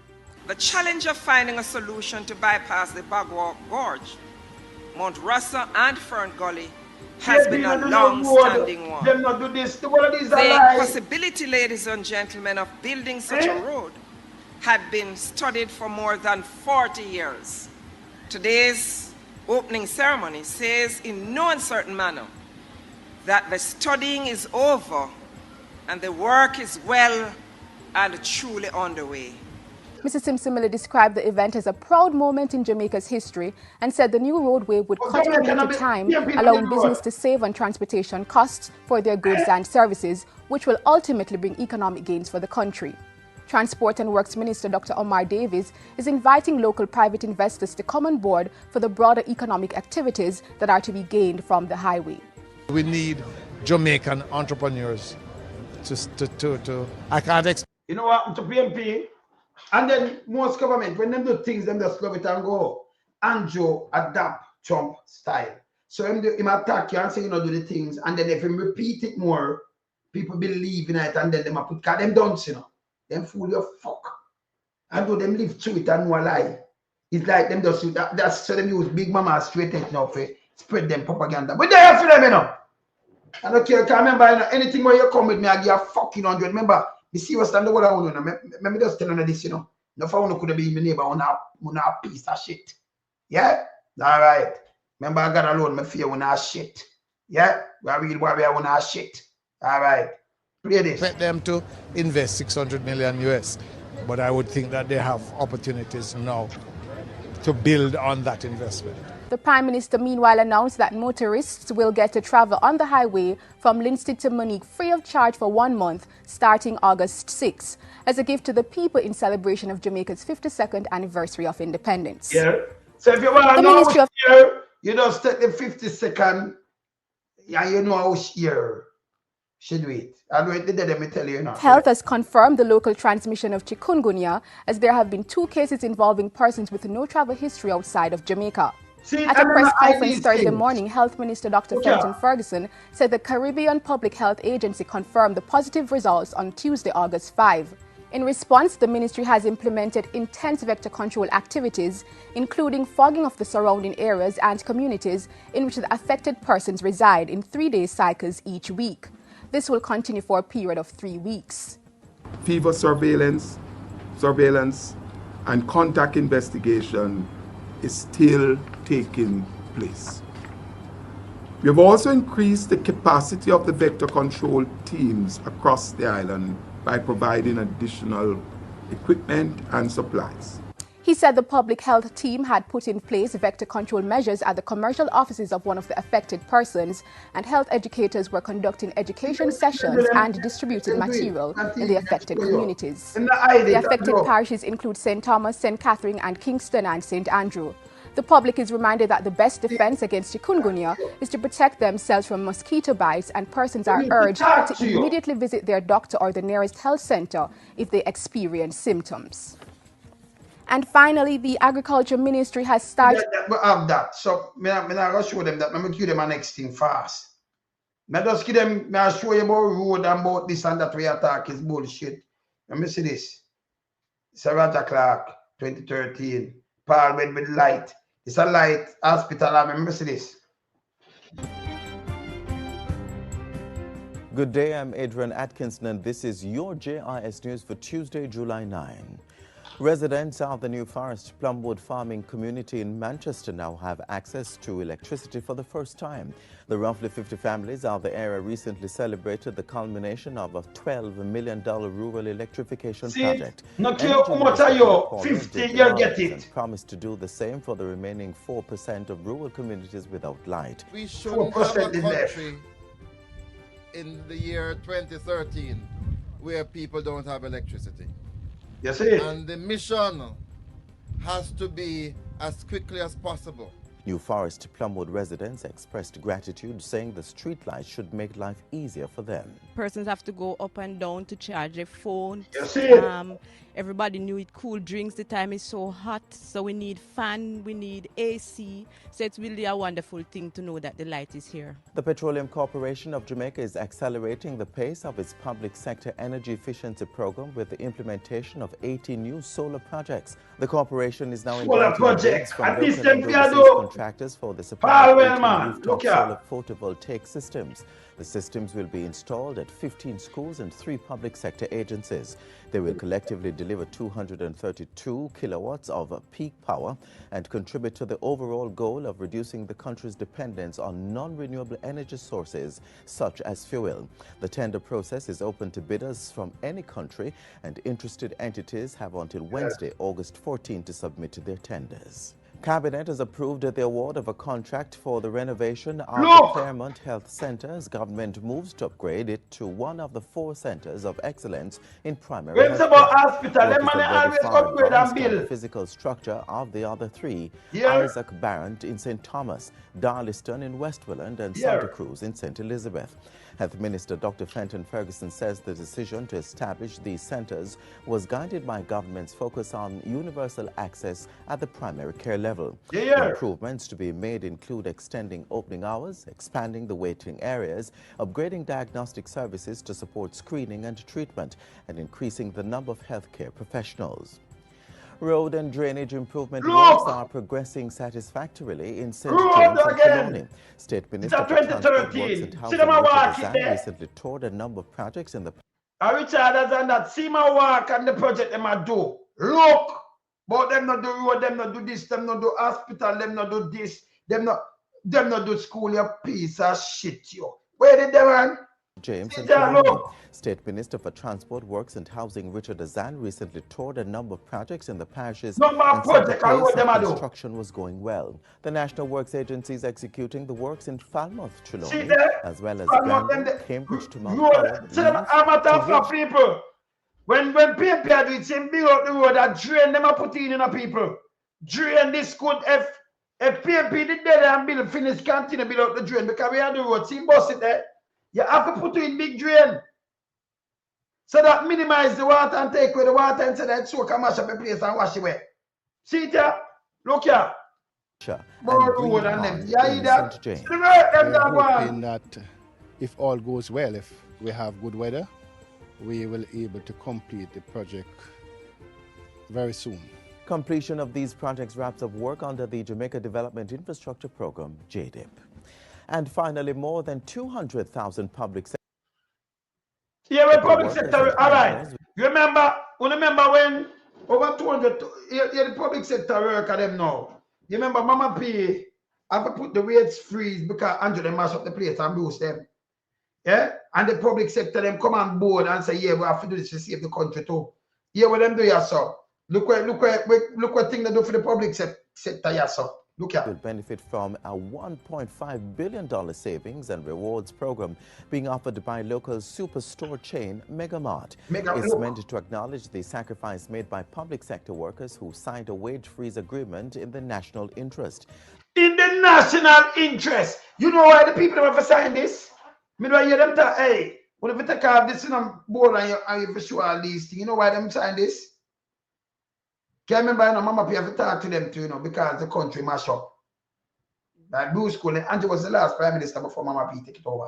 The challenge of finding a solution to bypass the Bagwalk Gorge, Mount Russell and Fern Gully has been a long-standing one. The possibility, ladies and gentlemen, of building such a road had been studied for more than 40 years. Today's opening ceremony says in no uncertain manner that the studying is over and the work is well and truly underway. Mr. Simsimile described the event as a proud moment in Jamaica's history and said the new roadway would cut commuter time, allowing business to save on transportation costs for their goods and services, which will ultimately bring economic gains for the country. Transport and Works Minister Dr. Omar Davies is inviting local private investors to come on board for the broader economic activities that are to be gained from the highway. We need Jamaican entrepreneurs I can't explain. You know what, to PMP, and then most government, when them do things, them just love it and go. Andrew adapt Trump style. So him attack you and say, you know, do the things, and then if him repeat it more, people believe in it, and then them put, cause them don't, you know. Them fool your fuck. And though them live through it and no lie. It's like them just that's so them use Big Mama straight edge now for spread them propaganda. But they have for them, you know. I don't care, remember, you know, anything where you come with me, I give a fucking 100. Remember, the serious stand what I want to know. Let me just tell you this, you know. No for one could be my neighbor on a piece of shit. Yeah? Alright. Remember I got alone, my fear when I shit. Yeah? We are real warrior when I shit. Alright. Play this. Expect them to invest 600 million US, but I would think that they have opportunities now to build on that investment. The Prime Minister meanwhile announced that motorists will get to travel on the highway from Linstead to Monique free of charge for 1 month starting August 6 as a gift to the people in celebration of Jamaica's 52nd anniversary of independence. Yeah. So if you want to know how share, you just take the 52nd and you know how share should do it. And wait the day let me tell you now. Health has confirmed the local transmission of chikungunya as there have been 2 cases involving persons with no travel history outside of Jamaica. At a press conference Thursday morning, Health Minister Dr. Fenton Ferguson said the Caribbean Public Health Agency confirmed the positive results on Tuesday, August 5. In response, the ministry has implemented intense vector control activities, including fogging of the surrounding areas and communities in which the affected persons reside in 3-day cycles each week. This will continue for a period of 3 weeks. Fever surveillance, and contact investigation is still taking place. We have also increased the capacity of the vector control teams across the island by providing additional equipment and supplies. He said the public health team had put in place vector control measures at the commercial offices of one of the affected persons, and health educators were conducting education sessions and distributing material in the affected communities. The affected parishes include St. Thomas, St. Catherine and Kingston and St. Andrew. The public is reminded that the best defense against chikungunya is to protect themselves from mosquito bites, and persons are urged to immediately visit their doctor or the nearest health center if they experience symptoms. And finally, the Agriculture Ministry has started... We have that. So, I'm going to show them that. I'm going to give them a next thing fast. I just give them, I'll show you about road and about this and that way attack is bullshit. Let me see this. 7 o'clock, 2013. Parliament with light. It's a light hospital. I remember see this. Good day, I'm Adrian Atkinson and this is your JIS News for Tuesday, July 9. Residents of the New Forest Plumwood farming community in Manchester now have access to electricity for the first time. The roughly 50 families of the area recently celebrated the culmination of a $12 million rural electrification project. No care how much are you, 50 you get it. And promised to do the same for the remaining 4% of rural communities without light. We shouldn't have a country in the year 2013 where people don't have electricity. Yes, it is. And the mission has to be as quickly as possible. New Forest Plumwood residents expressed gratitude, saying the streetlights should make life easier for them. Persons have to go up and down to charge their phone. Yes, it is. Everybody knew it cool drinks. The time is so hot, so we need fan, we need AC. So it's really a wonderful thing to know that the light is here. The Petroleum Corporation of Jamaica is accelerating the pace of its public sector energy efficiency program with the implementation of 18 new solar projects. The corporation is now inviting bids from local and overseas contractors for the supply of rooftop solar photovoltaic systems. The systems will be installed at 15 schools and 3 public sector agencies. They will collectively deliver 232 kilowatts of peak power and contribute to the overall goal of reducing the country's dependence on non-renewable energy sources such as fuel. The tender process is open to bidders from any country, and interested entities have until Wednesday, August 14 to submit their tenders. Cabinet has approved the award of a contract for the renovation of the Claremont Health Centre as government moves to upgrade it to one of the 4 centres of excellence in primary health care. The physical structure of the other 3, Isaac Barrett in St. Thomas, Darliston in Westmoreland and Santa Cruz in St. Elizabeth. Health Minister Dr. Fenton Ferguson says the decision to establish these centres was guided by government's focus on universal access at the primary care level. The improvements to be made include extending opening hours, expanding the waiting areas, upgrading diagnostic services to support screening and treatment, and increasing the number of healthcare professionals. Road and drainage improvement works are progressing satisfactorily in St. James and Trelawney. State Minister for Transport Works and Housing Design recently toured a number of projects in the... Richard has done that. See my work and the project them a do. Look! But them not do road, them not do this, them not do hospital, them not do this, them not do school, you piece of shit, yo. Where did they run? James and Training. State Minister for Transport, Works and Housing Richard Azan recently toured a number of projects in the parishes and said the pace of construction was going well. The National Works Agency is executing the works in Falmouth, Trelawney, as well as Granville, Cambridge to Mount Howard. People. When PMP do it, same build up the road that drain them put in a people. Drain this could if PMP did there and build finish continue build up the drain because we have the road. See bust it there. You have to put in big drain. So that minimize the water and take away the water and so that soak and mash up the place and wash it away. See it here? Look here. More road and them. You hear that? We're hoping that if all goes well, if we have good weather, we will be able to complete the project very soon. Completion of these projects wraps up work under the Jamaica Development Infrastructure Program, JDIP. And finally, more than 200,000 public sector. Yeah, well, public sector, all right. You remember when over 200, the public sector work at them now. You remember Mama P have to put the rates freeze because Andrew they mash up the place and boost them. Yeah? And the public sector them come on board and say, yeah, we have to do this to save the country too. Yeah, what them do, yes, sir. Look what thing they do for the public sector, yes, sir. Look at. Will benefit from a $1.5 billion savings and rewards program being offered by local superstore chain Megamart. It's meant to acknowledge the sacrifice made by public sector workers who signed a wage freeze agreement in the national interest. In the national interest. You know why the people have signed this? Me do hear them talk, hey, when you take off this on board and you for sure all these things, you know why them sign this? Can't remember, you know, Mama P have to talk to them too, you know, because the country mash up. Like Bruce Cullen, Andrew was the last prime minister before Mama P take it over.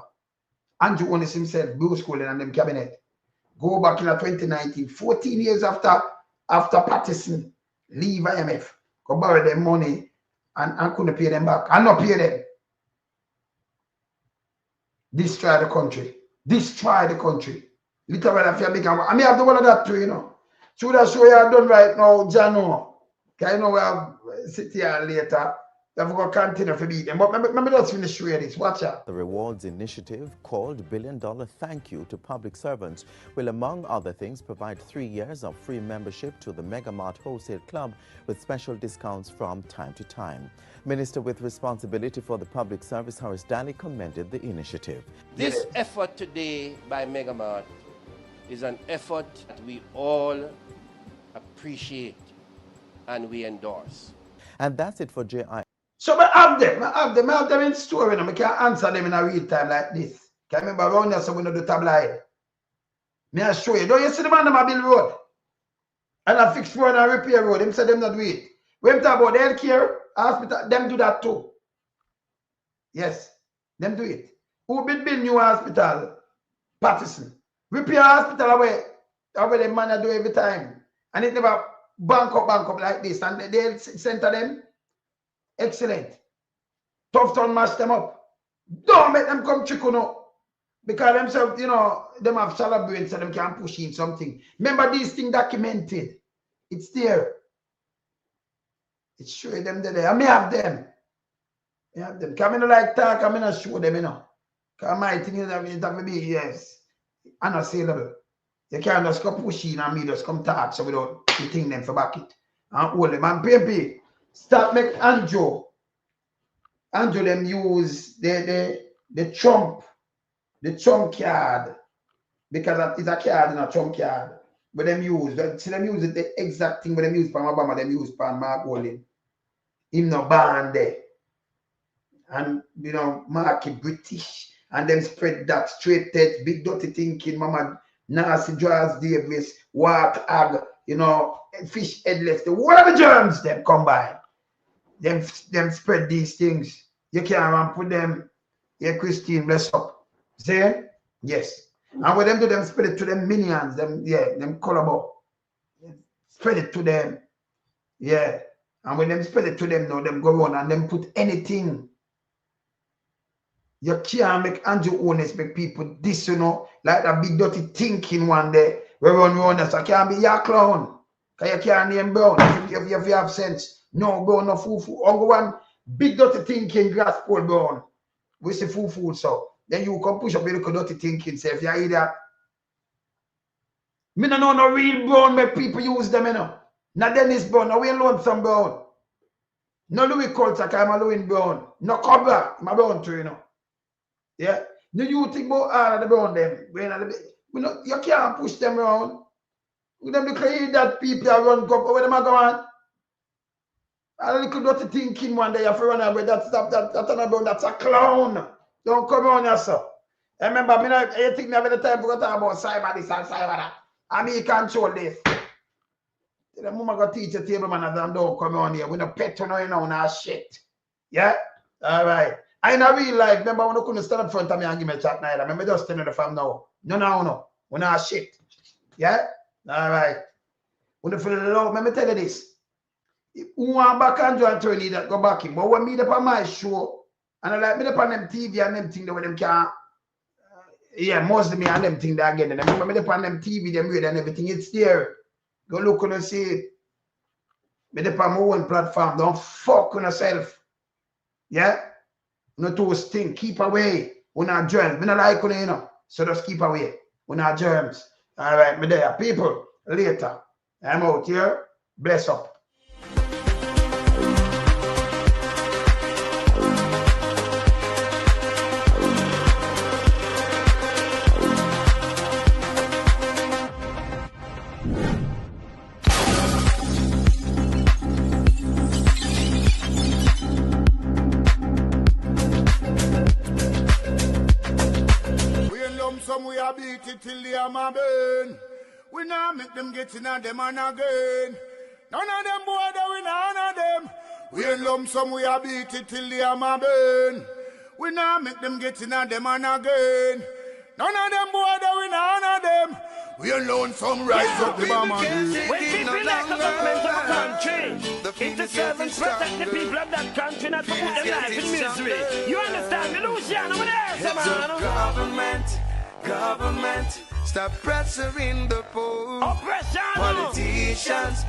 Andrew Holness himself, Bruce Cullen and them cabinet. Go back in 2019, 14 years after Patterson leave IMF, go borrow them money and couldn't pay them back. And not pay them. Destroy the country. Destroy the country. Literally, if you're big, I may have the one of that too, you know. So that show you are done right now, Jano. Because I know we have sit here later. We have got to continue to beat them. But let me just finish showing this. Watch out. The rewards initiative, called $1 Billion Thank You to Public Servants, will, among other things, provide 3 years of free membership to the Megamart Wholesale Club with special discounts from time to time. Minister with responsibility for the public service, Horace Daly, commended the initiative. This effort today by Megamart is an effort that we all appreciate and we endorse. And that's it for JI. So I have them in store, and I can't answer them in a real time like this. Can remember around here, so we know the tabloid. May I show you? Don't you see the man that build road? And I fix road and repair road. Them say them not do it. When we talk about healthcare, hospital, them do that too. Yes, them do it. Who build new hospital? Patterson. Repair hospital away the man do every time. And it never bank up like this. And they'll center them. Excellent. Tough Town mash them up. Don't make them come chicken up. Because themselves, you know, them have shallow brains so them can push in something. Remember these things documented. It's there. It's showing them there. I may have them. I have them. Come in like talk, I'm gonna show them, you know. Because my thing is that it have to be, yes, unassailable. You can't just come push in and me just come talk so without hitting them for back it. And hold them. And PMP, start make Andrew them use the Trump card. Because it's a card and a Trump card. But them use, see them use it, the exact thing but them use for Obama, them use for Mark Olin. Him no band there. And you know, Mark is British. And them spread that straight text, big dirty thinking, Mama Nasty Jaws Davis, Wart Ag, you know, fish headless, the whatever germs them combine. Them spread these things. You can't put them, yeah, Christine, bless up. See? Yes. And when them do them spread it to them minions, them, yeah, them collabo. Spread it to them. Yeah. And when them spread it to them now, them go on and them put anything. You can't make Andrew Holness make people this, you know, like that big dirty thinking one day. We run around us. I can't be your clown. Because you can't name Brown. If you have sense. No, Brown, no foo-foo. Only one big dirty thinking grass pole Brown. We say foo-foo, so. then you can push up your little dirty thinking, say, if you hear that. Me no know no real brown, make people use them, you know. Not Dennis Brown, no Wayne Lonesome Brown. No Louis Culture, because I'm a Louis Brown. No Cobra, I'm a Brown too, you know. Yeah? No you think about all of the Brown them. You can't push them around. With them little that people are run up, where them are going? A little dirty thinking one day, you have to run away. That's a clown. Don't come on yourself. I remember, you think me have the time to talk about cyber this and cyber that. And me control this. The mama go teach a table man and don't come on here. We no pet on you know now shit. Yeah? Alright. I in a real life, remember when I couldn't stand up front of me and give me a chat now. Remember just telling the fam now. No. We not shit. Yeah? Alright. When you feel love, let me tell you this. Who want back and join Tony that go back in. But when me up on my show, and I like me up on them TV and them thing that them can most of me and them thing that again. And I remember me up on them TV, them radio and everything, it's there. Go look on and see it. Me up on my own platform. Don't fuck on yourself. Yeah? No two stink. Keep away. We're not germs. Me not like you know. So just keep away. We're not germs. Alright, me there. People, later. I'm out here. Bless up. We are beat it till they are my burn. We now make them get in on them and again. None of them boy that we none of them. We in lump sum we are beat it till they are my burn. We now make them get in on them and again. None of them boy that we none of them. We alone some rise up the bomb and when people like the government of a country, it's the servants protect the people of that country, not to put them life in misery. You understand the Luciano over there, Government, stop pressuring the poor. Oppression.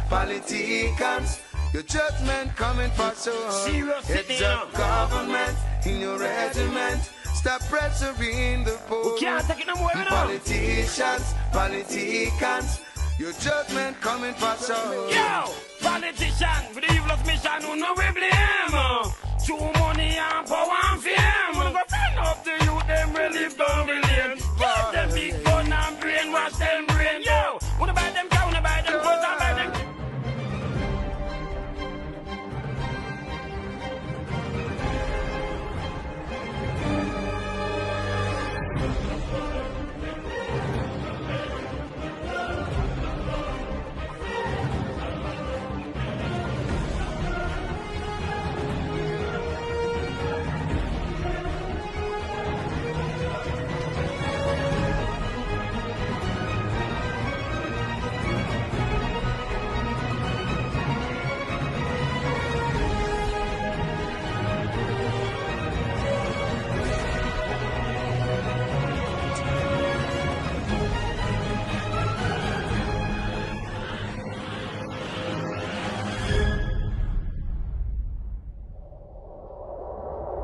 Politicians, your judgment coming for so. Serious it's a government in your regiment. Stop pressuring the poor. We can't take it no more. Politicians, your judgment coming for so. Yo, politician with the evilest mission, who no we blame. Too money and power and fame. Wanna go burn up the